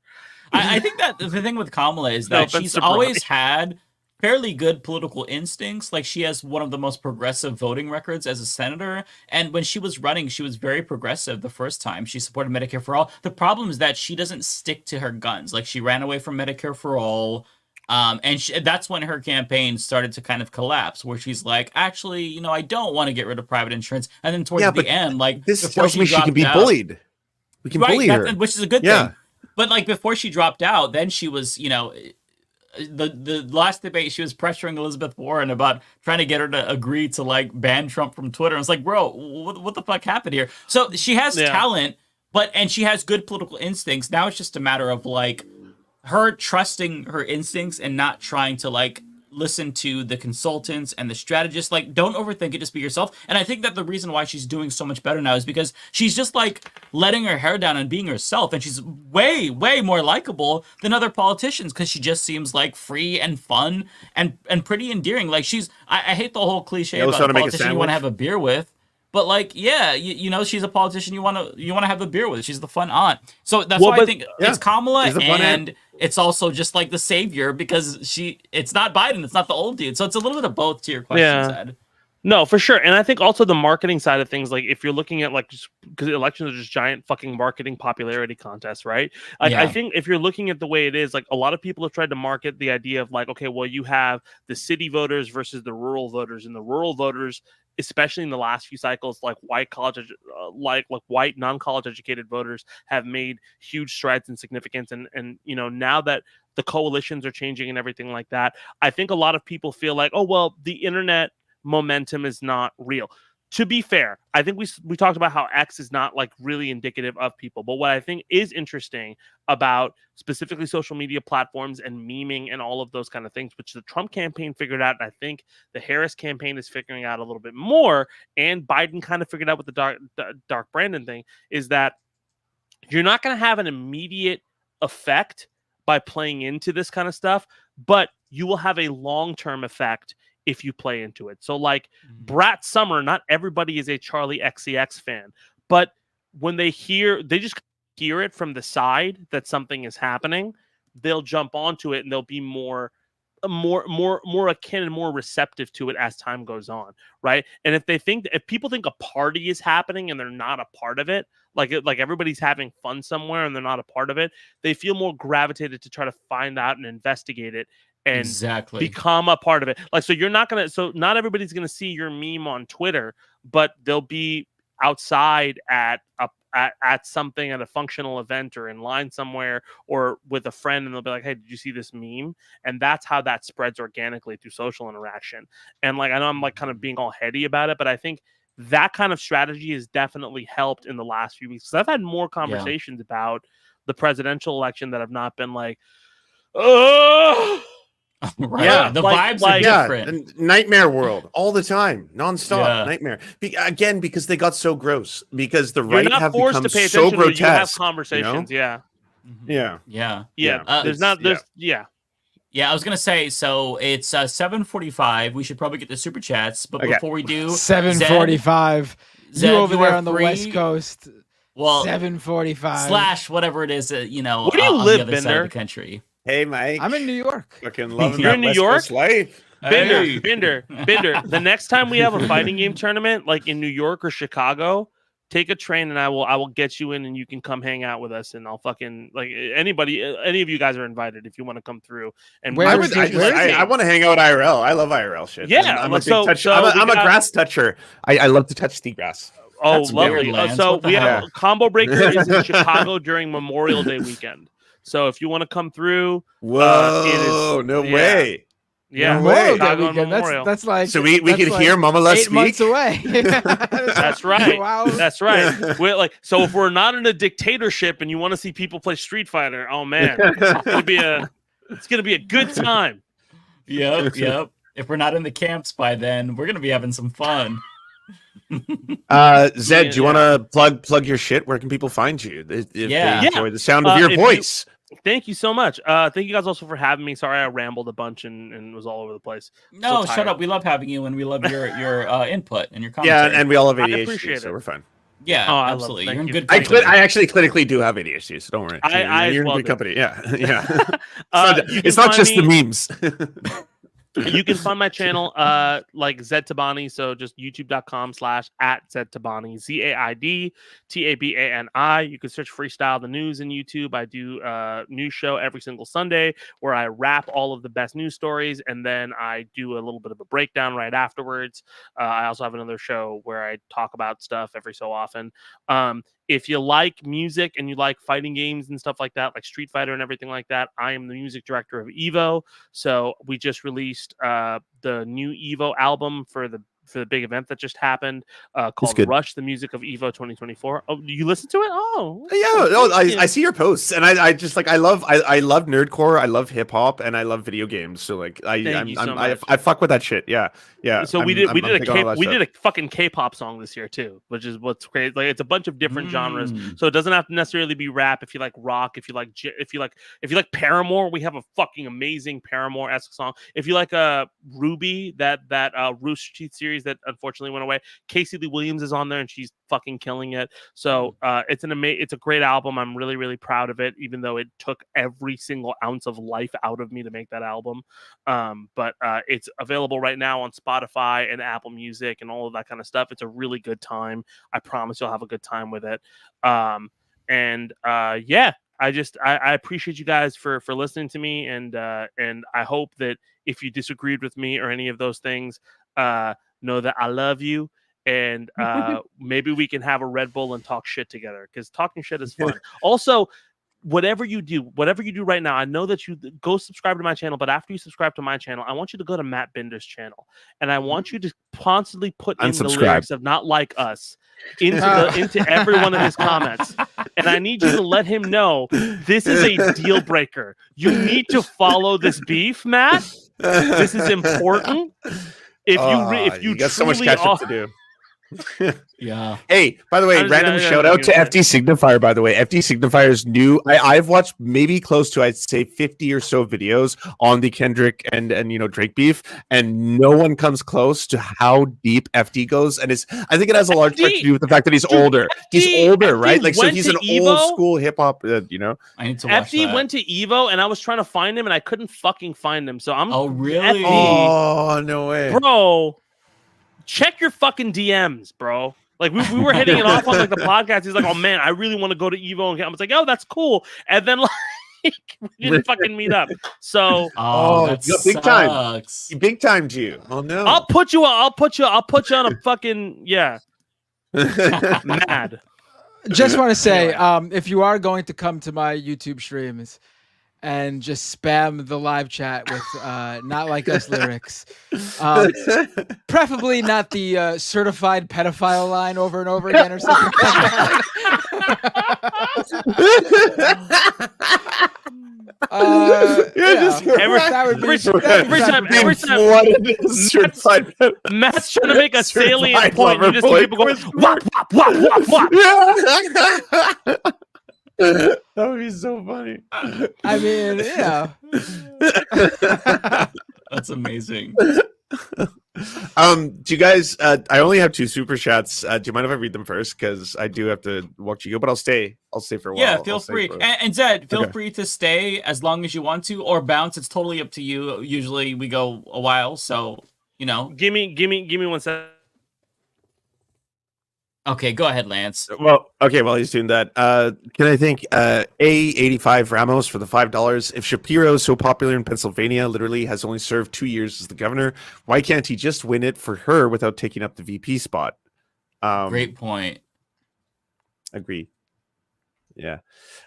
I think that the thing with Kamala is that she's always had fairly good political instincts. Like she has one of the most progressive voting records as a senator. And when she was running, she was very progressive the first time. She supported Medicare for All. The problem is that she doesn't stick to her guns. Like she ran away from Medicare for All. And that's when her campaign started to kind of collapse, where she's like, actually, I don't want to get rid of private insurance. And then towards the end, like this tells me she can be bullied. We can bully her, which is a good thing. But like before she dropped out, then she was, the last debate, she was pressuring Elizabeth Warren about trying to get her to agree to like ban Trump from Twitter. And it's like, bro, what the fuck happened here? So she has talent, and she has good political instincts. Now it's just a matter of like her trusting her instincts and not trying to like listen to the consultants and the strategists. Like, don't overthink it, just be yourself. And I think that the reason why she's doing so much better now is because she's just like letting her hair down and being herself, and she's way more likable than other politicians because she just seems like free and fun and pretty endearing. Like I hate the whole cliche about a politician you want to have a beer with, but like, she's a politician you want to have a beer with. She's the fun aunt. So that's why I think it's Kamala, and it's also just like the savior, because it's not Biden, it's not the old dude. So it's a little bit of both to your question, Ed. No, for sure. And I think also the marketing side of things, like if you're looking at like, just because elections are just giant fucking marketing popularity contests, right? I think if you're looking at the way it is, like a lot of people have tried to market the idea of like, okay, well, you have the city voters versus the rural voters, and the rural voters, especially in the last few cycles, like white white non-college educated voters have made huge strides in significance. And now that the coalitions are changing and everything like that, I think a lot of people feel like, oh, well, the internet momentum is not real. to be fair, I think we talked about how X is not like really indicative of people. But what I think is interesting about specifically social media platforms and memeing and all of those kind of things, which the Trump campaign figured out, and I think the Harris campaign is figuring out a little bit more, and Biden kind of figured out with the Dark Brandon thing, is that you're not going to have an immediate effect by playing into this kind of stuff, but you will have a long-term effect if you play into it. So like Brat Summer, not everybody is a Charlie XCX fan, but when they just hear it from the side that something is happening, they'll jump onto it and they'll be more akin and more receptive to it as time goes on, right? And if people think a party is happening and they're not a part of it, like everybody's having fun somewhere and they're not a part of it, they feel more gravitated to try to find out and investigate it and become a part of it. Like, so not everybody's gonna see your meme on Twitter, but they'll be outside at something, at a functional event or in line somewhere or with a friend, and they'll be like, hey, did you see this meme? And that's how that spreads organically through social interaction. And like, I know I'm like kind of being all heady about it, but I think that kind of strategy has definitely helped in the last few weeks. Because I've had more conversations about the presidential election that have not been like, oh, right. Yeah, the vibes are different. Nightmare world all the time, nonstop nightmare. Again, because they got so gross. Because the right have become so grotesque. You have conversations, Yeah. I was gonna say, so it's 7:45. We should probably get the super chats, but before we do, 7:45. You over there on the West Coast. Well, 7:45 / whatever it is, where do you on live, the other side of the country. Hey, Mike. I'm in New York. Fucking loving You're in New York? Life. Bender. The next time we have a fighting game tournament, like in New York or Chicago, take a train and I will get you in and you can come hang out with us, and I'll fucking like any of you guys are invited if you want to come through. And I want to hang out IRL. I love IRL shit. Yeah, I'm a grass toucher. I love to touch the grass. Oh, that's lovely. So we have Combo Breaker is in Chicago during Memorial Day weekend. So if you want to come through, whoa, no way. Yeah, no way. That's like so we can hear Mama Love 8 speak. months away. That's right. Wow. That's right. We're like, so if we're not in a dictatorship and you want to see people play Street Fighter, oh man, it's gonna be a good time. Yep. If we're not in the camps by then, we're gonna be having some fun. Zed, do you want to plug your shit? Where can people find you if they enjoy the sound of your voice? Thank you so much. Thank you guys also for having me. Sorry I rambled a bunch and was all over the place. No, shut up. We love having you, and we love your input and your commentary. Yeah, and we all have ADHD, I appreciate it. So we're fine. Yeah, absolutely. You're in good I company. I actually clinically do have ADHD, so don't worry. You're in good company. Yeah. It's not just the memes. You can find my channel like Zaid Tabani, so just youtube.com/@ZaidTabani, ZaidTabani. You can search Freestyle the News in YouTube. I do a news show every single Sunday where I wrap all of the best news stories, and then I do a little bit of a breakdown right afterwards. I also have another show where I talk about stuff every so often. If you like music and you like fighting games and stuff like that, like Street Fighter and everything like that, I am the music director of Evo. So we just released the new Evo album for the big event that just happened called Rush, the Music of Evo 2024. Oh, you listen to it? Oh, yeah. I see your posts, and I just like I love nerdcore, I love hip hop, and I love video games. So like I fuck with that shit. Yeah. So we did a fucking K-pop song this year too, which is what's crazy. Like it's a bunch of different genres, so it doesn't have to necessarily be rap. If you like rock, if you like Paramore, we have a fucking amazing Paramore-esque song. If you like Ruby, that Rooster Teeth series that unfortunately went away, Casey Lee Williams is on there and she's fucking killing it. So it's a great album. I'm really, really proud of it, even though it took every single ounce of life out of me to make that album. But it's available right now on Spotify and Apple Music and all of that kind of stuff. It's a really good time. I promise you'll have a good time with it. I appreciate you guys for listening to me, and I hope that if you disagreed with me or any of those things, know that I love you, and maybe we can have a Red Bull and talk shit together, because talking shit is fun. Also, whatever you do right now, I know that you go subscribe to my channel, but after you subscribe to my channel, I want you to go to Matt Binder's channel, and I want you to constantly put in the lyrics of "Not Like Us" into every one of his comments, and I need you to let him know this is a deal breaker. You need to follow this beef, Matt. This is important. If you got so much catch up to do. Yeah. Hey, by the way, random shout out to FD Signifier. By the way, FD Signifier's new. I've watched maybe close to, I'd say, 50 or so videos on the Kendrick and Drake beef, and no one comes close to how deep FD goes. And I think it has a large part to do with the fact that he's older. He's older, right? Like, so he's an old school hip hop. I need to watch FD that. went to Evo, and I was trying to find him, and I couldn't fucking find him. So I'm. Oh really? FD, oh no way, bro. Check your fucking DMs, bro. Like we were hitting it off on like the podcast. He's like, "Oh man, I really want to go to Evo." And I was like, "Oh, that's cool." And then like we didn't fucking meet up. So big time, big time to you. Oh no, I'll put you on a fucking mad. Just want to say, if you are going to come to my YouTube streams and just spam the live chat with "Not Like Us" lyrics, preferably not the certified pedophile line over and over again or something like that. Every time Matt's trying to make a salient point, you just see people going wop wop wop wop wop. That would be so funny. I mean, yeah. That's amazing. Do you guys? I only have 2 super chats. Do you mind if I read them first? Because I do have to watch you go, but I'll stay for a while. Yeah, feel free. And Zed, feel free to stay as long as you want to, or bounce. It's totally up to you. Usually we go a while, so Give me 1 second. Okay, go ahead, Lance. Well, okay, while he's doing that, can I thank A85 Ramos for the $5? If Shapiro is so popular in Pennsylvania, literally has only served 2 years as the governor, why can't he just win it for her without taking up the VP spot? Great point. Agree. Yeah.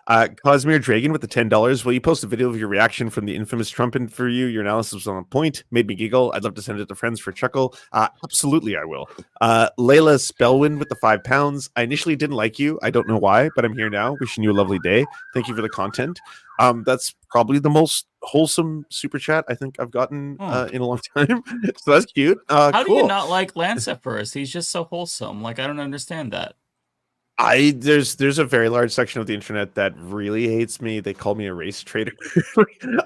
Cosmere Dragon with the $10. Will you post a video of your reaction from the infamous Trump interview? Your analysis was on point. Made me giggle. I'd love to send it to friends for a chuckle. Absolutely, I will. Layla Spellwind with the £5. I initially didn't like you. I don't know why, but I'm here now. Wishing you a lovely day. Thank you for the content. That's probably the most wholesome super chat I think I've gotten in a long time. So that's cute. How cool. do you not like Lance at first? He's just so wholesome. Like, I don't understand that. There's a very large section of the internet that really hates me. They call me a race traitor.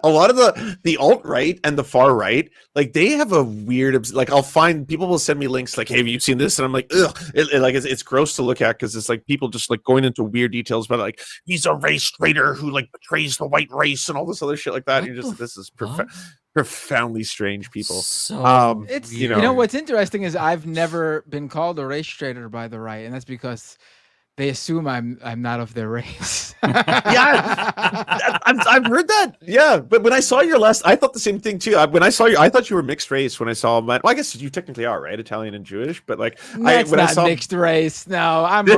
A lot of the alt-right and the far right, like, they have a weird, like, I'll find people will send me links like, "Hey, have you seen this?" And I'm like, ugh, it's gross to look at, because it's like people just like going into weird details about like, he's a race traitor who like betrays the white race and all this other shit like that. And you're just, this is profoundly strange people. So it's you know what's interesting is I've never been called a race traitor by the right, and that's because they assume I'm not of their race. Yeah, I've heard that. Yeah, but when I saw your last, I thought the same thing too. When I saw you, I thought you were mixed race. When I saw him, well, I guess you technically are, right? Italian and Jewish, but like, I saw mixed race. No, I'm white.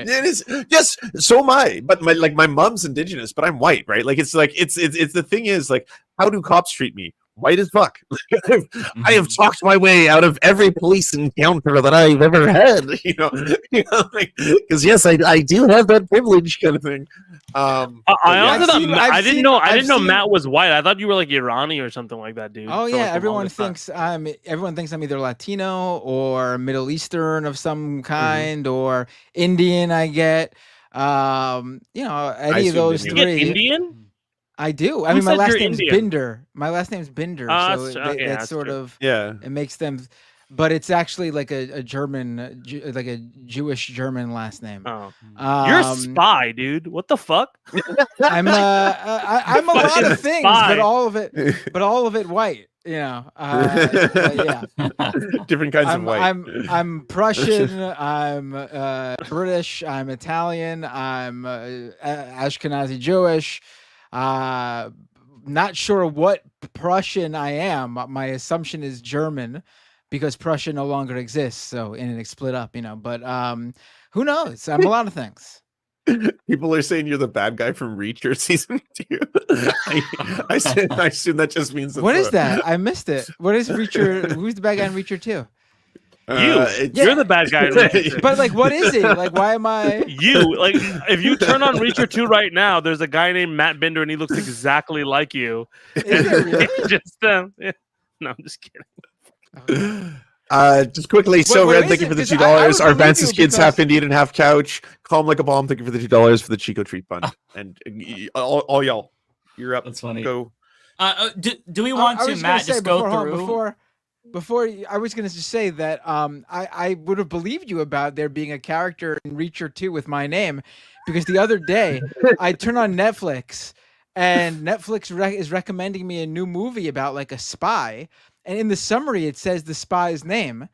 It is. Yes, so am I. But my mom's indigenous, but I'm white, right? Like, it's the thing is, like, how do cops treat me? White as fuck. I have talked my way out of every police encounter that I've ever had, because yes, I do have that privilege, kind of thing. I didn't know Matt was white. I thought you were like Irani or something like that, dude. Oh yeah, everyone thinks I'm either Latino or Middle Eastern of some kind, or Indian. I get, any of those three. You get Indian? I do. I mean, my last name's Binder. My last name's Binder, so that's sort of it makes them. But it's actually like a German, like a Jewish German last name. Oh. You're a spy, dude. What the fuck? I'm a lot of things, but all of it white. Yeah. Different kinds of white. I'm Prussian. I'm British. I'm Italian. I'm Ashkenazi Jewish. Not sure what Prussian I am. My assumption is German, because Prussia no longer exists. So, and it split up, but who knows? I'm a lot of things. People are saying you're the bad guy from Reacher season 2. I assume that just means what is that? I missed it. What is Reacher? Who's the bad guy in Reacher 2? You're the bad guy in Reacher 2. But like, what is it? Like, why am I? You like if you turn on Reacher 2 right now, there's a guy named Matt Binder, and he looks exactly like you. Is it really? Just yeah. No, I'm just kidding. Just quickly, so Red, thank you for the $2. Our Vance's kids because- half Indian and half couch. Calm like a bomb. Thank you for the $2 for the Chico treat fund. And all y'all, you're up. That's funny. Go. Do we want to, Matt, just go through? Before I was going to just say that I would have believed you about there being a character in Reacher 2 with my name, because the other day I turned on Netflix and Netflix is recommending me a new movie about like a spy, and in the summary it says the spy's name,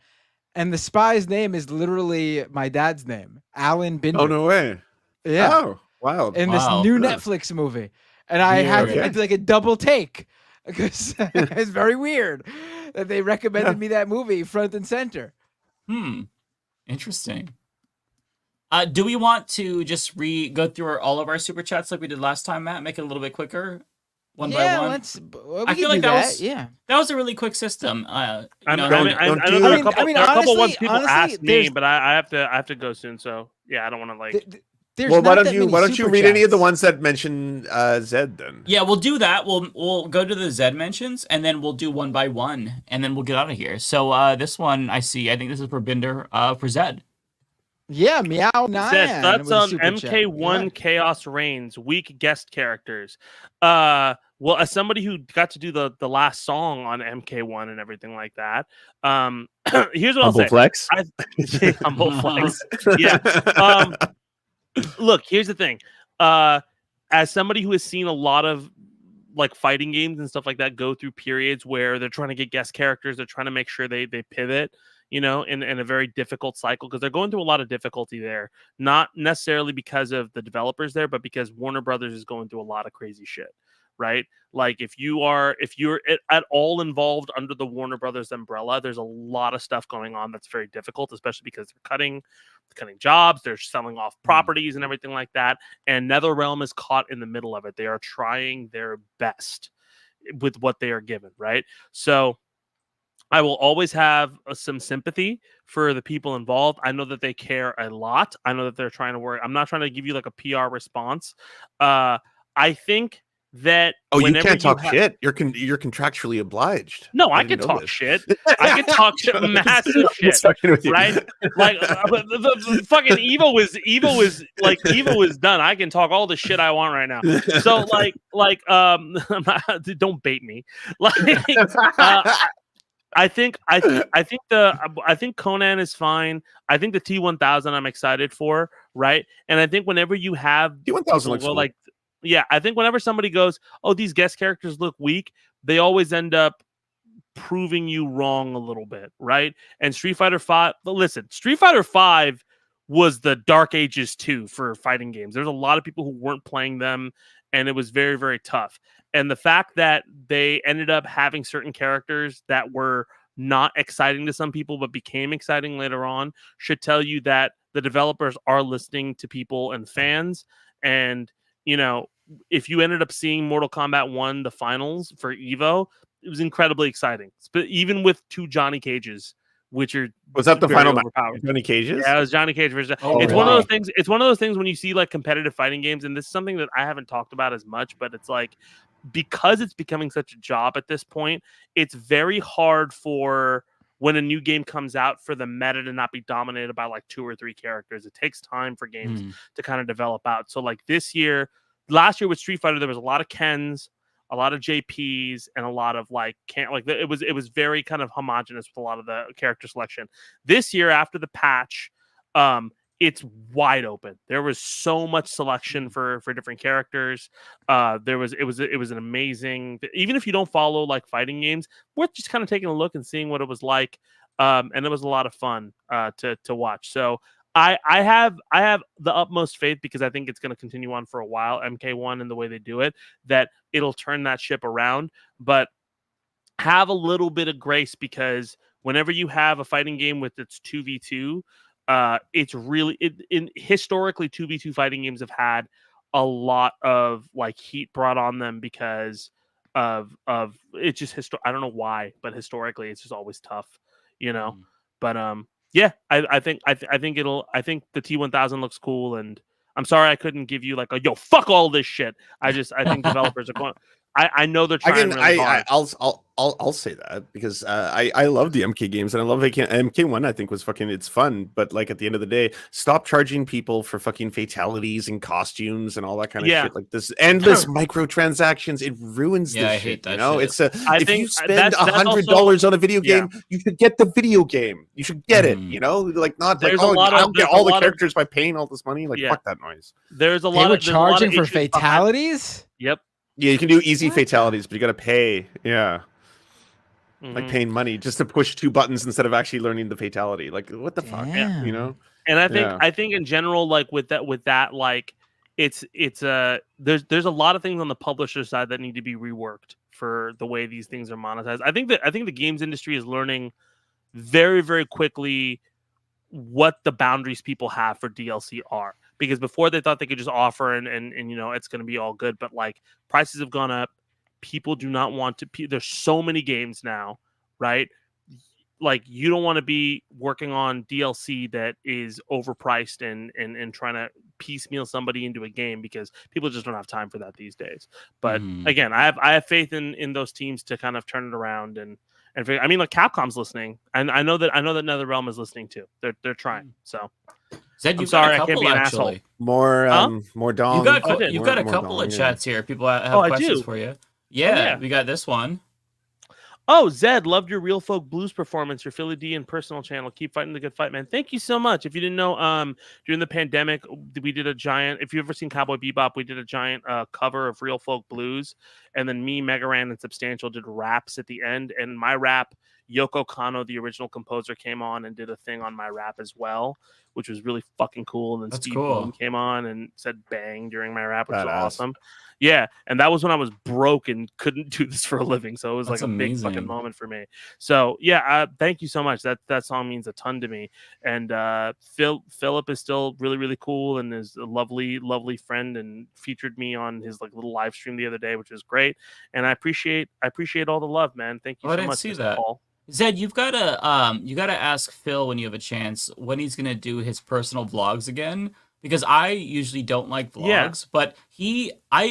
and the spy's name is literally my dad's name, Alan Binder. Oh, no way. Yeah. Oh, wow. In this new Netflix movie, and I had like a double take because it's very weird that they recommended me that movie front and center. Interesting. Do we want to just go through all of our super chats like we did last time, Matt? Make it a little bit quicker, one by one. I feel like that was a really quick system. I know there are a couple ones people asked me, but I have to go soon. So yeah, I don't want to like. Well, why don't you read any of the ones that mention Zed then? Yeah, we'll do that. We'll go to the Zed mentions, and then we'll do one by one, and then we'll get out of here. So this one I think this is for Binder for Zed. Yeah, Meow 9. That's on MK1 Chaos Reigns, weak guest characters. Well, as somebody who got to do the last song on MK1 and everything like that, here's what I'll say. Flex? Humble flex. Yeah. Look, here's the thing. As somebody who has seen a lot of like fighting games and stuff like that go through periods where they're trying to get guest characters, they're trying to make sure they pivot, you know, in a very difficult cycle, because they're going through a lot of difficulty there, not necessarily because of the developers there, but because Warner Brothers is going through a lot of crazy shit, right? Like if you're at all involved under the Warner Brothers umbrella, there's a lot of stuff going on that's very difficult, especially because they're cutting jobs, they're selling off properties and everything like that. And NetherRealm is caught in the middle of it. They are trying their best with what they are given, right? So I will always have some sympathy for the people involved. I know that they care a lot. I know that they're trying to work. I'm not trying to give you like a PR response. I think that you can't talk shit. You're contractually obliged. No, I can talk shit. I can talk shit, massive shit, right? Like the fucking Evo is done. I can talk all the shit I want right now. So don't bait me. Like I think Conan is fine. I think the T1000 I'm excited for, right? And I think whenever you have T1000 looks cool. Yeah, I think whenever somebody goes, oh, these guest characters look weak, they always end up proving you wrong a little bit, right? And Street Fighter 5, listen, Street Fighter 5 was the Dark Ages 2 for fighting games. There's a lot of people who weren't playing them, and it was very, very tough. And the fact that they ended up having certain characters that were not exciting to some people, but became exciting later on, should tell you that the developers are listening to people and fans. And, you know, if you ended up seeing Mortal Kombat 1, the finals for EVO, it was incredibly exciting. But even with 2 Johnny Cages, which are was that the final match? Johnny Cages? Yeah, it was Johnny Cage versus. One of those things. It's one of those things when you see like competitive fighting games, and this is something that I haven't talked about as much, but it's like because it's becoming such a job at this point, it's very hard for when a new game comes out for the meta to not be dominated by like 2 or 3 characters. It takes time for games to kind of develop out. So like last year with Street Fighter, there was a lot of Kens, a lot of JPs, and a lot of it was very kind of homogenous with a lot of the character selection. This year, after the patch, it's wide open. There was so much selection for different characters. It was an amazing. Even if you don't follow like fighting games, worth just kind of taking a look and seeing what it was like. And it was a lot of fun to watch. So. I have the utmost faith, because I think it's going to continue on for a while, MK1 and the way they do it, that it'll turn that ship around. But have a little bit of grace, because whenever you have a fighting game with its 2v2, it's really historically 2v2 fighting games have had a lot of like heat brought on them because of it's just I don't know why, but historically it's just always tough, you know. But yeah, I think the T1000 looks cool, and I'm sorry I couldn't give you like a yo fuck all this shit. I think developers are going. I know they're trying really hard. I'll say that because I love the MK games and I love MK1. I think was fucking it's fun, but like at the end of the day, stop charging people for fucking fatalities and costumes and all that kind of shit. Like this endless microtransactions, it ruins this I shit. hate that you know, shit. it's if you spend $100 on a video game, you should get the video game. You should get it. You know, like not like I'll get all the characters by paying all this money. Like fuck that noise. There's a lot of charging for fatalities. Yep. Yeah, you can do easy fatalities, but you got to pay. Yeah. Like paying money just to push 2 buttons instead of actually learning the fatality. Like what the fuck, you know? And I think in general, like with that, like it's there's a lot of things on the publisher side that need to be reworked for the way these things are monetized. I think the games industry is learning very, very quickly what the boundaries people have for DLC are. Because before they thought they could just offer and you know it's going to be all good, but like prices have gone up. People do not want to. There's so many games now, right? Like you don't want to be working on DLC that is overpriced and trying to piecemeal somebody into a game because people just don't have time for that these days. But again, I have faith in those teams to kind of turn it around and I mean like Capcom's listening, and I know that NetherRealm is listening too. They're trying. So. Zed, I'm sorry, I can't be an asshole. More Dom. You've got a couple of chats here. People have questions for you. Yeah, we got this one. Oh, Zed, loved your Real Folk Blues performance, your Philly D and personal channel. Keep fighting the good fight, man. Thank you so much. If you didn't know, during the pandemic, we did a giant, if you've ever seen Cowboy Bebop, we did a giant cover of Real Folk Blues. And then me, Megaran, and Substantial did raps at the end. And my rap, Yoko Kanno, the original composer, came on and did a thing on my rap as well, which was really fucking cool. And then Steve Bloom came on and said bang during my rap, which was awesome. Yeah, and that was when I was broke and couldn't do this for a living, so it was like a big fucking moment for me. So yeah, thank you so much. That song means a ton to me. And Philip is still really, really cool and is a lovely, lovely friend and featured me on his like little live stream the other day, which was great. And I appreciate all the love, man. Thank you so much. I didn't see that. Paul. Zed, you gotta ask Phil when you have a chance when he's gonna do his personal vlogs again. Because I usually don't like vlogs, but I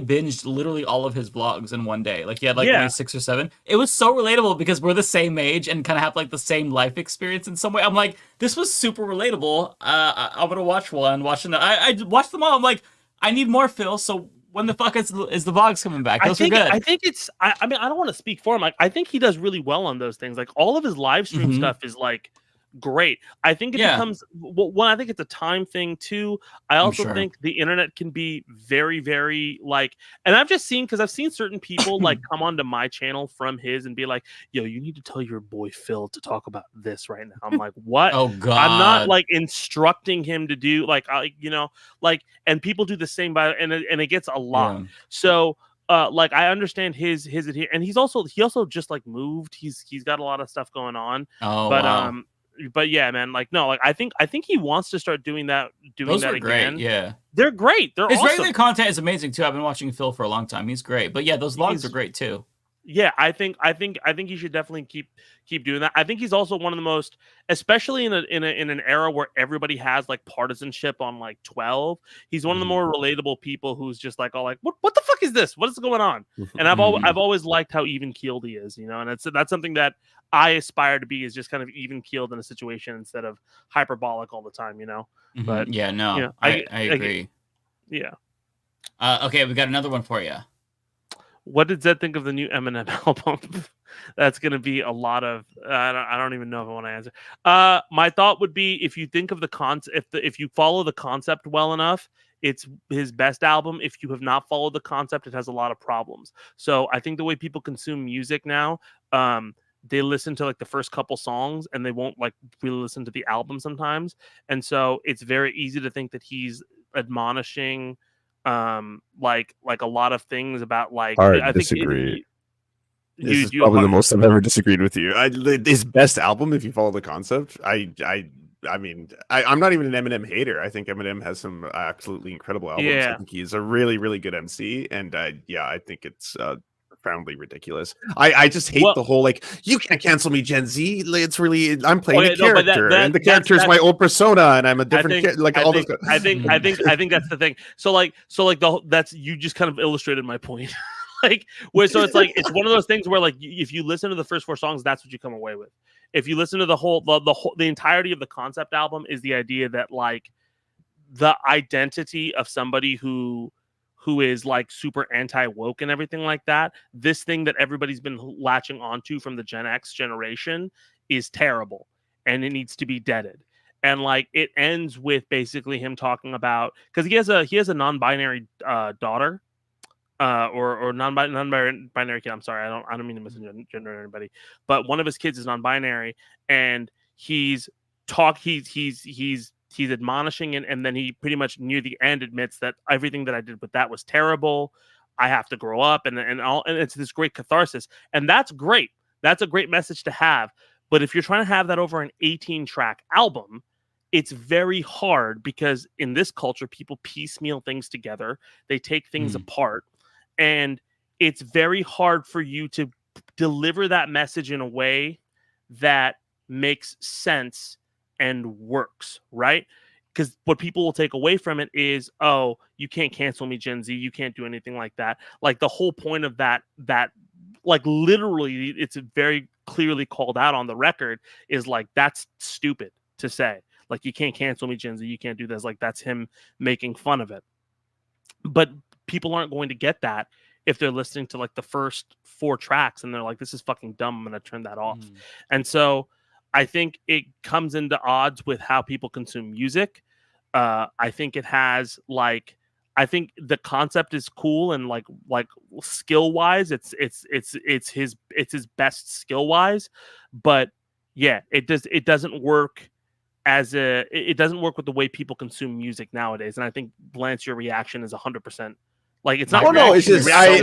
binged literally all of his vlogs in one day. Like he had like maybe 6 or 7. It was so relatable because we're the same age and kind of have like the same life experience in some way. I'm like, this was super relatable. I'm gonna watch one, I watched them all. I'm like, I need more, Phil. So when the fuck is the vlogs coming back? Those are good. I think it's. I mean, I don't want to speak for him. Like, I think he does really well on those things. Like all of his live stream stuff is like. Great. I think it becomes one. I think it's a time thing too. I also think the internet can be very, very like, and I've just seen because I've seen certain people like come onto my channel from his and be like, "Yo, you need to tell your boy Phil to talk about this right now." I'm like, "What? Oh God!" I'm not like instructing him to do like, you know, like, and people do the same by, and it gets a lot. Yeah. So. Like I understand his and he also just like moved. He's got a lot of stuff going on. Oh, but wow. But yeah, man, like no, like I think he wants to start doing that. Those that are again. Great, yeah, they're great. They're his awesome. regular content is amazing too. I've been watching Phil for a long time. He's great. But yeah, those vlogs are great too. Yeah, I think he should definitely keep doing that. I think he's also one of the most, especially in an era where everybody has like partisanship on like 12. He's one of the more relatable people who's just like all like, what the fuck is this? What is going on? And I've always liked how even keeled he is, you know. And that's something that I aspire to be, is just kind of even keeled in a situation instead of hyperbolic all the time, you know. But yeah, no, you know, I agree. Yeah. Okay, we got another one for you. What did Zed think of the new Eminem album? That's going to be a lot of. I don't even know if I want to answer. My thought would be, if you think of the concept, if you follow the concept well enough, it's his best album. If you have not followed the concept, it has a lot of problems. So I think the way people consume music now, they listen to like the first couple songs and they won't like really listen to the album sometimes. And so it's very easy to think that he's admonishing. Like a lot of things about like I disagree. This is probably the most I've ever disagreed with you. His best album, if you follow the concept, I I mean, I'm not even an Eminem hater. I think Eminem has some absolutely incredible albums. Yeah. I think he's a really, really good MC, and yeah, I think it's profoundly ridiculous. I just hate the whole like, you can't cancel me, Gen Z. It's really, I'm playing a character, and the character is my old persona, and I'm a different all this. I think that's the thing. So that's you just kind of illustrated my point. Like where so it's like it's one of those things where like if you listen to the first 4 songs, that's what you come away with. If you listen to the entirety of the concept album, is the idea that like the identity of somebody who is like super anti-woke and everything like that, this thing that everybody's been latching onto from the Gen X generation is terrible and it needs to be deaded. And like it ends with basically him talking about, because he has a non-binary daughter. Or non-binary kid. I'm sorry, I don't mean to misgender anybody, but one of his kids is non-binary, and he's admonishing, and then he pretty much near the end admits that everything that I did with that was terrible. I have to grow up, and it's this great catharsis, and that's great. That's a great message to have. But if you're trying to have that over an 18-track album, it's very hard because in this culture, people piecemeal things together. They take things apart. And it's very hard for you to deliver that message in a way that makes sense and works, right? Because what people will take away from it is, oh, you can't cancel me, Gen Z. You can't do anything like that. Like the whole point of that like literally, it's very clearly called out on the record is like, that's stupid to say. Like, you can't cancel me, Gen Z. You can't do this. Like, that's him making fun of it. But people aren't going to get that if they're listening to like the first 4 tracks and they're like, this is fucking dumb, I'm going to turn that off. And so I think it comes into odds with how people consume music. I think it has like, I think the concept is cool and like skill wise, it's his best skill wise, but yeah, it doesn't work it doesn't work with the way people consume music nowadays. And I think, Lance, your reaction is 100%. Like, it's not. Oh no, it's just I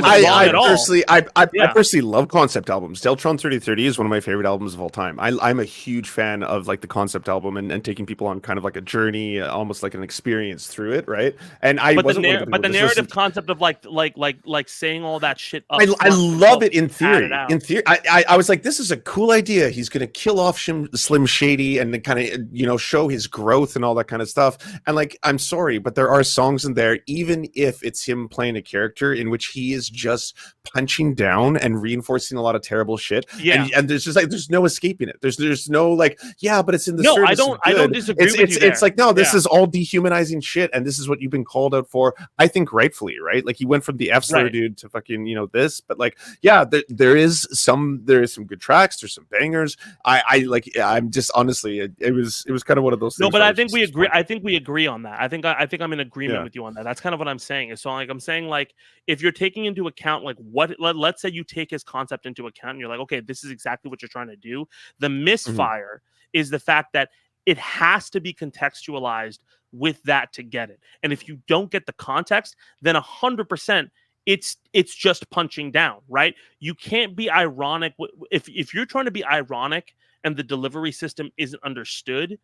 personally love concept albums. Deltron 3030 is one of my favorite albums of all time. I'm a huge fan of like the concept album and taking people on kind of like a journey, almost like an experience through it, right? And the narrative concept of like saying all that shit. I love it in theory. In theory, I was like, this is a cool idea. He's gonna kill off Slim Shady and then kind of show his growth and all that kind of stuff. And like, I'm sorry, but there are songs in there, even if it's him playing a character in which he is just punching down and reinforcing a lot of terrible shit. Yeah, and there's just like there's no escaping it. There's no like, yeah, but it's in the service. I don't disagree with you there. It's like, no, this is all dehumanizing shit, and this is what you've been called out for. I think rightfully, right? Like, he went from the F-slur dude to fucking this, but like, yeah, there is some good tracks. There's some bangers. I'm just honestly, it was kind of one of those things. No, but I think we agree. I think we agree on that. I think I'm in agreement with you on that. That's kind of what I'm saying. So like, I'm saying like, if you're taking into account like let's say you take his concept into account and you're like, okay, this is exactly what you're trying to do. The misfire is the fact that it has to be contextualized with that to get it. And if you don't get the context, then 100% it's just punching down, right? You can't be ironic if you're trying to be ironic and the delivery system isn't understood.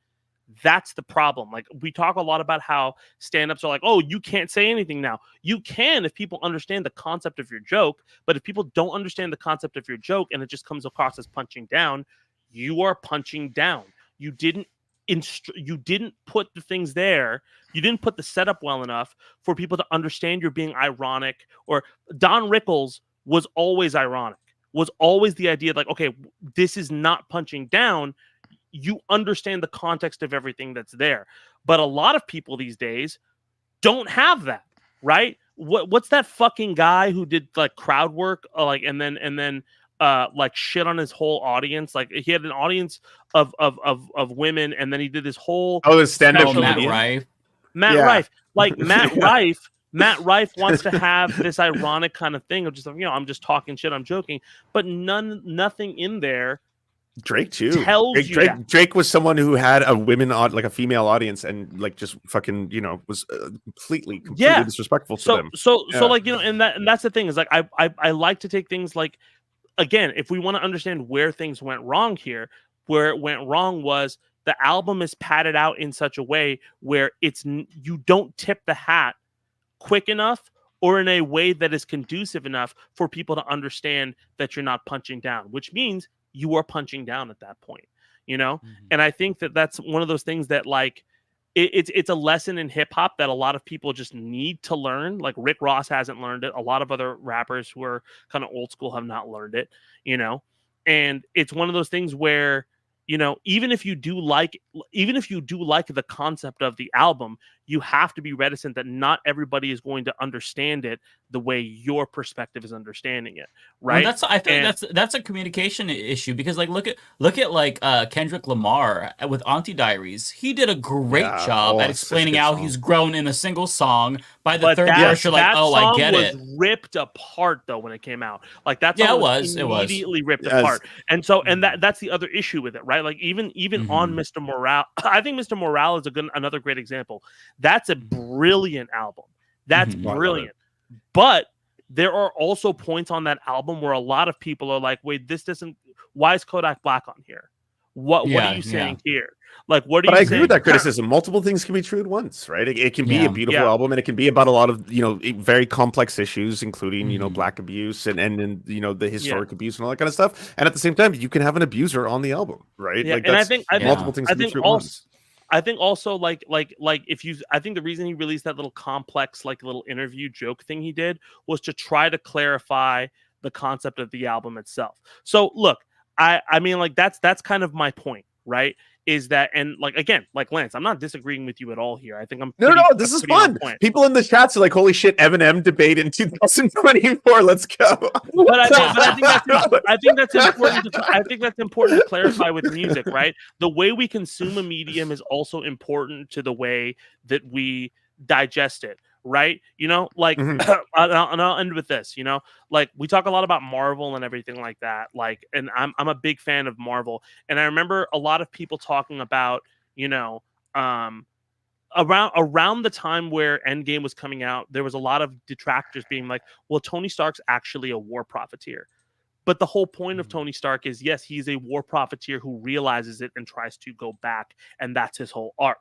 That's the problem. Like, we talk a lot about how stand-ups are like, oh, you can't say anything now. You can if people understand the concept of your joke, but if people don't understand the concept of your joke and it just comes across as punching down, you are punching down. You didn't put the things there. You didn't put the setup well enough for people to understand you're being ironic. Or Don Rickles was always ironic, was always the idea like, okay, this is not punching down. You understand the context of everything that's there. But a lot of people these days don't have that, right? What's that fucking guy who did like crowd work, like, and then like shit on his whole audience? Like, he had an audience of women, and then he did this whole the stand-up Matt Rife. Rife. Like, Matt Rife wants to have this ironic kind of thing of just, I'm just talking shit, I'm joking, but nothing in there. Drake too. Drake was someone who had a female audience, and like just fucking was completely disrespectful to them. So like and that's the thing is like I like to take things like, again, if we want to understand where things went wrong here, where it went wrong was the album is padded out in such a way where you don't tip the hat quick enough or in a way that is conducive enough for people to understand that you're not punching down, which means you are punching down at that point, you know? And I think that that's one of those things that, like, it's a lesson in hip hop that a lot of people just need to learn. Like Rick Ross hasn't learned it. A lot of other rappers who are kind of old school have not learned it, you know? And it's one of those things where, you know, even if you do like the concept of the album, you have to be reticent that not everybody is going to understand it the way your perspective is understanding it, right? Well, I think that's a communication issue, because like look at like Kendrick Lamar with Auntie Diaries. He did a great job at explaining how he's grown in a single song. By the third verse, you're like, oh, I get it. That song was ripped apart though when it came out. Like that song was immediately ripped apart. And so that's the other issue with it, right? Like even on Mr. Morale, I think Mr. Morale is another great example. That's a brilliant album. That's brilliant. But there are also points on that album where a lot of people are like, wait, this doesn't, why is Kodak Black on here? What are you saying here? Like, what are you saying? But I agree with that criticism. Multiple things can be true at once, right? It can be a beautiful album, and it can be about a lot of, you know, very complex issues, including, you know, black abuse and you know, the historic abuse and all that kind of stuff. And at the same time, you can have an abuser on the album, right? Yeah, like, and I think multiple things can be true at once. I think also like I think the reason he released that little complex, like little interview joke thing he did was to try to clarify the concept of the album itself. So look, I mean, like that's kind of my point, right? Is that, and like, again, like Lance, I'm not disagreeing with you at all here. I think I'm no, this is fun. People in the chats are like, holy shit, Eminem debate in 2024. Let's go. But I think that's important. I think that's important to clarify with music, right? The way we consume a medium is also important to the way that we digest it. Right, you know, like, and I'll end with this. You know, like we talk a lot about Marvel and everything like that. Like, and I'm a big fan of Marvel, and I remember a lot of people talking about, you know, around the time where Endgame was coming out, there was a lot of detractors being like, "Well, Tony Stark's actually a war profiteer." But the whole point of Tony Stark is, yes, he's a war profiteer who realizes it and tries to go back, and that's his whole arc.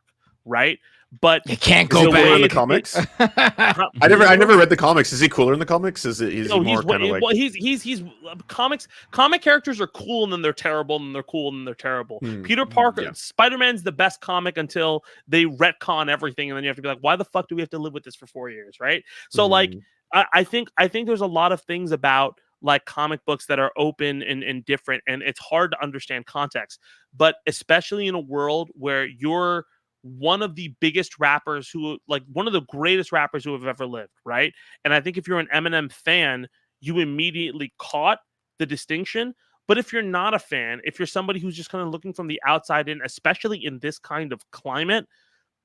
Right, but you can't go back in the comics. I never read the comics. Is he cooler in the comics? Is he more kind of like? Well, he's comics. Comic characters are cool and then they're terrible and then they're cool and then they're terrible. Peter Parker, Spider-Man's the best comic until they retcon everything, and then you have to be like, why the fuck do we have to live with this for 4 years, right? So like, I think there's a lot of things about like comic books that are open and different, and it's hard to understand context, but especially in a world where you're one of the biggest rappers one of the greatest rappers who have ever lived, right? And I think if you're an Eminem fan, you immediately caught the distinction. But if you're not a fan, if you're somebody who's just kind of looking from the outside in, especially in this kind of climate,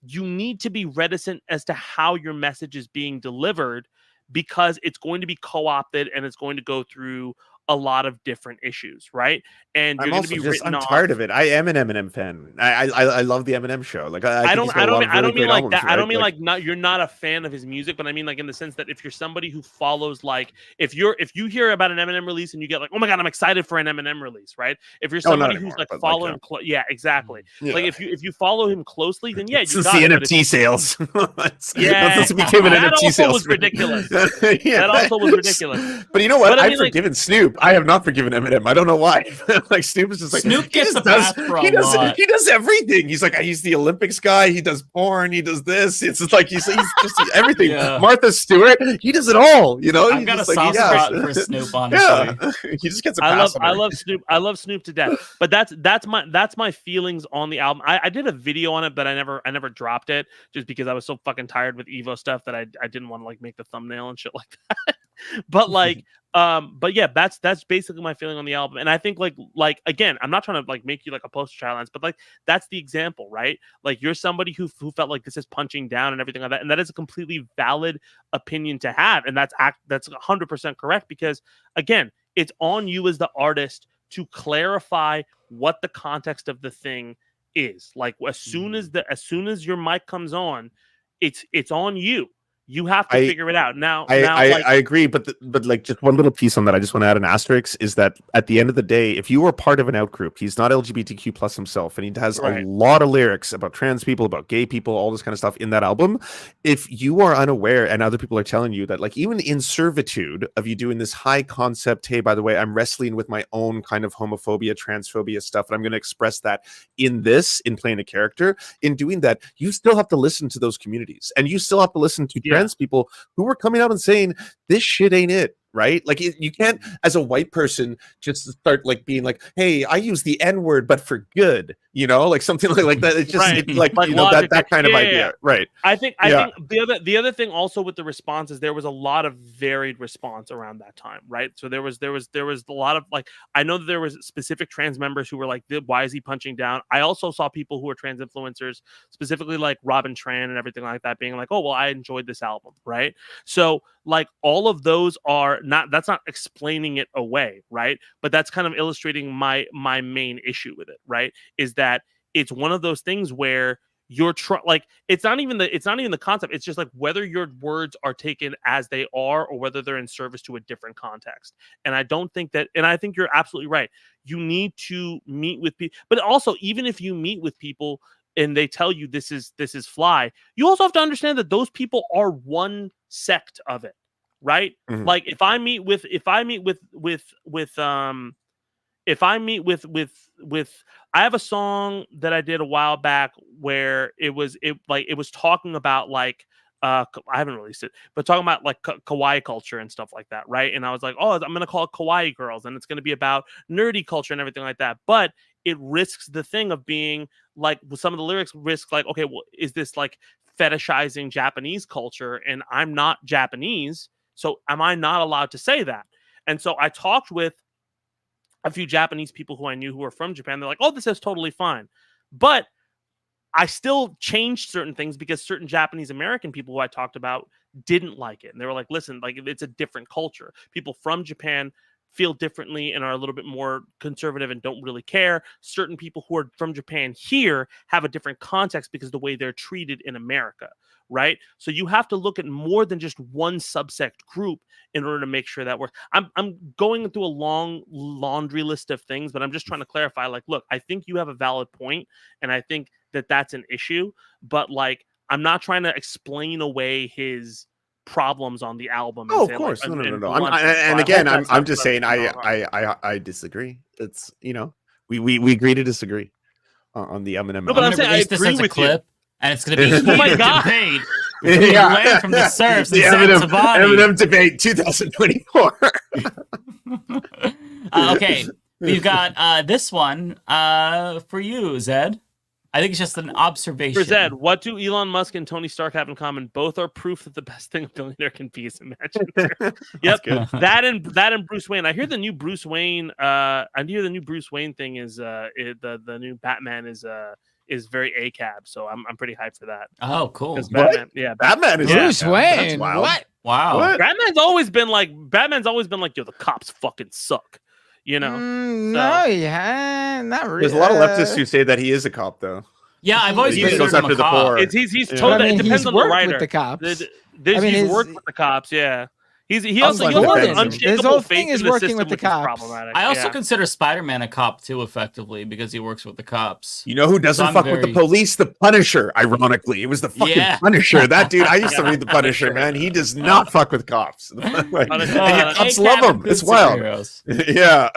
you need to be reticent as to how your message is being delivered, because it's going to be co-opted and it's going to go through a lot of different issues, right? And you're going to be written off. I'm tired of it. I am an Eminem fan. I love the Eminem show. Like I don't mean like that. Right? I don't mean like you're not a fan of his music, but I mean like in the sense that if you're somebody who follows, like if you hear about an Eminem release and you get like, oh my god, I'm excited for an Eminem release, right? If you're somebody who's like following, exactly. Yeah. Like if you follow him closely, then yeah, you got the NFT sales. This became an that NFT also sales. Was ridiculous. That also was ridiculous. But you know what? I've forgiven Snoop. I have not forgiven Eminem. I don't know why. Like Snoop is just like Snoop gets the pass for a lot. He does everything. He's like, he's the Olympics guy. He does porn. He does this. It's just like he's just everything. Yeah. Martha Stewart. He does it all. You know. I've got a soft spot for Snoop. Honestly, he just gets a pass. I love Snoop. I love Snoop to death. But that's my feelings on the album. I did a video on it, but I never dropped it just because I was so fucking tired with Evo stuff that I didn't want to like make the thumbnail and shit like that. But like. But yeah, that's basically my feeling on the album. And I think like again, I'm not trying to like make you like a poster child, Lance, but like that's the example, right? Like you're somebody who felt like this is punching down and everything like that, and that is a completely valid opinion to have, and that's 100% correct, because again, it's on you as the artist to clarify what the context of the thing is. Like as soon as your mic comes on, it's on you. You have to figure it out now. I agree, but like just one little piece on that. I just want to add an asterisk is that at the end of the day, if you are part of an out group, he's not LGBTQ plus himself, and he has a lot of lyrics about trans people, about gay people, all this kind of stuff in that album. If you are unaware and other people are telling you that, like, even in servitude of you doing this high concept, hey, by the way, I'm wrestling with my own kind of homophobia, transphobia stuff, and I'm going to express that in playing a character. In doing that, you still have to listen to those communities, and you still have to listen to trans people who were coming out and saying this shit ain't it, right? Like you can't, as a white person, just start like being like, hey, I use the N-word but for good, like something like that. It's just like that kind of idea, right? I think the other thing also with the response is there was a lot of varied response around that time, right? So there was a lot of, like, I know that there was specific trans members who were like, why is he punching down? I also saw people who were trans influencers, specifically like Robin Tran and everything like that, being like, oh well, I enjoyed this album, right? So like all of those are that's not explaining it away, right? But that's kind of illustrating my main issue with it, right? Is that it's one of those things where you're like, it's not even the concept. It's just like whether your words are taken as they are or whether they're in service to a different context. And I don't think that, and I think you're absolutely right. You need to meet with people, but also even if you meet with people and they tell you this is fly, you also have to understand that those people are one sect of it, right? Mm-hmm. Like if I meet with I have a song that I did a while back where it was talking about like I haven't released it, but talking about like kawaii culture and stuff like that, right? And I was like, oh, I'm gonna call it Kawaii Girls, and it's gonna be about nerdy culture and everything like that. But it risks the thing of being like, with some of the lyrics risk like, okay, well, is this like fetishizing Japanese culture? And I'm not Japanese, so am I not allowed to say that? And so I talked with a few Japanese people who I knew who were from Japan. They're like, oh, this is totally fine. But I still changed certain things because certain Japanese American people who I talked about didn't like it. And they were like, listen, like it's a different culture. People from Japan feel differently and are a little bit more conservative and don't really care. Certain people who are from Japan here have a different context because of the way they're treated in America, right? So you have to look at more than just one subsect group in order to make sure that works. I'm going through a long laundry list of things, but I'm just trying to clarify, like, look, I think you have a valid point, and I think that that's an issue, but like, I'm not trying to explain away his problems on the album. Oh, of course. Like, no. I'm just saying I disagree. It's, we agree to disagree on the Eminem. No, but I'm saying I agree with you. And it's going to be a heated debate between from the Serfs and Zaid Tabani. Eminem debate 2024. Okay, we've got this one for you, Zed. I think it's just an observation. For Zed, what do Elon Musk and Tony Stark have in common? Both are proof that the best thing a billionaire can be is imaginary. Yep, that and Bruce Wayne. I hear the new Bruce Wayne. Thing is the new Batman is very ACAB, so I'm pretty hyped for that. Oh, cool. Batman is Bruce Wayne. What? Wow. What? Batman's always been like, yo, the cops fucking suck. No, yeah, not really. There's a lot of leftists who say that he is a cop, though. Yeah, I've always goes after the poor. He's told that it depends on the writer. With the cops. He's worked with the cops, yeah. He also his whole thing is working with the cops. I also consider Spider-Man a cop too, effectively, because he works with the cops. You know who doesn't fuck with the police? The Punisher. Ironically, it was the fucking Punisher. That dude. I used to read the Punisher, man. He does not fuck with cops. And cops love him. It's wild. Yeah.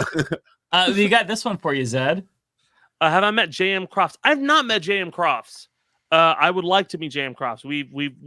You got this one for you, Zed. Have I met J.M. Crofts? I've not met J.M. Crofts. I would like to meet J.M. Crofts.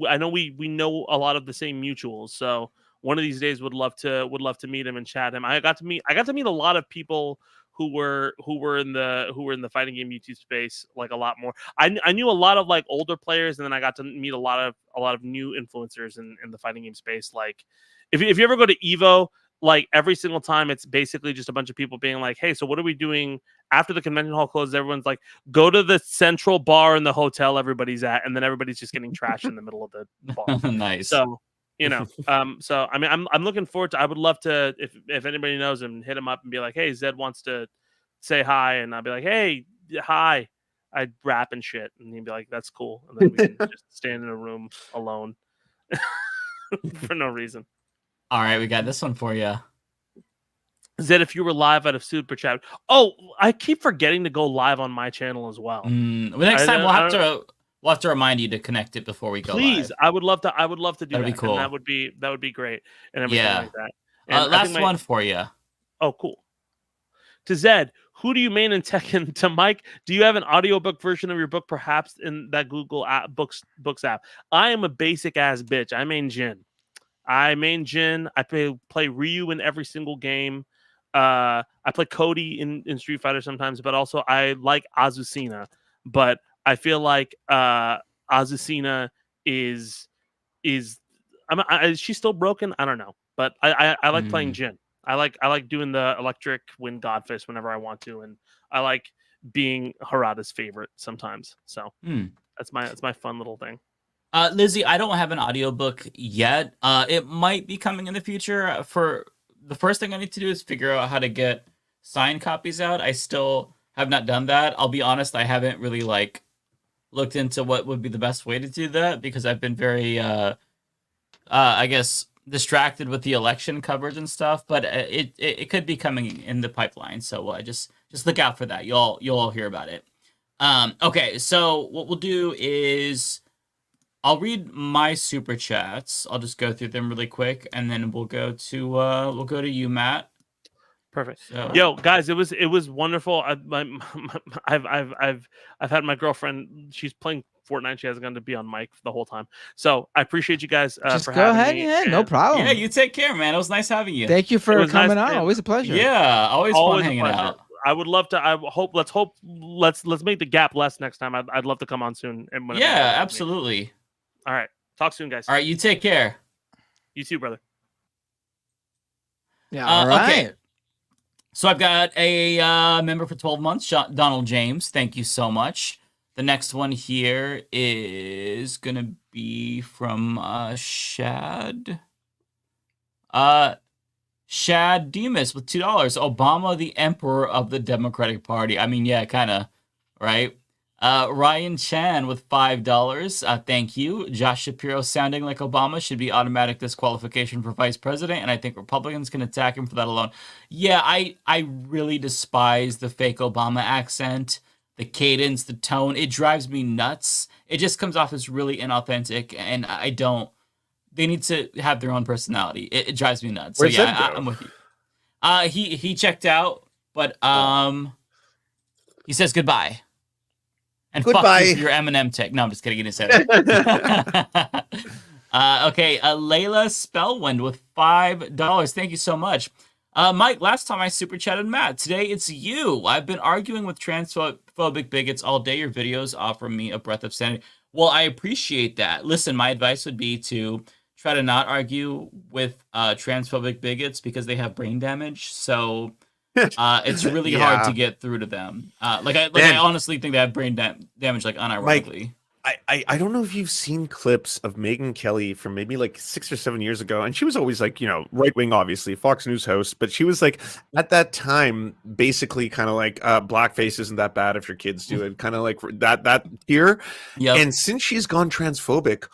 I know we know a lot of the same mutuals, so one of these days would love to meet him and chat him. I got to meet a lot of people who were in the fighting game YouTube space, like a lot more. I knew a lot of like older players, and then I got to meet a lot of new influencers in the fighting game space. Like if you ever go to Evo, like every single time it's basically just a bunch of people being like, hey, so what are we doing after the convention hall closes? Everyone's like, go to the central bar in the hotel everybody's at, and then everybody's just getting trashed in the middle of the bar. Nice. So so I mean, I'm looking forward to. I would love to, if anybody knows him, hit him up and be like, hey, Zed wants to say hi, and I'll be like, hey, hi. I'd rap and shit, and he'd be like, that's cool, and then we can just stand in a room alone. for no reason. All right, we got this one for you. Zed, if you were live, I'd have super chat. Oh, I keep forgetting to go live on my channel as well. Well, next time we'll have to remind you to connect it before we go. Please, live. I would love to do That'd that. be cool. And that would be great. And everything like that. And last one for you. Oh, cool. To Zed, who do you main in Tekken? To Mike, do you have an audiobook version of your book, perhaps in that Google Books app? I am a basic ass bitch. I main Jin. I play Ryu in every single game. I play Cody in Street Fighter sometimes, but also I like Azucena. But I feel like Azucena is she's still broken. I don't know, but I like playing Jin. I like doing the electric wind godfist whenever I want to, and I like being Harada's favorite sometimes. So that's my fun little thing. Lizzie, I don't have an audiobook yet. It might be coming in the future. For the first thing I need to do is figure out how to get signed copies out. I still have not done that. I'll be honest, I haven't really looked into what would be the best way to do that because I've been very I guess distracted with the election coverage and stuff, but it could be coming in the pipeline. So just look out for that. You'll all hear about it. Okay, so what we'll do is I'll read my super chats. I'll just go through them really quick, and then we'll go to you, Matt. Perfect. So. Yo, guys, it was wonderful. I've had my girlfriend. She's playing Fortnite. She hasn't gone to be on mic the whole time. So I appreciate you guys for having me. Yeah, no problem. Yeah, you take care, man. It was nice having you. Thank you for coming on. Always a pleasure. Yeah, always fun hanging out. I would love to. Let's make the gap less next time. I'd love to come on soon. And yeah, absolutely. All right. Talk soon, guys. All right, you take care. You too, brother. Yeah. All right. Okay. So I've got a member for 12 months, Donald James. Thank you so much. The next one here is going to be from Shad. Shad Demas with $2. Obama, the emperor of the Democratic Party. I mean, yeah, kind of, right? Ryan Chan with $5. Thank you. Josh Shapiro sounding like Obama should be automatic disqualification for vice president, and I think Republicans can attack him for that alone. Yeah, I really despise the fake Obama accent, the cadence, the tone. It drives me nuts. It just comes off as really inauthentic, and I don't. They need to have their own personality. It drives me nuts. Where's so yeah, I'm with you. He checked out, but he says goodbye. And goodbye. Fuck you for your Eminem tech. No, I'm just kidding. He didn't say that. Okay, Layla Spellwind with $5. Thank you so much. Mike, last time I super chatted Matt. Today it's you. I've been arguing with transphobic bigots all day. Your videos offer me a breath of sanity. Well, I appreciate that. Listen, my advice would be to try to not argue with transphobic bigots because they have brain damage. So it's really hard to get through to them. I honestly think they have brain damage, like unironically. Mike, I don't know if you've seen clips of Megyn Kelly from maybe like 6 or 7 years ago, and she was always like, right wing, obviously, Fox News host, but she was like at that time basically kind of like blackface isn't that bad if your kids do it, kind of like that here. Yep. And since she's gone transphobic,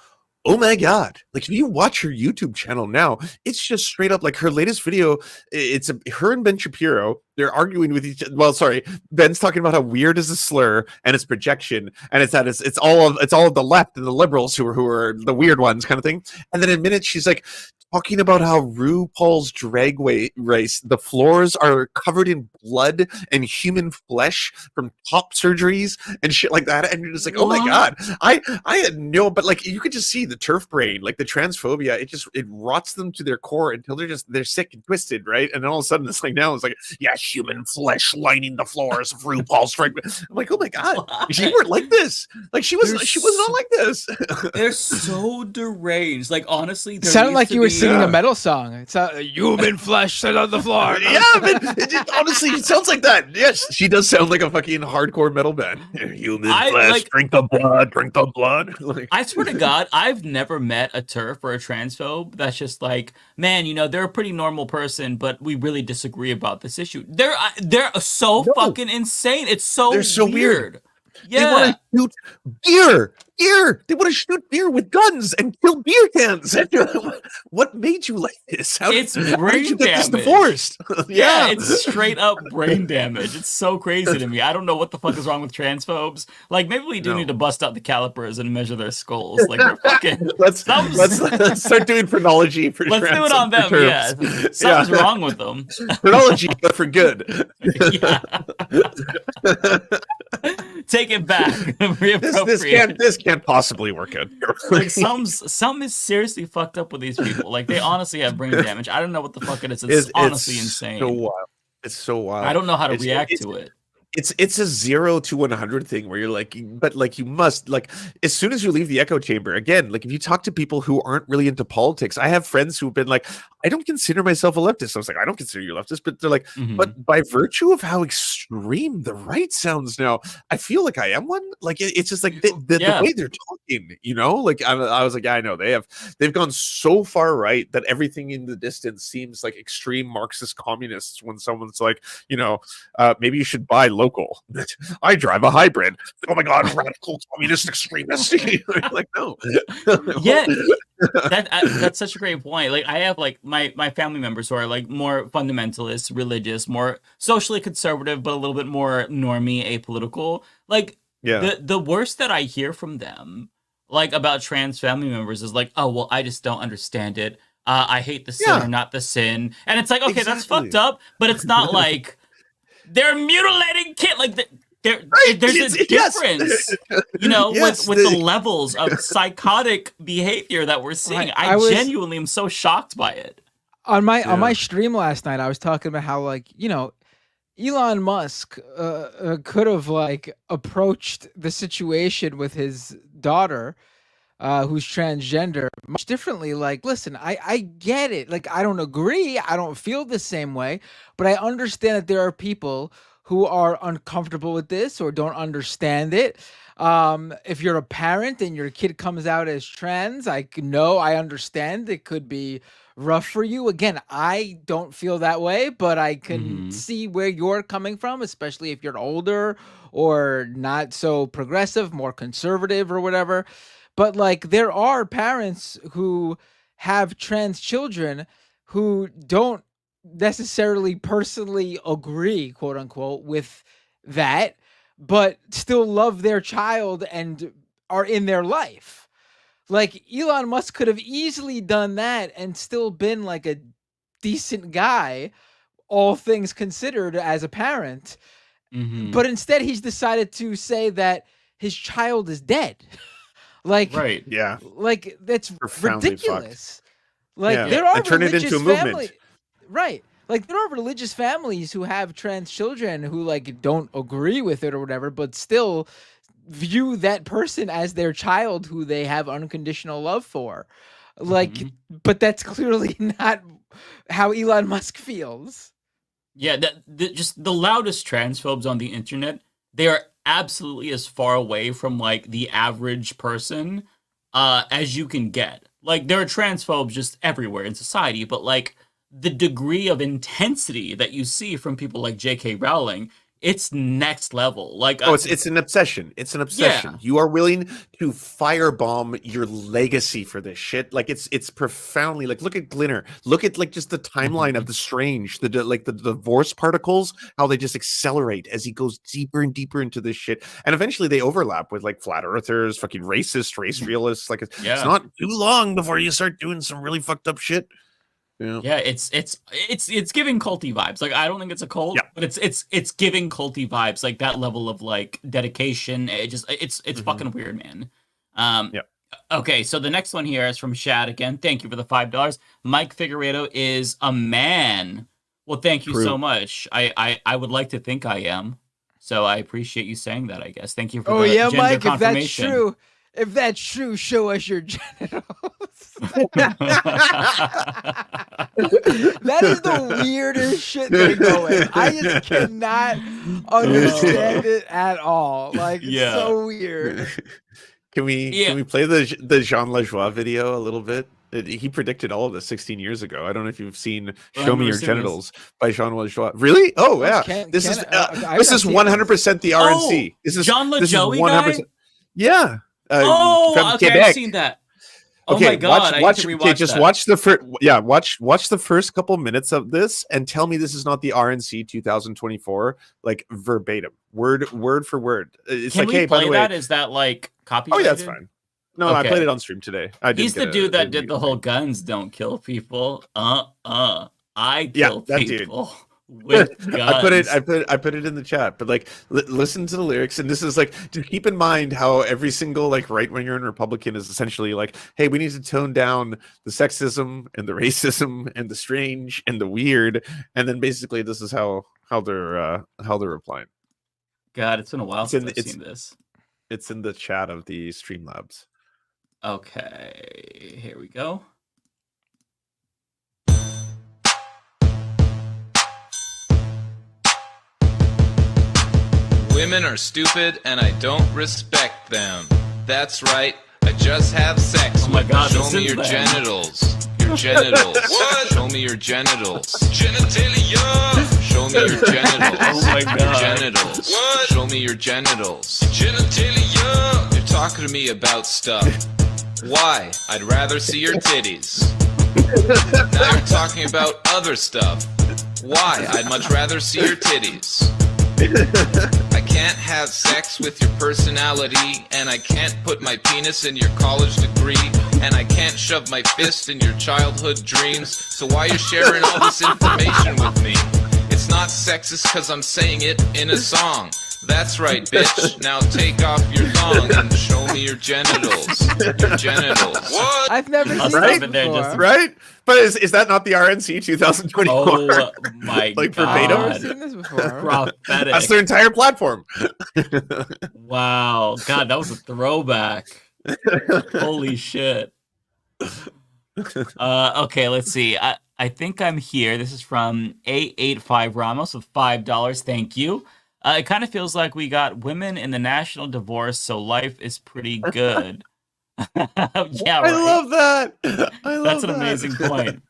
oh my God. Like if you watch her YouTube channel now, it's just straight up like her latest video. It's her and Ben Shapiro. They're arguing with each other. Well, sorry. Ben's talking about how weird is a slur and it's projection. And it's that it's all of the left and the liberals who are the weird ones kind of thing. And then in a minute, she's like talking about how RuPaul's drag race, the floors are covered in blood and human flesh from top surgeries and shit like that. And you're just like, oh my God, I had no, but like you could just see the turf brain, like the transphobia, it rots them to their core until they're sick and twisted, right? And then all of a sudden it's like now it's like, yeah, human flesh lining the floors of RuPaul's drag. I'm like, oh my God, she weren't like this. Like she was not like this. They're so deranged. Like honestly, it sounded like you were singing a metal song. It's human flesh set on the floor. Yeah, but honestly, it sounds like that. Yes, she does sound like a fucking hardcore metal band. Human flesh, drink the blood. Like, I swear to God, I've never met a TERF or a transphobe that's just like, man, they're a pretty normal person, but we really disagree about this issue. They're so fucking insane. It's so they're so weird. They want to shoot beer. They want to shoot beer with guns and kill beer cans. What made you like this? How did you get this divorced? Yeah, it's straight up brain damage. It's so crazy to me. I don't know what the fuck is wrong with transphobes. Like, maybe we do need to bust out the calipers and measure their skulls. Like, they're fucking. Let's start doing phrenology for. Let's do it on them. Terms. Yeah, something's wrong with them. Phrenology, but for good. Take it back. This can't possibly work out. Like some is seriously fucked up with these people. Like, they honestly have brain damage. I don't know what the fuck it is. It's honestly insane. So wild. It's so wild. I don't know how to react to it. It's a 0 to 100 thing where you're like, but like you must, like, as soon as you leave the echo chamber, again, like if you talk to people who aren't really into politics, I have friends who've been like, I don't consider myself a leftist. I was like, I don't consider you a leftist, but they're like, but by virtue of how extreme the right sounds now, I feel like I am one. Like it's just like the way they're talking, you know, like I was like, yeah, I know they've gone so far right that everything in the distance seems like extreme Marxist communists when someone's like, you know, maybe you should buy local. I drive a hybrid. Oh my God, radical communist extremist. Like, no. Yeah. That's such a great point. Like, I have like my family members who are like more fundamentalist, religious, more socially conservative, but a little bit more normie, apolitical. Like, the worst that I hear from them, like about trans family members, is like, oh well, I just don't understand it. I hate the sin or not the sin, and it's like, okay, that's fucked up, but it's not like they're mutilating kids. Like there's a difference, you know, with the levels of psychotic behavior that we're seeing. I genuinely am so shocked by it. On my stream last night, I was talking about how, like, you know, Elon Musk could have like approached the situation with his daughter, who's transgender, much differently. Like, listen, I get it. Like, I don't agree. I don't feel the same way, but I understand that there are people who are uncomfortable with this or don't understand it. If you're a parent and your kid comes out as trans, I understand it could be rough for you. Again, I don't feel that way, but I can see where you're coming from, especially if you're older or not so progressive, more conservative or whatever. But like, there are parents who have trans children who don't necessarily personally agree, quote unquote, with that, but still love their child and are in their life. Like, Elon Musk could have easily done that and still been like a decent guy, all things considered, as a parent. But instead he's decided to say that his child is dead. Like, right, yeah, like that's profoundly ridiculous. Like, there are turn it into a movement. Right. Like, there are religious families who have trans children who like don't agree with it or whatever, but still view that person as their child who they have unconditional love for. Like, but that's clearly not how Elon Musk feels. Yeah, just the loudest transphobes on the internet, they are absolutely as far away from like the average person as you can get. Like, there are transphobes just everywhere in society, but like the degree of intensity that you see from people like J.K. Rowling, it's next level. Like, it's an obsession. It's an obsession. Yeah. You are willing to firebomb your legacy for this shit. Like, it's profoundly, like, look at Glinner. Look at like just the timeline of the strange, the divorce particles, how they just accelerate as he goes deeper and deeper into this shit, and eventually they overlap with like flat earthers, fucking racist, race realists. Like, it's not too long before you start doing some really fucked up shit. Yeah, it's giving culty vibes. Like, I don't think it's a cult, but it's giving culty vibes. Like, that level of like dedication. It's fucking weird, man. Okay, so the next one here is from Shad again. Thank you for the $5. Mike Figueredo is a man. Well, thank you so much. I would like to think I am. So I appreciate you saying that, I guess. Thank you for the gender Mike, confirmation. If that's true, show us your genitals. That is the weirdest shit they go in. I just cannot understand it at all. Like, it's so weird. Can we play the Jean Lajoie video a little bit? He predicted all of this 16 years ago. I don't know if you've seen Well, "Show I've Me never Your seen Genitals" by Jean-Louis Joie. Really? Oh yeah. This is 100% the RNC. This is John this is LaJoie 100%. guy? Yeah. Oh, from okay, Quebec. I've seen that. Oh Okay, my god, I need watch. to Okay, rewatch just that. watch the first. Yeah, watch the first couple minutes of this and tell me this is not the RNC 2024, like verbatim, word for word. It's Can like, we hey, by play the way, that? Is that like oh copyrighted? yeah, that's fine. No, I Okay. played it on stream today. He's the dude that did the whole guns don't kill people. I kill that people with guns. I put it in the chat. But like, listen to the lyrics, and this is like, just keep in mind how every single like right winger and Republican is essentially like, hey, we need to tone down the sexism and the racism and the strange and the weird, and then basically this is how they're replying. God, it's been a while since I've seen this. It's in the chat of the Streamlabs. Okay, here we go. Women are stupid and I don't respect them. That's right, I just have sex. Oh my God, Show me your genitals. Your genitals. What? Show me your genitals. Genitalia. Show me your genitals. Oh my God. Your genitals. What? Show me your genitals. Genitalia. You're talking to me about stuff. Why? I'd rather see your titties. Now you're talking about other stuff. Why? I'd much rather see your titties. I can't have sex with your personality, and I can't put my penis in your college degree, and I can't shove my fist in your childhood dreams, so why you sharing all this information with me? It's not sexist cause I'm saying it in a song. That's right, bitch. Now take off your thong and show me your genitals. Your genitals. What? I've never seen Right? this before. Right? But is that not the RNC 2024? Oh my like God. verbatim? I've never seen this before. Prophetic. That's their entire platform. Wow. God, that was a throwback. Holy shit. Okay, let's see. I think I'm here. This is from A85 Ramos with $5. Thank you. It kind of feels like we got women in the national divorce, so life is pretty good. Yeah, right. I love that. That's an amazing point.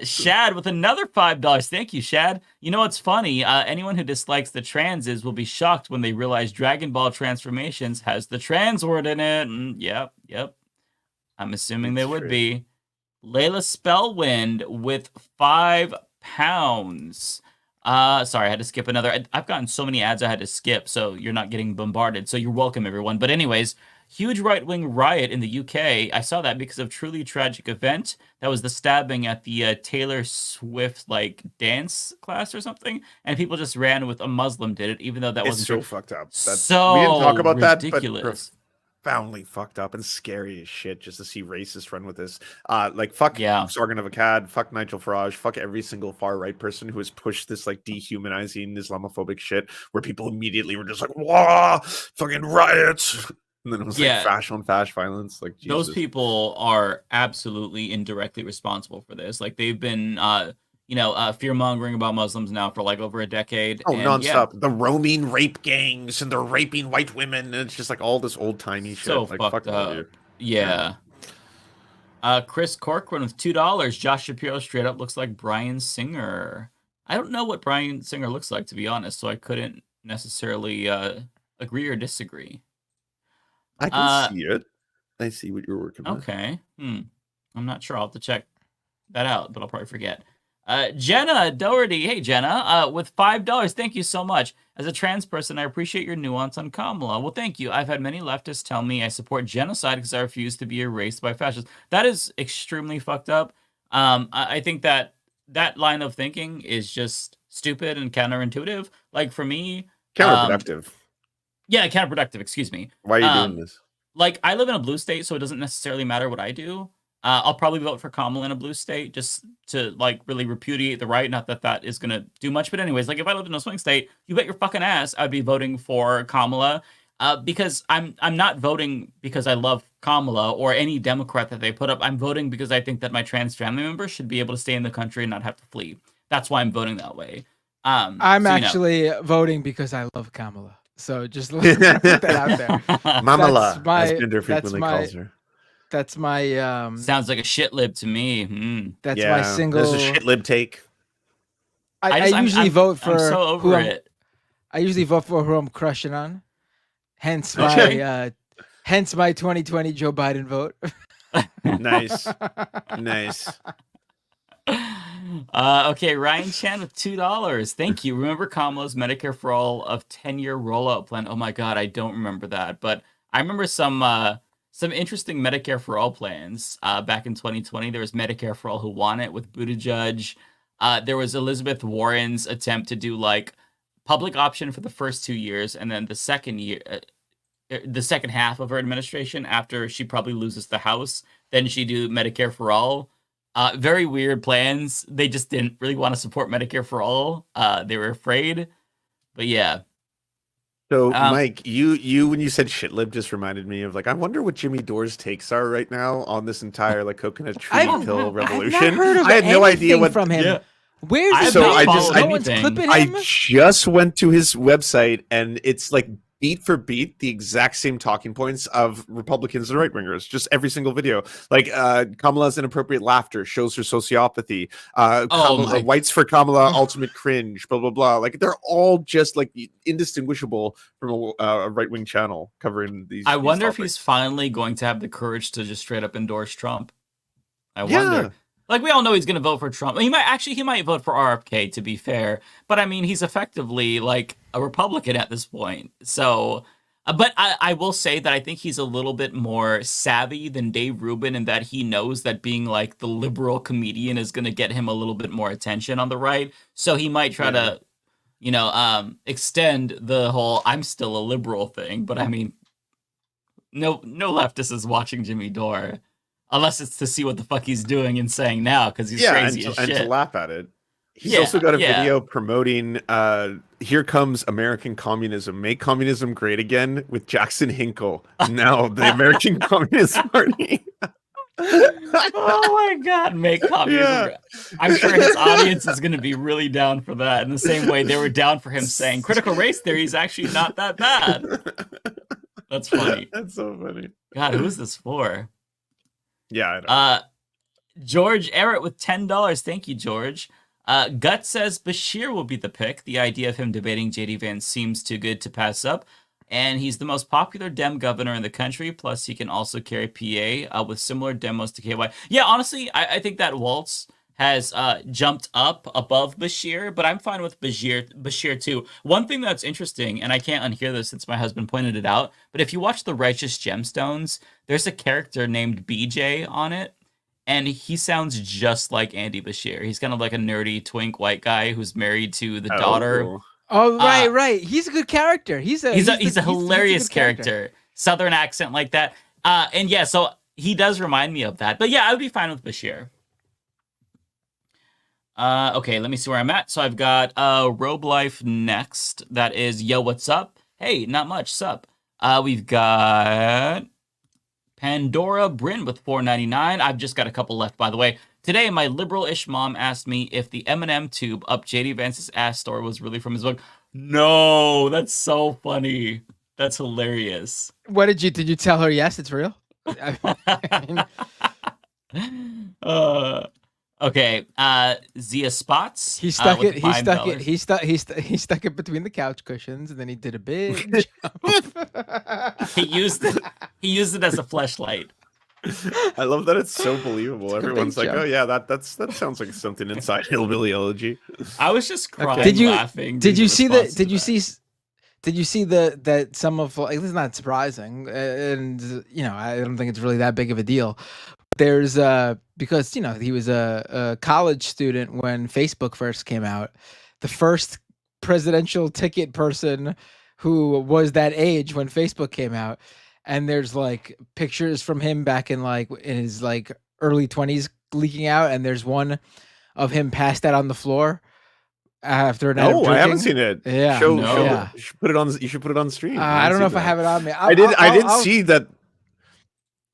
Shad with another $5. Thank you, Shad. You know what's funny? Anyone who dislikes the transes will be shocked when they realize Dragon Ball Transformations has the trans word in it. Yep. I'm assuming they would be. Layla Spellwind with £5. Sorry, I had to skip another. I've gotten so many ads I had to skip, so you're not getting bombarded. So you're welcome, everyone. But anyways, huge right-wing riot in the UK. I saw that because of truly tragic event. That was the stabbing at the Taylor Swift dance class or something, and people just ran with a Muslim did it, even though that wasn't so true. fucked up. So we didn't talk about ridiculous. that, but profoundly fucked up and scary as shit just to see racists run with this. Fuck Sorgan of Akkad, fuck Nigel Farage, fuck every single far right person who has pushed this dehumanizing Islamophobic shit where people immediately were just like, "Wah, fucking riots." And then it was fash on fash violence. Like, Jesus. Those people are absolutely indirectly responsible for this. They've been fear mongering about Muslims now for over a decade. Oh, and, nonstop. The roaming rape gangs and they're raping white women. And it's just all this old timey shit. So fucked up. Yeah. Chris Corcoran with $2. Josh Shapiro straight up looks like Bryan Singer. I don't know what Bryan Singer looks like, to be honest, so I couldn't necessarily agree or disagree. I can see it. I see what you're working with. Okay. I'm not sure. I'll have to check that out, but I'll probably forget. Jenna Doherty. Hey, Jenna, with $5. Thank you so much. As a trans person, I appreciate your nuance on Kamala. Well, thank you. I've had many leftists tell me I support genocide because I refuse to be erased by fascists. That is extremely fucked up. I think that line of thinking is just stupid and counterintuitive. For me... Counterproductive. Yeah, counterproductive. Excuse me. Why are you doing this? I live in a blue state, so it doesn't necessarily matter what I do. I'll probably vote for Kamala in a blue state just to really repudiate the right. Not that that is gonna do much, but anyways, if I lived in a swing state, you bet your fucking ass I'd be voting for Kamala. Because I'm not voting because I love Kamala or any Democrat that they put up. I'm voting because I think that my trans family members should be able to stay in the country and not have to flee. That's why I'm voting that way. I'm actually voting because I love Kamala. So just put that out there. Mamala, as Bender frequently calls her. That's my sounds like a shit lib to me. That's my single. There's a shit lib take. I usually vote for I'm so over it. I usually vote for who I'm crushing on. Hence my 2020 Joe Biden vote. Nice. Okay, Ryan Chan with $2. Thank you. Remember Kamala's Medicare for All of 10-year rollout plan? Oh my god, I don't remember that, but I remember some interesting Medicare for All plans. Back in 2020, there was Medicare for All Who Want It with Buttigieg. There was Elizabeth Warren's attempt to do like public option for the first 2 years, and then the second half of her administration, after she probably loses the House, then she do Medicare for All. Very weird plans. They just didn't really want to support Medicare for All. They were afraid, but yeah. So, Mike, you when you said shit lib just reminded me of like, I wonder what Jimmy Dore's takes are right now on this entire like coconut tree pill revolution. I had no idea what from him. Yeah. Where's I just went to his website and it's like beat for beat the exact same talking points of Republicans and right wingers. Just every single video, like Kamala's inappropriate laughter shows her sociopathy. Whites for Kamala, ultimate cringe. Blah blah blah. Like they're all just like indistinguishable from a right wing channel covering these. I wonder if topics. he's finally going to have the courage to just straight up endorse Trump. I wonder. Like, we all know he's going to vote for Trump. He might vote for RFK, to be fair. But, I mean, he's effectively, like, a Republican at this point. So, but I will say that I think he's a little bit more savvy than Dave Rubin in that he knows that being, like, the liberal comedian is going to get him a little bit more attention on the right. So he might try to, extend the whole I'm still a liberal thing. But, I mean, no leftist is watching Jimmy Dore. Unless it's to see what the fuck he's doing and saying now, because he's crazy as shit. And to laugh at it. He's also got a video promoting Here Comes American Communism. Make communism great again with Jackson Hinkle. Now the American Communist Party. Oh my god, make communism great. I'm sure his audience is going to be really down for that in the same way they were down for him saying critical race theory is actually not that bad. That's funny. That's so funny. God, who is this for? Yeah, I know. George Everett with $10. Thank you, George. Gut says Bashir will be the pick. The idea of him debating JD Vance seems too good to pass up. And he's the most popular Dem governor in the country. Plus, he can also carry PA with similar demos to KY. Yeah, honestly, I think that Waltz has jumped up above Bashir, but I'm fine with Bashir too. One thing that's interesting, and I can't unhear this since my husband pointed it out, but if you watch The Righteous Gemstones, there's a character named BJ on it, and he sounds just like Andy Bashir. He's kind of like a nerdy twink white guy who's married to the daughter. Oh, right. He's a good character. He's a hilarious character. Southern accent like that. And yeah, so he does remind me of that. But yeah, I would be fine with Bashir. Okay, let me see where I'm at. So I've got Robe Life next. That is Yo, what's up? Hey, not much, sup. We've got Pandora Bryn with $4.99. I've just got a couple left, by the way. Today, my liberal-ish mom asked me if the M&M tube up JD Vance's ass store was really from his book. No, that's so funny. That's hilarious. What did you tell her? Yes, it's real. Okay, Zia Spots. He stuck it. He stuck it between the couch cushions, and then he did a big jump. He used it as a fleshlight. I love that it's so believable. Everyone's like, "Oh yeah, that sounds like something inside Hillbilly Elegy." I was just crying, laughing. Did you see that? Did you see that some of like, this is not surprising, and I don't think it's really that big of a deal. There's because he was a college student when Facebook first came out, the first presidential ticket person who was that age when Facebook came out, and there's like pictures from him back in his early 20s leaking out, and there's one of him passed out on the floor after a night of drinking. I haven't seen it. Yeah, show you should put it on. You should put it on the stream. I don't know if I have it on me. I did see that.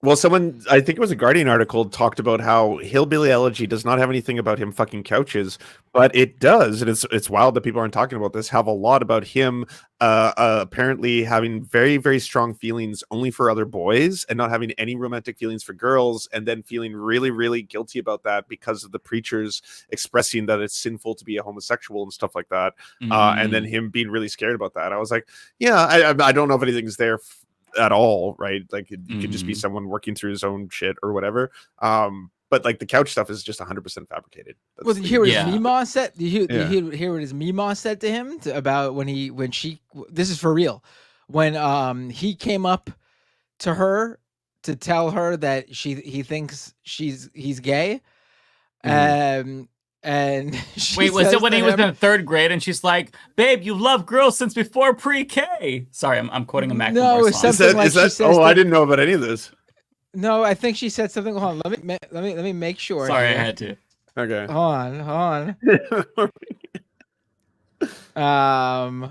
Well, someone, I think it was a Guardian article, talked about how Hillbilly Elegy does not have anything about him fucking couches, but it does, and it's wild that people aren't talking about this. Have a lot about him apparently having very, very strong feelings only for other boys and not having any romantic feelings for girls, and then feeling really, really guilty about that because of the preachers expressing that it's sinful to be a homosexual and stuff like that, and then him being really scared about that. I was like, yeah, I don't know if anything's there at all, right? Like it could just be someone working through his own shit or whatever. But like the couch stuff is just 100% fabricated. Well, did you hear what his Meemaw said? Did you hear what his Meemaw said to him about when she? This is for real. When he came up to her to tell her that he thinks he's gay, and wait, was it when he was in 3rd grade and she's like, "Babe, you love girls since before pre-K"? Sorry, I'm quoting a Macklemore song. Is that? Oh, I didn't know about any of this. No, I think she said something. Hold on, let me make sure. Sorry, I had to. Okay. Hold on. All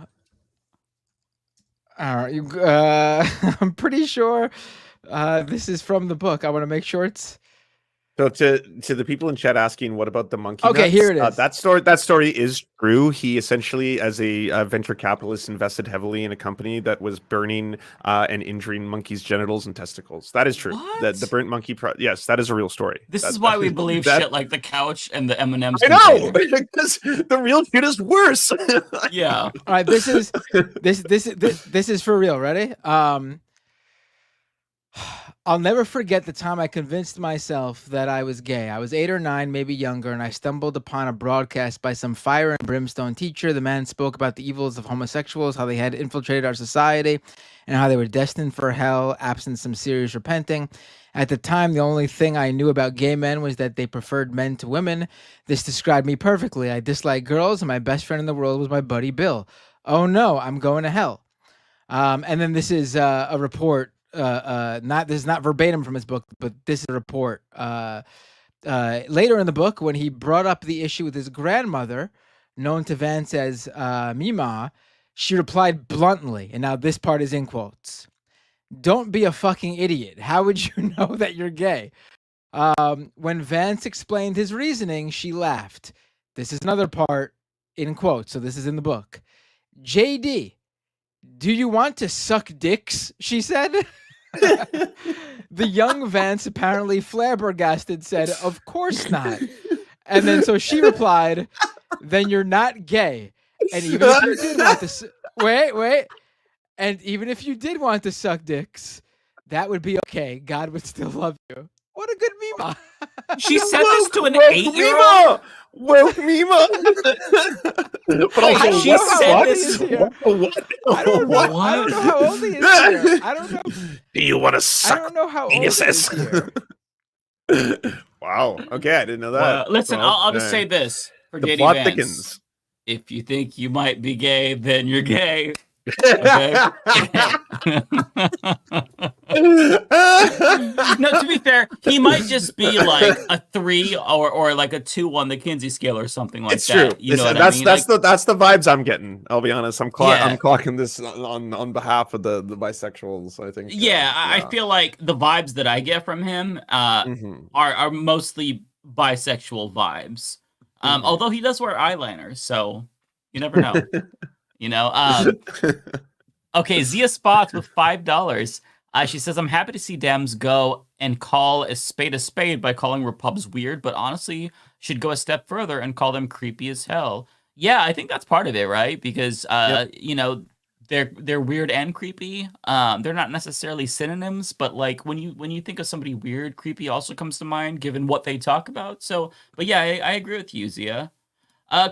right. I'm pretty sure this is from the book. I want to make sure it's. So to the people in chat asking, what about the monkey? Okay, nuts? here it is. That story is true. He essentially, as a venture capitalist, invested heavily in a company that was burning and injuring monkeys' genitals and testicles. That is true. The burnt monkey. Yes, that is a real story. This is why we believe shit like the couch and the M&Ms. I know, because the real shit is worse. Yeah. All right. This is for real. Ready? I'll never forget the time I convinced myself that I was gay. I was 8 or 9, maybe younger, and I stumbled upon a broadcast by some fire and brimstone teacher. The man spoke about the evils of homosexuals, how they had infiltrated our society, and how they were destined for hell, absent some serious repenting. At the time, the only thing I knew about gay men was that they preferred men to women. This described me perfectly. I disliked girls, and my best friend in the world was my buddy Bill. Oh no, I'm going to hell. And then this is a report. This is not verbatim from his book, but this is a report. Later in the book, when he brought up the issue with his grandmother, known to Vance as Mima, she replied bluntly, and now this part is in quotes, "Don't be a fucking idiot. How would you know that you're gay?" When Vance explained his reasoning, she laughed. This is another part in quotes, so this is in the book. "JD, do you want to suck dicks?" she said. The young Vance, apparently flabbergasted, said, "Of course not." And then so she replied, "Then you're not gay. And even if you did want to wait. And even if you did want to suck dicks, that would be okay. God would still love you." What a good Mima. She said this to an 8-year-old. Woke Mima. But also, she said this. I don't know how old he is here. I don't know. Do you want to suck? I don't know how old he is here. Wow. Okay, I didn't know that. Listen, I'll just say this for the JD plot Vance. thickens. If you think you might be gay, then you're gay. Okay? No, to be fair, he might just be like a 3 or like a 2 on the Kinsey scale or something like It's that. true. You know what that's I mean? that's the vibes I'm getting. I'll be honest. I'm Yeah. clocking this on behalf of the bisexuals. I think. Yeah, I feel like the vibes that I get from him are mostly bisexual vibes. Although he does wear eyeliner, so you never know. You know. Okay, Zia Spots with $5. She says, "I'm happy to see Dems go and call a spade by calling Repubs weird, but honestly should go a step further and call them creepy as hell." Yeah, I think that's part of it, right? Because you know, they're weird and creepy. They're not necessarily synonyms, but like when you think of somebody weird, creepy also comes to mind given what they talk about. So, but yeah, I agree with you, Zia.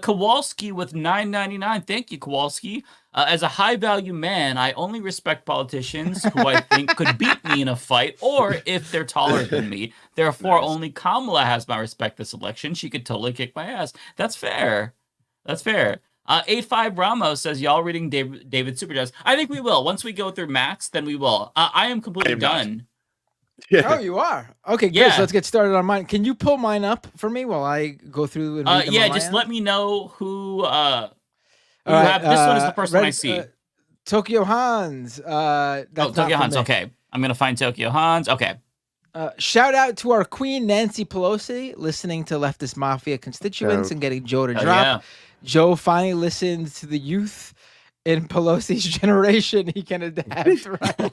Kowalski with $9.99. Thank you, Kowalski. As a high-value man, I only respect politicians who I think could beat me in a fight, or if they're taller than me. Therefore, only Kamala has my respect this election. She could totally kick my ass. That's fair. That's fair. 85 Ramos says, "Y'all reading David Superjazz?" I think we will. Once we go through Max, then we will. I am completely done. Oh, you are? Okay, good. So let's get started on mine. Can you pull mine up for me while I go through and read them on my just end? let me know who All right, this one is the first one I see. Tokyo Hans. Tokyo Hans. Okay. I'm going to find Tokyo Hans. Okay. Shout out to our queen, Nancy Pelosi, listening to Leftist Mafia constituents and getting Joe to drop. Yeah. Joe finally listened to the youth in Pelosi's generation. He can adapt, right?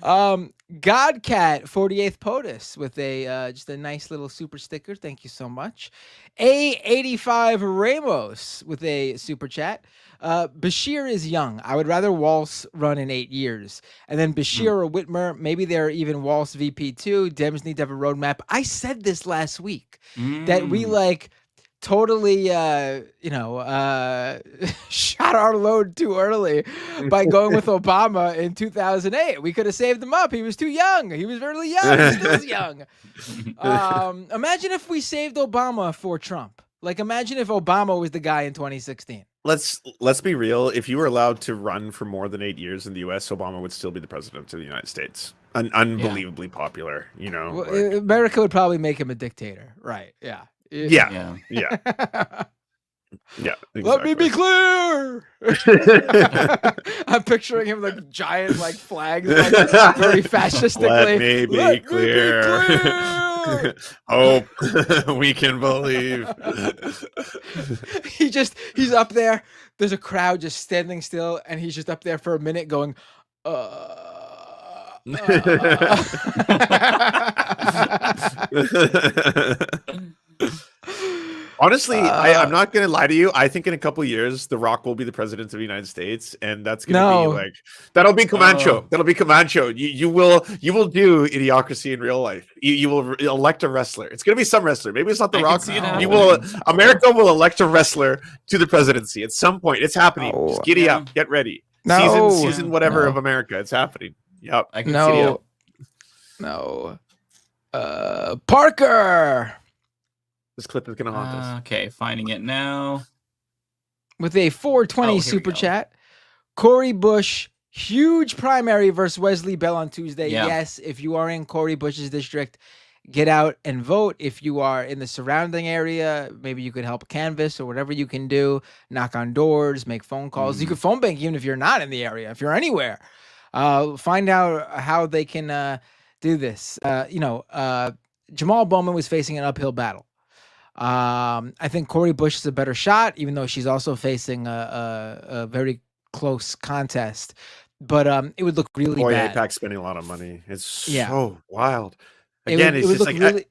Godcat 48th POTUS with a just a nice little super sticker. Thank you so much. A85 Ramos with a super chat. Bashir is young. I would rather Walz run in 8 years. And then Bashir or Whitmer, maybe they're even Walz VP too. Dems need to have a roadmap. I said this last week that we totally shot our load too early by going with Obama in 2008. We could have saved him up. He was too young. He was really young. He's still young. Imagine if we saved Obama for Trump. Like, imagine if Obama was the guy in 2016. Let's be real. If you were allowed to run for more than 8 years in the U.S., Obama would still be the president of the United States. Unbelievably popular, Well, America would probably make him a dictator, right? Yeah. Yeah. Exactly. Let me be clear. I'm picturing him like giant flags, very fascistically. Let me be clear. Hope we can believe. He's up there. There's a crowd just standing still, and he's just up there for a minute going, Honestly, I'm not going to lie to you. I think in a couple of years, The Rock will be the president of the United States, and that's going to be that'll be Comancho. That'll be Comancho. You will do Idiocracy in real life. You will elect a wrestler. It's going to be some wrestler. Maybe it's not The Rock. America will elect a wrestler to the presidency at some point. It's happening. Just giddy up. Get ready. Season whatever of America. It's happening. Yep. Parker. This clip is going to haunt us. Okay, finding it now. With a 420 super chat. Cory Bush, huge primary versus Wesley Bell on Tuesday. Yeah. Yes, if you are in Cory Bush's district, get out and vote. If you are in the surrounding area, maybe you could help canvass or whatever you can do. Knock on doors, make phone calls. You could phone bank even if you're not in the area, if you're anywhere. Find out how they can do this. Jamal Bowman was facing an uphill battle. I think Cory Bush is a better shot, even though she's also facing a very close contest. But it would look really bad. AIPAC's spending a lot of money. It's so wild. Again, it would look really.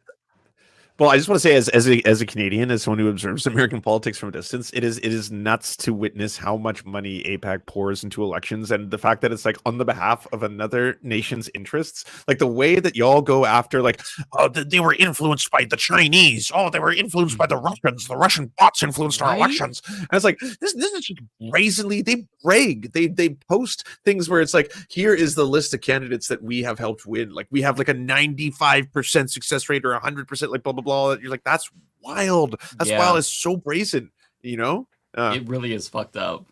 Well, I just want to say, as a Canadian, as someone who observes American politics from a distance, it is nuts to witness how much money AIPAC pours into elections, and the fact that it's on the behalf of another nation's interests. Like the way that y'all go after, they were influenced by the Chinese. Oh, they were influenced by the Russians. The Russian bots influenced our elections. And it's this is just brazenly. They brag. They post things where it's here is the list of candidates that we have helped win. We have a 95% success rate or 100%, blah blah blah. You're that's wild. That's wild. It's so brazen, It really is fucked up.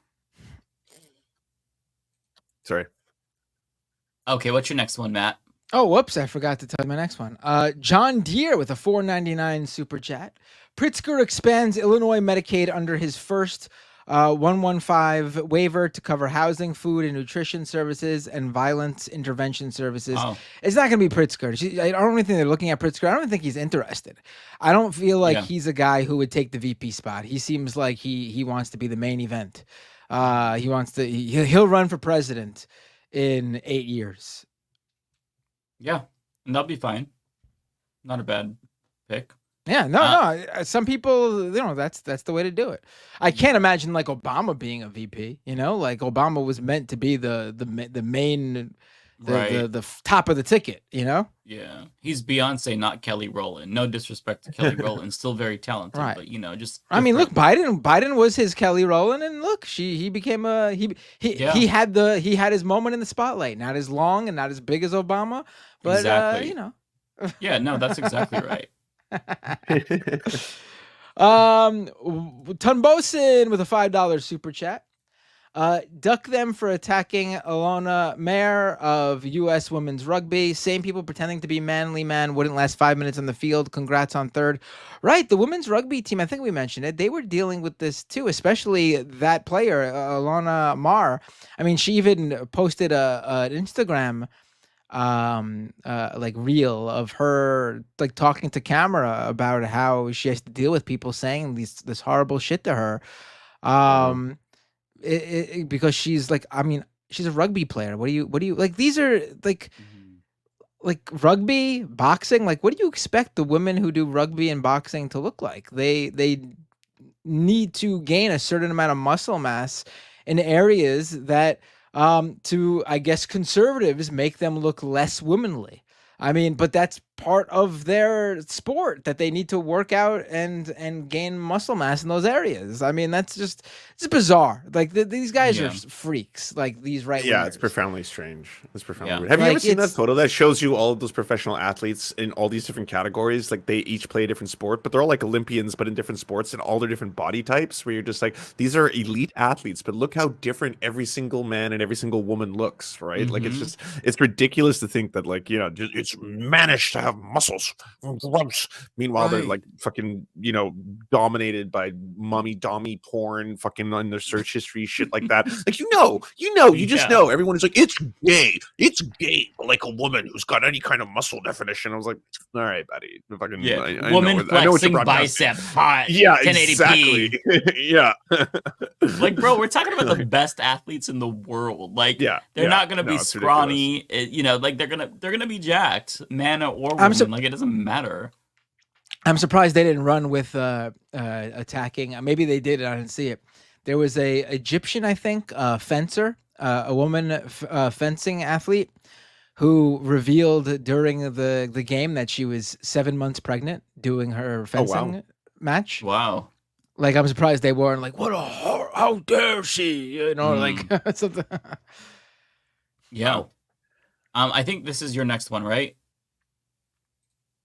Sorry. Okay, what's your next one, Matt? Oh, whoops, I forgot to tell you my next one. John Deere with a $4.99 super chat. Pritzker expands Illinois Medicaid under his first 115 waiver to cover housing, food, and nutrition services and violence intervention services. Oh. It's not going to be Pritzker. I don't even think they're looking at Pritzker. I don't even think he's interested. I don't feel like he's a guy who would take the VP spot. He seems like he wants to be the main event. He'll run for president in 8 years. Yeah, and that'll be fine. Not a bad pick. Yeah, no. Some people, that's the way to do it. I can't imagine Obama being a VP. Obama was meant to be the main, the top of the ticket. Yeah, he's Beyonce, not Kelly Rowland. No disrespect to Kelly Rowland, still very talented. Right. But just. I mean, look, Biden was his Kelly Rowland, and look, he became he had his moment in the spotlight. Not as long and not as big as Obama, but exactly. Yeah, no, that's exactly right. Tunbosin with a $5 super chat. Duck them for attacking Alona Mayer of U.S. Women's Rugby. Same people pretending to be manly man wouldn't last 5 minutes on the field. Congrats on third. Right, the women's rugby team, I think we mentioned it, they were dealing with this too, especially that player, Alona Mayer. I mean, she even posted an Instagram like reel of her like talking to camera about how she has to deal with people saying this horrible shit to her, because she's like, I mean, she's a rugby player. What do you like? These are like rugby, boxing. Like, what do you expect the women who do rugby and boxing to look like? They need to gain a certain amount of muscle mass in areas that to, I guess, conservatives make them look less womanly. I mean, but that's part of their sport, that they need to work out and gain muscle mass in those areas. I mean, it's bizarre. Like these guys are freaks. Like these right. Yeah, it's profoundly strange. It's profoundly weird. Yeah. Have you Like, ever seen that it's- photo that shows you all of those professional athletes in all these different categories? Like they each play a different sport, but they're all like Olympians, but in different sports and all their different body types. Where you're just like, these are elite athletes, but look how different every single man and every single woman looks, right? Like it's ridiculous to think that like it's mannish to have muscles. Gross. Meanwhile, they're like fucking dominated by mommy dommy porn, fucking on their search history, shit like that. Like you just know. Everyone is like, it's gay, like a woman who's got any kind of muscle definition. I was like, all right, buddy. Fucking, I woman know what flexing you're bicep hot. Yeah, 1080p. exactly. Yeah. Like, bro, we're talking about the best athletes in the world. Like, they're not gonna be scrawny. Like they're gonna be jacked, man or woman. Like, it doesn't matter. I'm surprised they didn't run with attacking. Maybe they did. I didn't see it. There was a Egyptian, I think, fencer, a woman fencing athlete, who revealed during the game that she was 7 months pregnant doing her fencing match. Wow. Like, I'm surprised they weren't like, what a horror, how dare she? Like something. Yeah. I think this is your next one, right?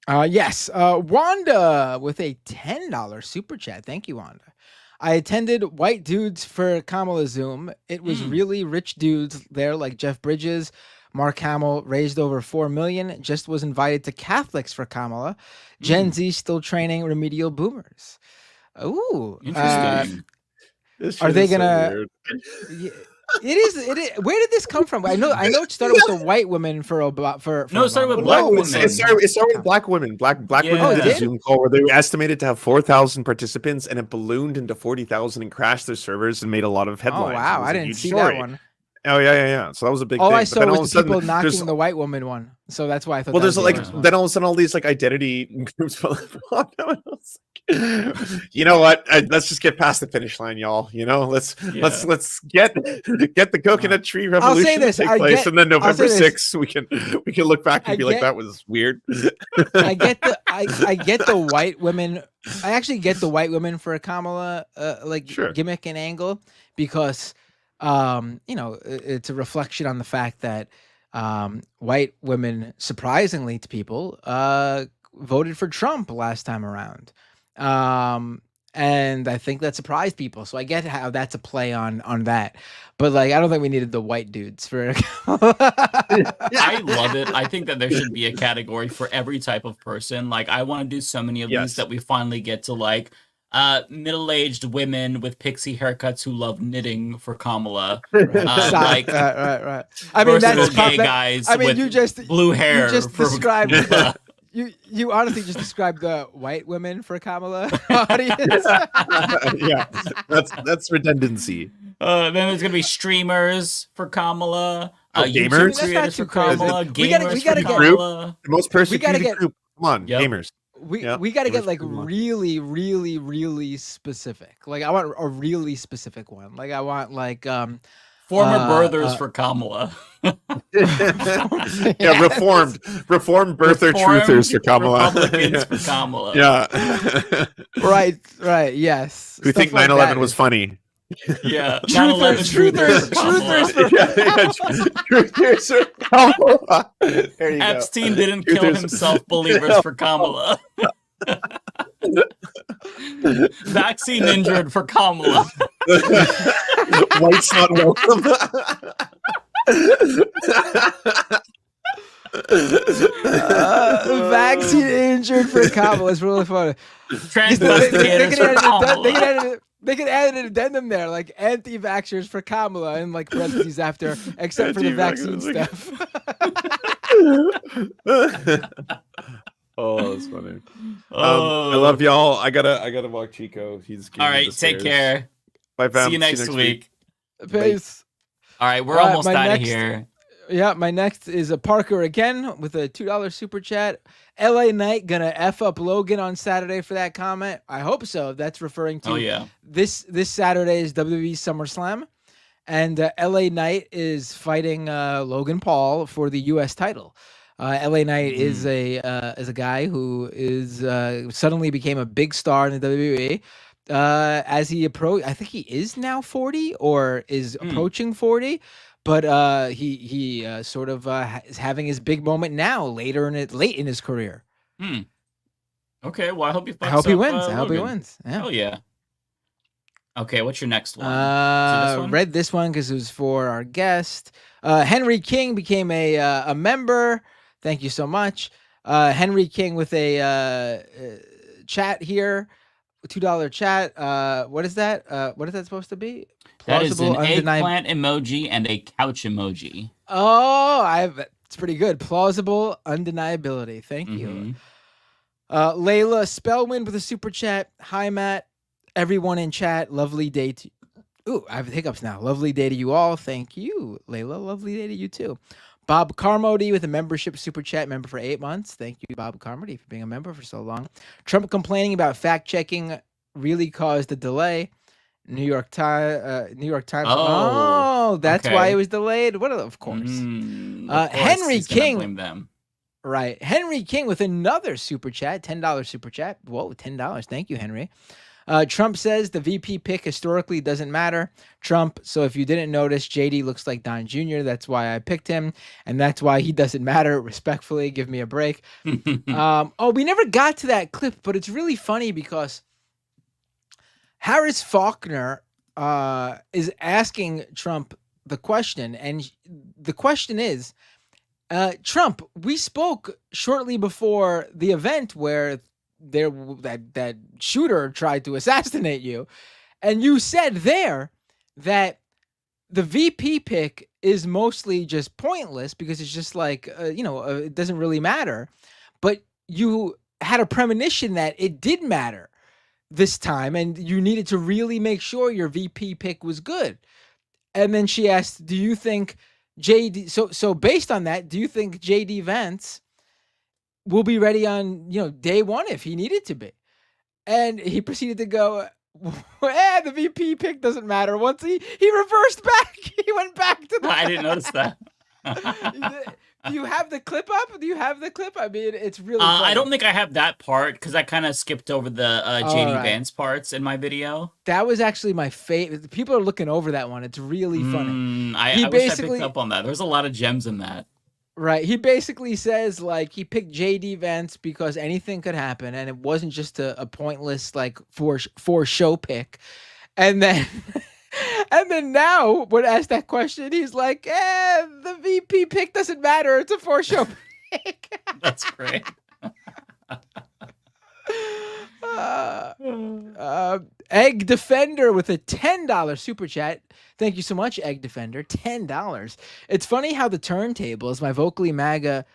Yes. Wanda with a $10 super chat. Thank you, Wanda. I attended White Dudes for Kamala Zoom. It was really rich dudes there, like Jeff Bridges. Mark Hamill raised over $4 million. Just was invited to Catholics for Kamala. Gen Z still training remedial boomers. Ooh, interesting. Are they gonna? It is. Where did this come from? I know. It started with the white women for No, it started with black women. It started with black women. Black women did a Zoom call where they were estimated to have 4,000 participants, and it ballooned into 40,000 and crashed their servers and made a lot of headlines. Oh wow, I didn't see that one. Oh yeah. So that was a big thing. All I saw was the people knocking the white woman one. So that's why I thought. Well, there's like then all of a sudden all these like identity groups. You know what? Let's just get past the finish line, y'all. Let's get the coconut tree revolution to take place, and then November 6th we can look back and be like, that was weird. I get the white women. I actually get the white women for a Kamala gimmick and angle, because it's a reflection on the fact that white women, surprisingly to people, voted for Trump last time around. And I think that surprised people. So I get how that's a play on that. But like, I don't think we needed the white dudes for I love it. I think that there should be a category for every type of person. Like, I want to do so many of these that we finally get to like middle-aged women with pixie haircuts who love knitting for Kamala. Right. I mean, that's gay guys. I mean, with you just blue hair. You just for described. You honestly just described the white women for Kamala audience. Yeah, that's redundancy. Then there's gonna be streamers for Kamala. Gamers. YouTube creators for Kamala. We gotta for Kamala. The most persecuted group. Come on, gamers. We got to get like really, really, really specific. Like, I want a really specific one. Like, I want like former birthers for Kamala. Reformed birther truthers for Kamala. Republicans for Kamala. Yeah. Right. Yes. Who think 9/11 was funny? Yeah. Truthers for Kamala. There you Epstein didn't kill himself. Believers for Kamala. Vaccine injured for Kamala. White's not welcome. Vaccine injured for Kamala is really funny. Transvestigators for Kamala. They could add an addendum there, like anti-vaxxers for Kamala, and like parentheses after, except for the vaccine stuff. Oh, that's funny. I love y'all. I gotta walk Chico. He's all right. Take care. Bye, fam. See you next week. Peace. All right, we're almost out of here. Yeah, my next is a Parker again with a $2 super chat. LA Knight gonna F up Logan on Saturday for that comment. I hope so. That's referring to this Saturday is WWE SummerSlam, and LA Knight is fighting Logan Paul for the U.S. title. LA Knight is a guy who is suddenly became a big star in the WWE. As he approached, I think he is now 40 or is approaching 40. But he sort of is having his big moment now, late in his career. Okay, well, I hope he fucks I hope he up, wins. I hope he Logan. wins. Yeah. Hell yeah. Okay, what's your next one? This one? Read this one because it was for our guest. Henry King became a member. Thank you so much. Henry King with a chat here. $2 chat. What is that? What is that supposed to be? That is an eggplant emoji and a couch emoji. Oh, it's pretty good. Plausible undeniability. Thank you. Layla Spellman with a super chat. Hi, Matt. Everyone in chat. Lovely day to Ooh, I have hiccups now. Lovely day to you all. Thank you, Layla. Lovely day to you too. Bob Carmody with a membership super chat, member for 8 months. Thank you, Bob Carmody, for being a member for so long. Trump complaining about fact checking really caused a delay. New York Times. Oh, that's why it was delayed. What? Of course. Henry King. Blame them. Right. Henry King with another super chat, $10 super chat. Whoa, $10. Thank you, Henry. Trump says the VP pick historically doesn't matter. Trump, so if you didn't notice, JD looks like Don Jr. That's why I picked him, and that's why he doesn't matter. Respectfully, give me a break. We never got to that clip, but it's really funny because Harris Faulkner is asking Trump the question, and the question is, Trump, we spoke shortly before the event where that shooter tried to assassinate you, and you said there that the VP pick is mostly just pointless because it's just like it doesn't really matter, but you had a premonition that it did matter this time and you needed to really make sure your VP pick was good. And then she asked, do you think JD so based on that, do you think JD Vance will be ready on, day one if he needed to be? And he proceeded to go, the VP pick doesn't matter. Once he reversed back. He went back to the I didn't notice that. Do you have the clip up? I mean, it's really funny. I don't think I have that part because I kind of skipped over the JD Vance parts in my video. That was actually my favorite. People are looking over that one. It's really funny. I wish I picked up on that. There's a lot of gems in that. Right. He basically says, like, he picked JD Vance because anything could happen, and it wasn't just a pointless, like, for show pick. And then now, when asked that question, he's like, the VP pick doesn't matter. It's a for show pick. That's great. Egg Defender with a $10 super chat. Thank you so much, Egg Defender. $10. It's funny how the turntables, my vocally MAGA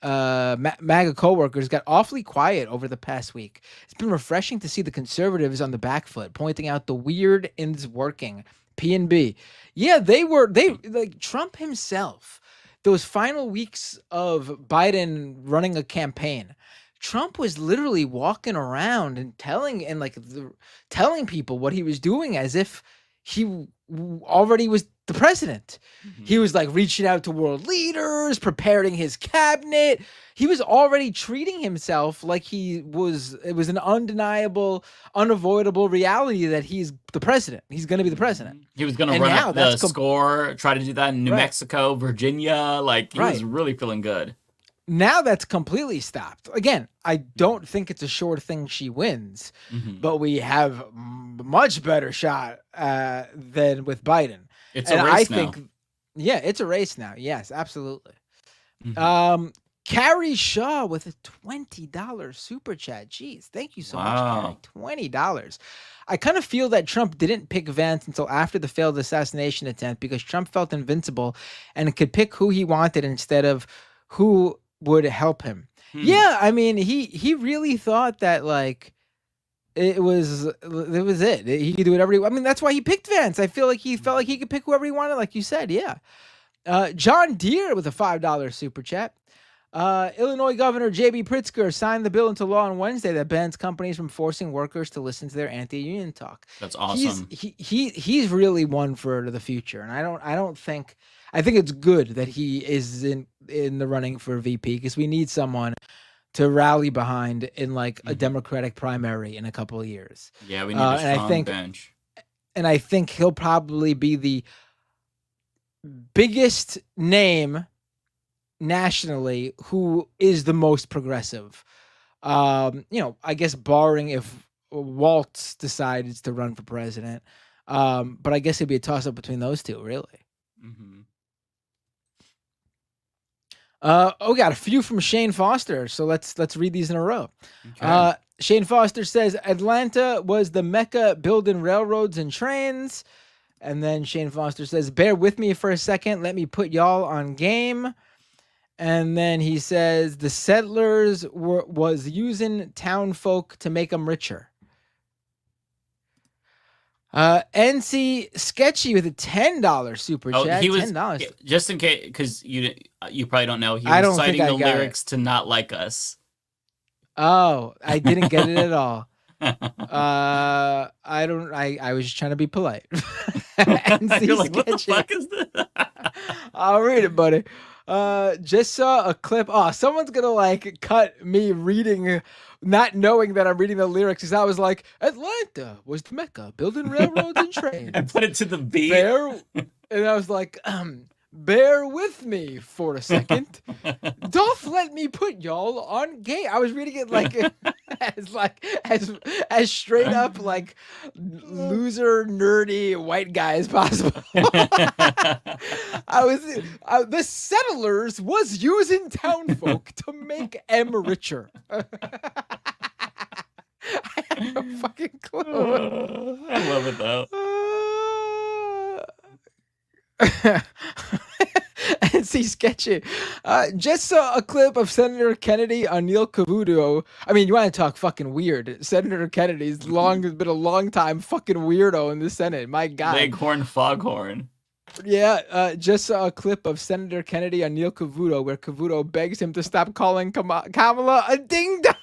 MAGA coworkers, got awfully quiet over the past week. It's been refreshing to see the conservatives on the back foot, pointing out the weird is working. P&B. Yeah, they like Trump himself. Those final weeks of Biden running a campaign, Trump was literally walking around and telling people what he was doing as if he already was the president. He was like reaching out to world leaders, preparing his cabinet. He was already treating himself like it was an undeniable, unavoidable reality that he's the president. He's going to be the president. He was going to run up the score, try to do that in New Mexico, Virginia. Like, he was really feeling good. Now that's completely stopped. Again, I don't think it's a sure thing she wins, but we have much better shot than with Biden. It's a race now. Yeah, it's a race now. Yes, absolutely. Carrie Shaw with a $20 super chat. Jeez, thank you so much, Carrie. $20. I kind of feel that Trump didn't pick Vance until after the failed assassination attempt because Trump felt invincible and could pick who he wanted instead of who would help him. Yeah, I mean, he really thought that like it was it. He could do whatever I mean, that's why he picked Vance. I feel like he felt like he could pick whoever he wanted, like you said. Yeah. John Deere with a $5 super chat. Illinois Governor J.B. Pritzker signed the bill into law on Wednesday that bans companies from forcing workers to listen to their anti-union talk. That's awesome. He's really one for the future, and I think it's good that he is in the running for VP because we need someone to rally behind in like a Democratic primary in a couple of years. Yeah, we need a strong bench. And I think he'll probably be the biggest name nationally who is the most progressive. I guess barring if Waltz decides to run for president. But I guess it'd be a toss-up between those two, really. We got a few from Shane Foster, so let's read these in a row. Okay. Shane Foster says Atlanta was the Mecca building railroads and trains. And then Shane Foster says, bear with me for a second. Let me put y'all on game. And then he says the settlers was using town folk to make them richer. NC Sketchy with a $10 super chat. He was $10. Just in case, because you probably don't know. He was citing the lyrics to "Not Like Us." Oh, I didn't get it at all. I was just trying to be polite. You're like, what the fuck is this? I'll read it, buddy. Just saw a clip. Oh, someone's gonna like cut me reading, not knowing that I'm reading the lyrics. Because I was like, Atlanta was the Mecca, building railroads and trains. I put it to the beat. And I was like, bear with me for a second. Don't let me put y'all on game. I was reading it like as straight up like loser nerdy white guy as possible. The settlers was using town folk to make em richer. I have no fucking clue. I love it though. And see sketchy. Just saw a clip of Senator Kennedy on Neil Cavuto. I mean, you want to talk fucking weird. Senator Kennedy's been a long time fucking weirdo in the Senate. My God. Leghorn Foghorn. Yeah, just saw a clip of Senator Kennedy on Neil Cavuto where Cavuto begs him to stop calling Kamala a ding-dong.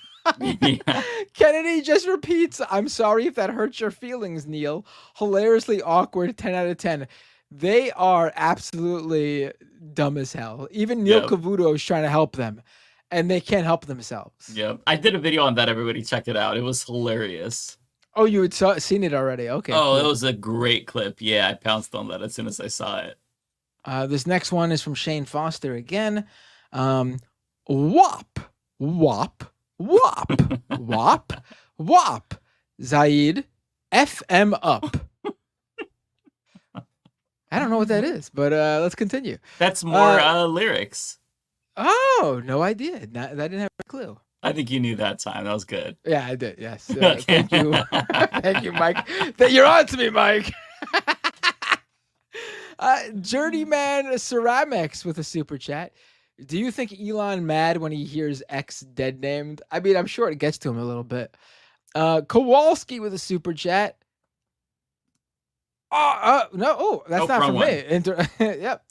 Yeah. Kennedy just repeats, I'm sorry if that hurts your feelings, Neil. Hilariously awkward, 10 out of 10. They are absolutely dumb as hell. Even Neil Cavuto is trying to help them, and they can't help themselves. Yep. I did a video on that. Everybody check it out. It was hilarious. Oh, you had seen it already? Okay. Oh, cool. It was a great clip. Yeah, I pounced on that as soon as I saw it. This next one is from Shane Foster again. Wop, wop, wop, wop, wop. Zaid, FM up. I don't know what that is, but let's continue. That's more lyrics. Oh, no idea. I didn't have a clue. I think you knew that time. That was good. Yeah, I did. Yes. Thank you. Thank you, Mike. You're on to me, Mike. Journeyman Ceramics with a super chat. Do you think Elon mad when he hears X dead named? I mean, I'm sure it gets to him a little bit. Kowalski with a super chat. No, that's not from me. Yep.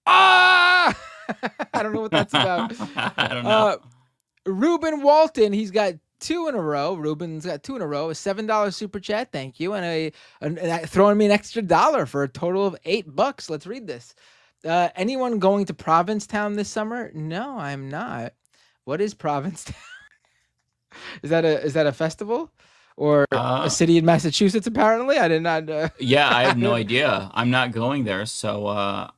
I don't know what that's about. I don't know. Ruben Walton, he's got 2 in a row. Ruben's got 2 in a row. A $7 super chat, thank you, and throwing me an extra $1 for a total of $8. Let's read this. Anyone going to Provincetown this summer? No, I'm not. What is Provincetown? Is that a festival? Or a city in Massachusetts, apparently? I did not know. Yeah, I have no idea. I'm not going there, so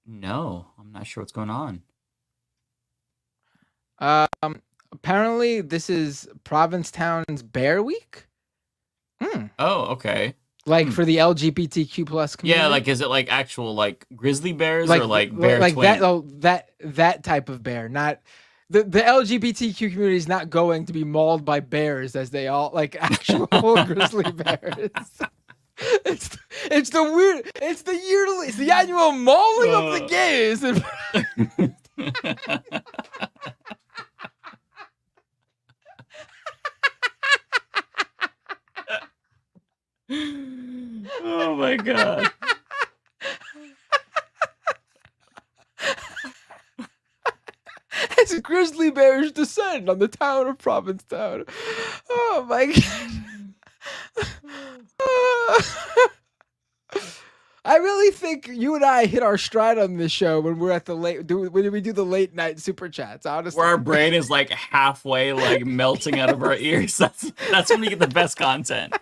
no, I'm not sure what's going on. Apparently, this is Provincetown's Bear Week. Oh, okay. Like for the LGBTQ plus community? Yeah, like is it like actual like grizzly bears like, or like bear like twins? that type of bear, not the LGBTQ community is not going to be mauled by bears as they all like actual grizzly bears. It's the annual mauling of the gays. Oh my god. As grizzly bears descend on the town of Provincetown. Oh my god. I really think you and I hit our stride on this show when we're at the when we do the late night super chats, honestly. Where our brain is like halfway like melting out of our ears. That's when we get the best content.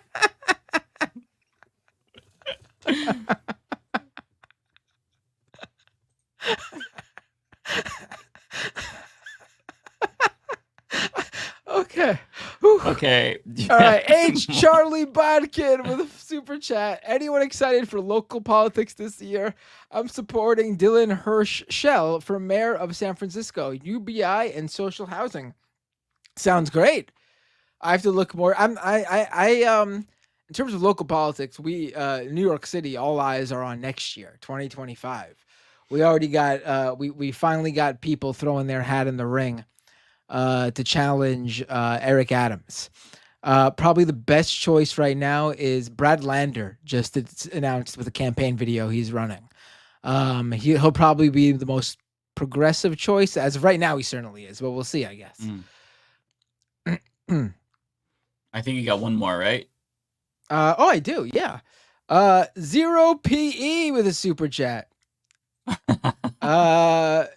Okay. Whew. Okay. All right. H. Charlie Bodkin with a super chat. Anyone excited for local politics this year? I'm supporting Dylan Hirsch Shell for mayor of San Francisco, UBI and social housing. Sounds great. I have to look more. In terms of local politics, we New York City, all eyes are on next year, 2025. We already got we finally got people throwing their hat in the ring to challenge Eric Adams. Probably the best choice right now is Brad Lander, just announced with a campaign video he's running. He'll probably be the most progressive choice. As of right now, he certainly is, but we'll see, I guess. I think you got one more, right? Oh, I do, yeah. Zero PE with a super chat.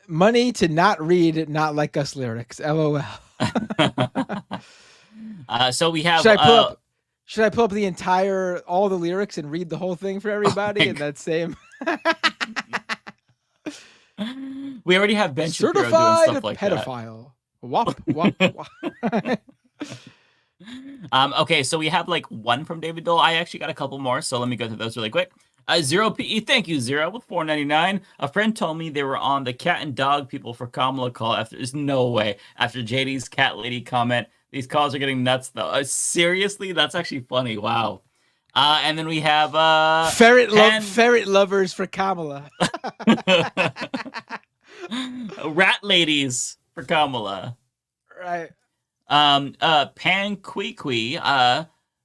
Money to not read Not Like Us lyrics. LOL. So we have. Should I pull up all the lyrics and read the whole thing for everybody in that same? We already have Ben Shapiro doing Certified stuff like pedophile. Wop wop wop. Okay, so we have like one from David Dole. I actually got a couple more, so let me go through those really quick. Zero PE, thank you, Zero, with $4.99. A friend told me they were on the cat and dog people for Kamala call. There's no way. After JD's cat lady comment, these calls are getting nuts, though. Seriously? That's actually funny. Wow. And then we have... ferret lovers for Kamala. Rat ladies for Kamala. Right. Pan Kwee.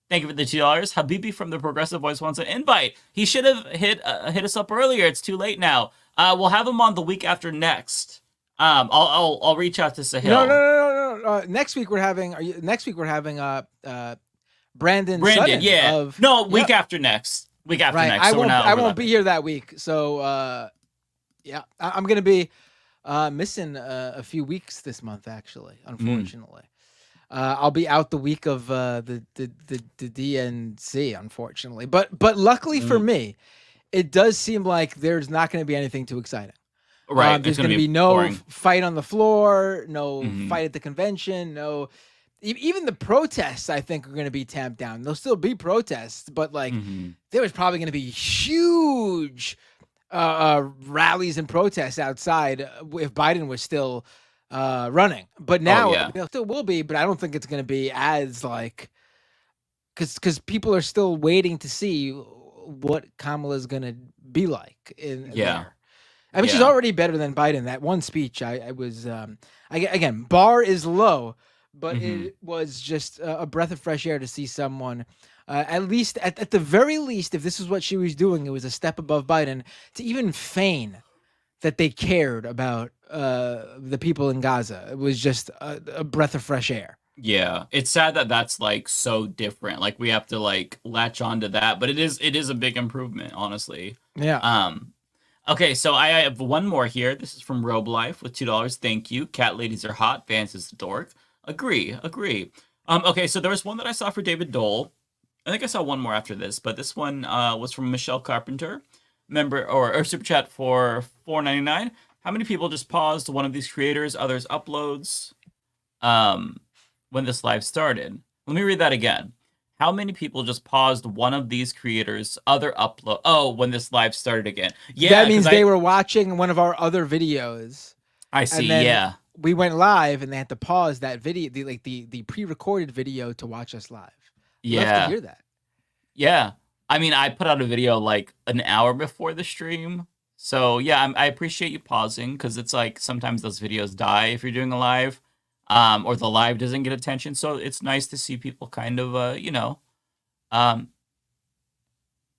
Thank you for the $2. Habibi from the Progressive Voice wants an invite. He should have hit us up earlier. It's too late now. We'll have him on the week after next. I'll reach out to Sahil. No. Next week we're having. Brandon. Sutton yeah. Week after next. Week after next. I won't be here that week. So yeah, I'm gonna be missing a few weeks this month. Actually, unfortunately. I'll be out the week of the DNC, unfortunately. But luckily for me, it does seem like there's not going to be anything too exciting. Right. There's going to be no fight on the floor, no fight at the convention, no. Even the protests, I think, are going to be tamped down. There'll still be protests, but like there was probably going to be huge rallies and protests outside if Biden was still running. But now there still will be, but I don't think it's going to be as like because people are still waiting to see what Kamala's going to be like in there. I mean, she's already better than Biden. That one speech, I was again, bar is low, but it was just a breath of fresh air to see someone at least at the very least, if this is what she was doing, it was a step above Biden to even feign that they cared about the people in Gaza. It was just a breath of fresh air. Yeah, it's sad that that's like so different. Like we have to like latch onto that, but it is a big improvement, honestly. Yeah. Okay, so I have one more here. This is from Robe Life with $2. Thank you. Cat ladies are hot. Vance is the dork. Agree. Okay, so there was one that I saw for David Dole. I think I saw one more after this, but this one was from Michelle Carpenter, member or super chat for $4.99. How many people just paused one of these creators, others uploads when this live started? Let me read that again. how many people just paused one of these creators' other upload? Oh, when this live started again. Yeah, that means they were watching one of our other videos. I see. And then yeah, we went live, and they had to pause that video, the pre-recorded video, to watch us live. yeah. Love to hear that. Yeah. I mean, I put out a video like an hour before the stream. So yeah, I appreciate you pausing, because it's like sometimes those videos die if you're doing a live, or the live doesn't get attention. So it's nice to see people kind of,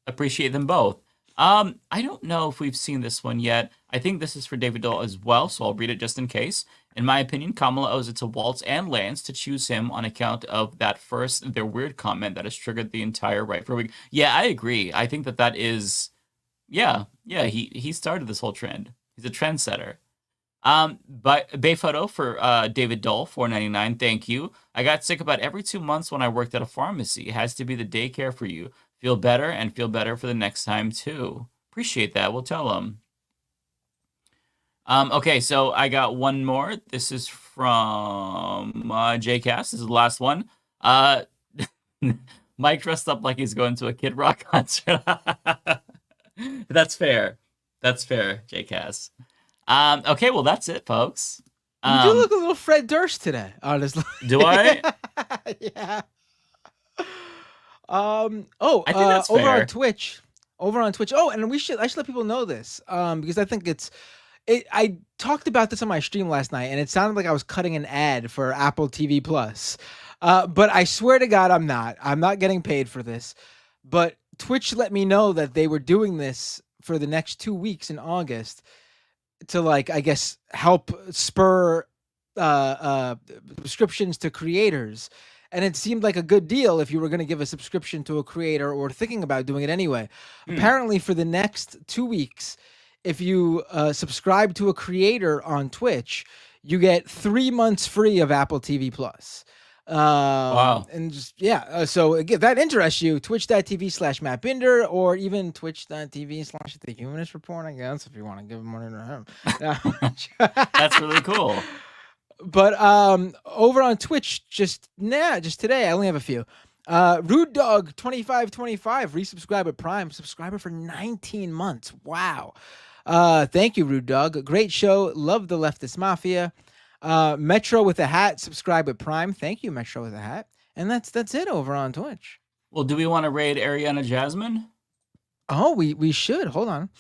appreciate them both. I don't know if we've seen this one yet. I think this is for David Doll as well, so I'll read it just in case. In my opinion, Kamala owes it to Waltz and Lance to choose him on account of their weird comment that has triggered the entire right for a week. Yeah, I agree. I think that is, yeah, he started this whole trend. He's a trendsetter. But Bay Photo for David Dole, $4.99. Thank you. I got sick about every 2 months when I worked at a pharmacy. It has to be the daycare for you. Feel better and feel better for the next time too. Appreciate that. We'll tell them. Okay, so I got one more. This is from JCast. This is the last one. Mike dressed up like he's going to a Kid Rock concert. That's fair. That's fair, JCast. Okay, well, that's it, folks. You do look a little Fred Durst today, honestly. Do I? Yeah. I think that's over fair. on Twitch. Oh, and I should let people know this, because I think I talked about this on my stream last night, and it sounded like I was cutting an ad for Apple TV Plus. But I swear to God, I'm not. I'm not getting paid for this. But Twitch let me know that they were doing this for the next 2 weeks in August to, like, I guess, help spur subscriptions to creators. And it seemed like a good deal if you were going to give a subscription to a creator or thinking about doing it anyway. Apparently, for the next 2 weeks, if you subscribe to a creator on Twitch, you get 3 months free of Apple TV Plus. Wow. And just, yeah. So if that interests you, twitch.tv/MattBinder, or even twitch.tv/The Humanist Report, I guess, if you want to give money to him. That's really cool. But over on Twitch, just today, I only have a few. Rude Dog 2525 resubscribe at Prime, subscriber for 19 months. Wow. Thank you, Rude Dog. Great show. Love the Leftist Mafia. Metro with a hat, subscribe at Prime. Thank you, Metro with a hat. And that's it over on Twitch. Well, do we want to raid Ariana Jasmine? Oh, we should. Hold on.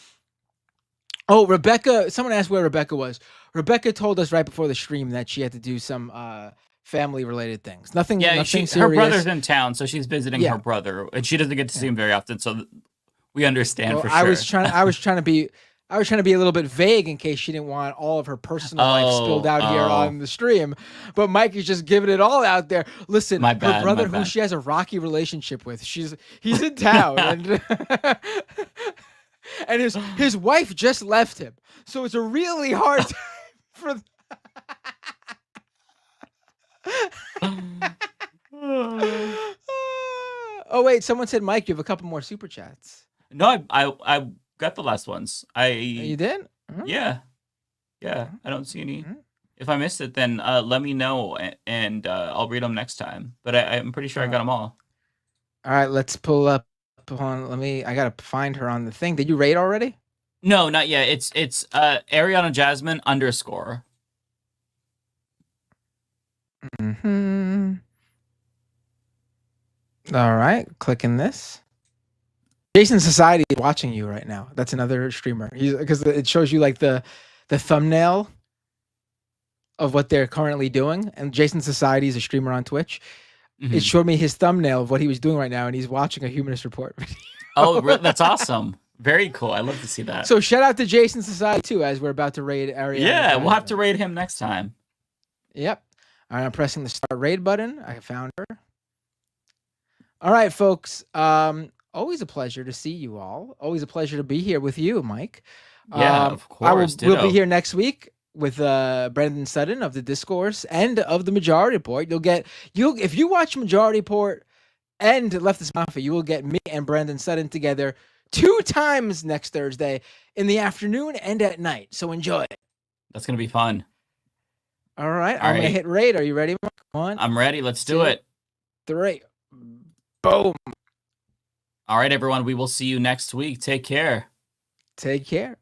Oh, Rebecca. Someone asked where Rebecca was. Rebecca told us right before the stream that she had to do some family-related things. Nothing serious. Her brother's in town, so she's visiting her brother, and she doesn't get to see him very often. So we understand for sure. I was trying to be a little bit vague in case she didn't want all of her personal life spilled out here on the stream. But Mike is just giving it all out there. Listen, her brother, who she has a rocky relationship with, he's in town, and his wife just left him. So it's a really hard time for. Oh wait, someone said, Mike, you have a couple more super chats. No, I got the last ones. You did? Mm-hmm. Yeah. I don't see any. Mm-hmm. If I missed it, then let me know, and I'll read them next time. But I'm pretty sure I got them all. All right, let's pull up on. I gotta find her on the thing. Did you raid already? No, not yet. It's Ariana Jasmine _. Mm-hmm. All right, clicking this. Jason Society is watching you right now. That's another streamer. Because it shows you like the thumbnail of what they're currently doing. And Jason Society is a streamer on Twitch. Mm-hmm. It showed me his thumbnail of what he was doing right now, and he's watching a Humanist Report video. Oh, that's awesome. Very cool. I love to see that. So shout out to Jason Society too, as we're about to raid Ariana. Yeah, we'll have to raid him next time. Yep. All right, I'm pressing the start raid button. I found her. All right, folks. Always a pleasure to see you all. Always a pleasure to be here with you, Mike. Yeah, of course. We'll be here next week with Brendan Sutton of the Discourse and of the Majority Report. If you watch Majority Report and Leftist Mafia, you will get me and Brendan Sutton together 2 times next Thursday in the afternoon and at night. So enjoy it. That's gonna be fun. All right, I'm gonna hit raid. Are you ready, Mark? 1. I'm ready. Let's do it. 3. Boom. All right, everyone. We will see you next week. Take care. Take care.